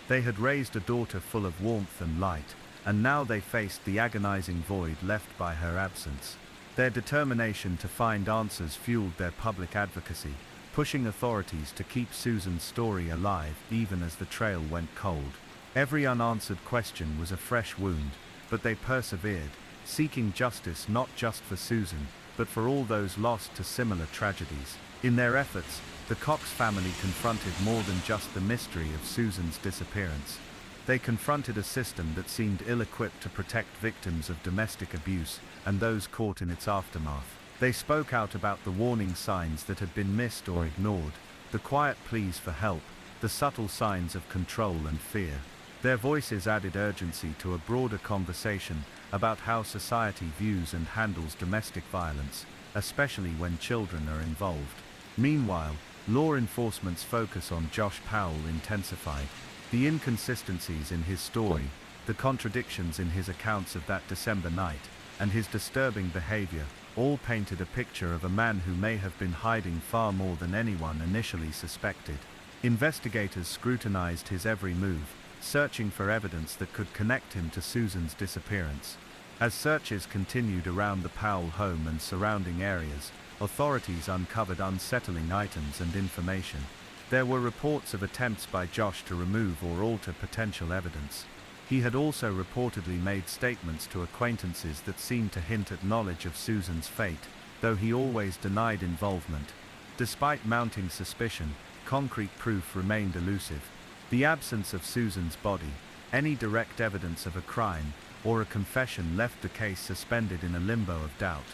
They had raised a daughter full of warmth and light, and now they faced the agonizing void left by her absence. Their determination to find answers fueled their public advocacy, pushing authorities to keep Susan's story alive even as the trail went cold. Every unanswered question was a fresh wound, but they persevered, seeking justice not just for Susan, but for all those lost to similar tragedies. In their efforts, the Cox family confronted more than just the mystery of Susan's disappearance. They confronted a system that seemed ill-equipped to protect victims of domestic abuse and those caught in its aftermath. They spoke out about the warning signs that had been missed or ignored, the quiet pleas for help, the subtle signs of control and fear. Their voices added urgency to a broader conversation about how society views and handles domestic violence, especially when children are involved. Meanwhile, law enforcement's focus on Josh Powell intensified. The inconsistencies in his story, the contradictions in his accounts of that December night, and his disturbing behavior, all painted a picture of a man who may have been hiding far more than anyone initially suspected. Investigators scrutinized his every move, searching for evidence that could connect him to Susan's disappearance. As searches continued around the Powell home and surrounding areas, authorities uncovered unsettling items and information. There were reports of attempts by Josh to remove or alter potential evidence. He had also reportedly made statements to acquaintances that seemed to hint at knowledge of Susan's fate, though he always denied involvement. Despite mounting suspicion, concrete proof remained elusive. The absence of Susan's body, any direct evidence of a crime, or a confession left the case suspended in a limbo of doubt.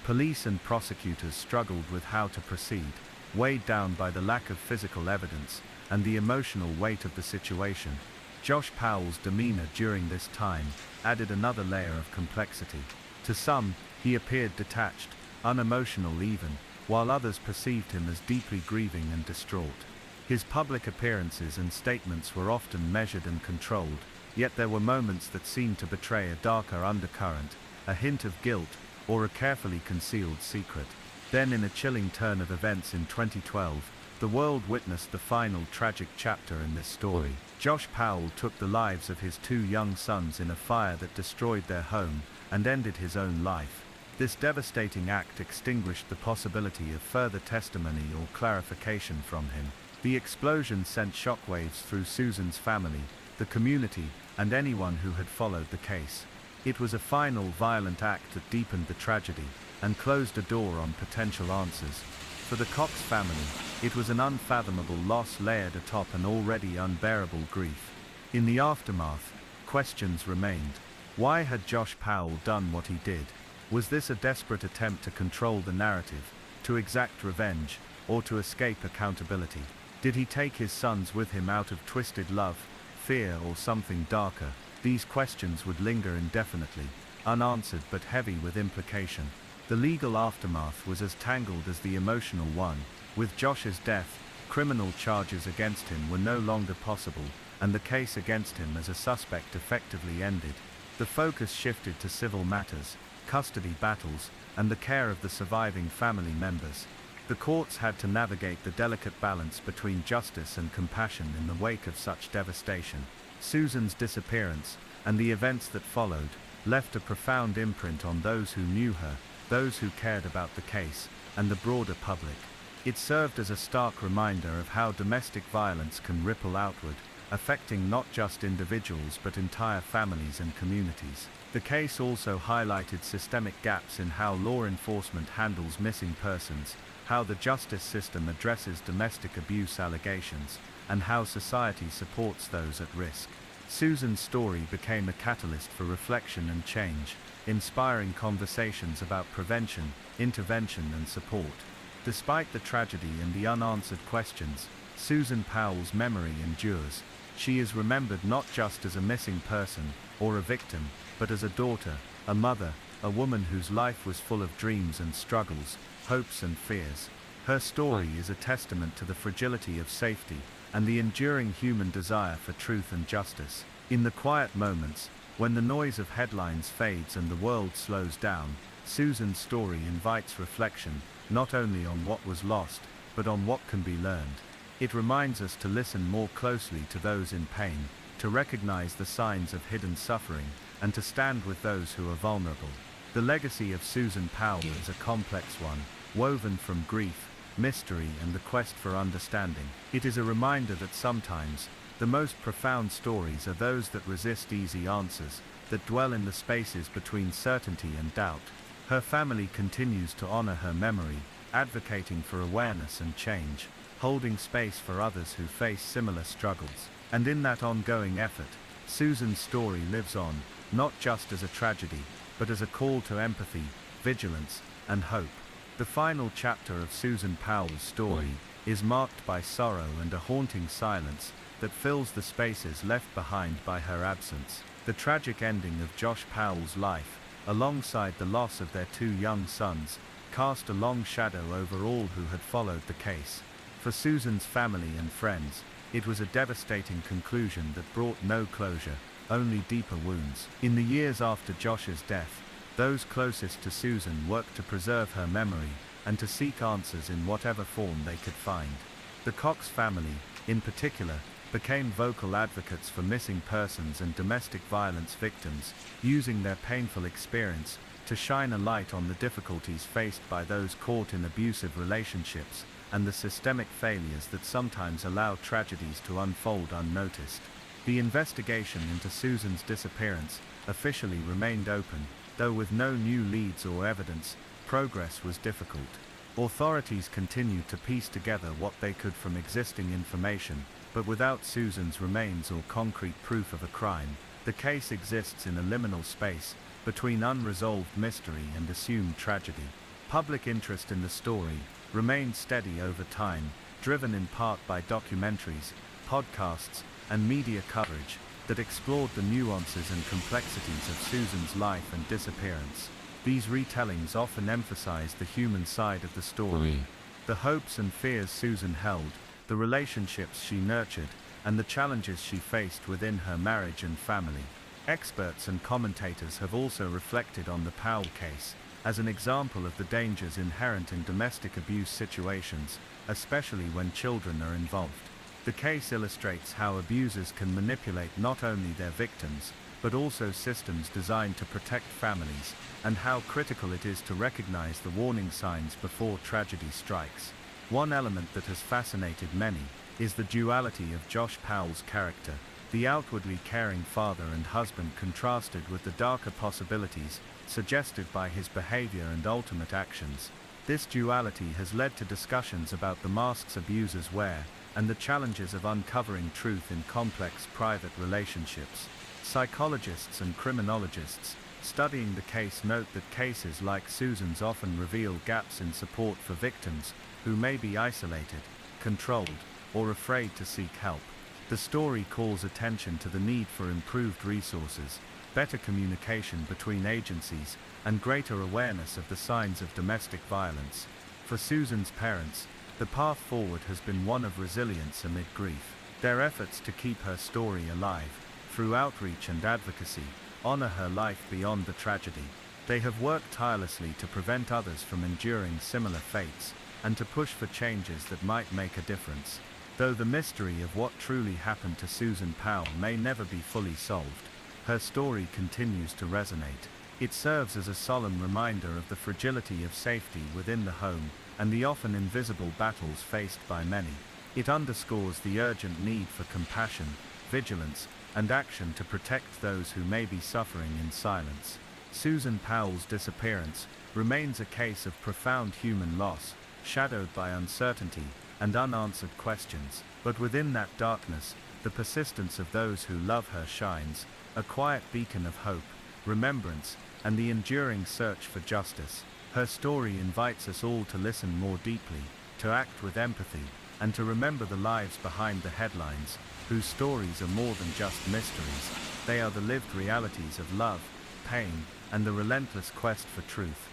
Police and prosecutors struggled with how to proceed, weighed down by the lack of physical evidence and the emotional weight of the situation. Josh Powell's demeanor during this time added another layer of complexity. To some, he appeared detached, unemotional even, while others perceived him as deeply grieving and distraught. His public appearances and statements were often measured and controlled, yet there were moments that seemed to betray a darker undercurrent, a hint of guilt, or a carefully concealed secret. Then in a chilling turn of events in 2012, The world witnessed the final tragic chapter in this story. Josh Powell took the lives of his 2 young sons in a fire that destroyed their home and ended his own life. This devastating act extinguished the possibility of further testimony or clarification from him. The explosion sent shockwaves through Susan's family, the community, and anyone who had followed the case. It was a final violent act that deepened the tragedy and closed a door on potential answers. For the Cox family, it was an unfathomable loss layered atop an already unbearable grief. In the aftermath, questions remained. Why had Josh Powell done what he did? Was this a desperate attempt to control the narrative, to exact revenge, or to escape accountability? Did he take his sons with him out of twisted love, fear, or something darker? These questions would linger indefinitely, unanswered but heavy with implication. The legal aftermath was as tangled as the emotional one. With Josh's death, criminal charges against him were no longer possible, and the case against him as a suspect effectively ended. The focus shifted to civil matters, custody battles, and the care of the surviving family members. The courts had to navigate the delicate balance between justice and compassion in the wake of such devastation. Susan's disappearance, and the events that followed, left a profound imprint on those who knew her, those who cared about the case, and the broader public. It served as a stark reminder of how domestic violence can ripple outward, affecting not just individuals but entire families and communities. The case also highlighted systemic gaps in how law enforcement handles missing persons, how the justice system addresses domestic abuse allegations, and how society supports those at risk. Susan's story became a catalyst for reflection and change, inspiring conversations about prevention, intervention, and support. Despite the tragedy and the unanswered questions, Susan Powell's memory endures. She is remembered not just as a missing person or a victim, but as a daughter, a mother, a woman whose life was full of dreams and struggles, hopes and fears. Her story is a testament to the fragility of safety and the enduring human desire for truth and justice. In the quiet moments, when the noise of headlines fades and the world slows down, Susan's story invites reflection, not only on what was lost, but on what can be learned. It reminds us to listen more closely to those in pain, to recognize the signs of hidden suffering, and to stand with those who are vulnerable. The legacy of Susan Powell is a complex one, woven from grief, mystery, and the quest for understanding. It is a reminder that sometimes, the most profound stories are those that resist easy answers, that dwell in the spaces between certainty and doubt. Her family continues to honor her memory, advocating for awareness and change, holding space for others who face similar struggles. And in that ongoing effort, Susan's story lives on, not just as a tragedy, but as a call to empathy, vigilance, and hope. The final chapter of Susan Powell's story is marked by sorrow and a haunting silence that fills the spaces left behind by her absence. The tragic ending of Josh Powell's life, alongside the loss of their 2 young sons, cast a long shadow over all who had followed the case. For Susan's family and friends, it was a devastating conclusion that brought no closure, only deeper wounds. In the years after Josh's death, those closest to Susan worked to preserve her memory and to seek answers in whatever form they could find. The Cox family, in particular, became vocal advocates for missing persons and domestic violence victims, using their painful experience to shine a light on the difficulties faced by those caught in abusive relationships and the systemic failures that sometimes allow tragedies to unfold unnoticed. The investigation into Susan's disappearance officially remained open, though with no new leads or evidence, progress was difficult. Authorities continued to piece together what they could from existing information, but without Susan's remains or concrete proof of a crime, the case exists in a liminal space between unresolved mystery and assumed tragedy. Public interest in the story remained steady over time, driven in part by documentaries, podcasts, and media coverage that explored the nuances and complexities of Susan's life and disappearance. These retellings often emphasize the human side of the story, the hopes and fears Susan held, the relationships she nurtured, and the challenges she faced within her marriage and family. Experts and commentators have also reflected on the Powell case, as an example of the dangers inherent in domestic abuse situations, especially when children are involved. The case illustrates how abusers can manipulate not only their victims, but also systems designed to protect families, and how critical it is to recognize the warning signs before tragedy strikes. One element that has fascinated many is the duality of Josh Powell's character, the outwardly caring father and husband contrasted with the darker possibilities suggested by his behavior and ultimate actions. This duality has led to discussions about the masks abusers wear, and the challenges of uncovering truth in complex private relationships. Psychologists and criminologists studying the case note that cases like Susan's often reveal gaps in support for victims who may be isolated, controlled, or afraid to seek help. The story calls attention to the need for improved resources, better communication between agencies, and greater awareness of the signs of domestic violence. For Susan's parents, the path forward has been one of resilience amid grief. Their efforts to keep her story alive, through outreach and advocacy, honor her life beyond the tragedy. They have worked tirelessly to prevent others from enduring similar fates, and to push for changes that might make a difference. Though the mystery of what truly happened to Susan Powell may never be fully solved, her story continues to resonate. It serves as a solemn reminder of the fragility of safety within the home, and the often invisible battles faced by many. It underscores the urgent need for compassion, vigilance, and action to protect those who may be suffering in silence. Susan Powell's disappearance remains a case of profound human loss, shadowed by uncertainty and unanswered questions, but within that darkness, the persistence of those who love her shines, a quiet beacon of hope, remembrance, and the enduring search for justice. Her story invites us all to listen more deeply, to act with empathy, and to remember the lives behind the headlines, whose stories are more than just mysteries. They are the lived realities of love, pain, and the relentless quest for truth.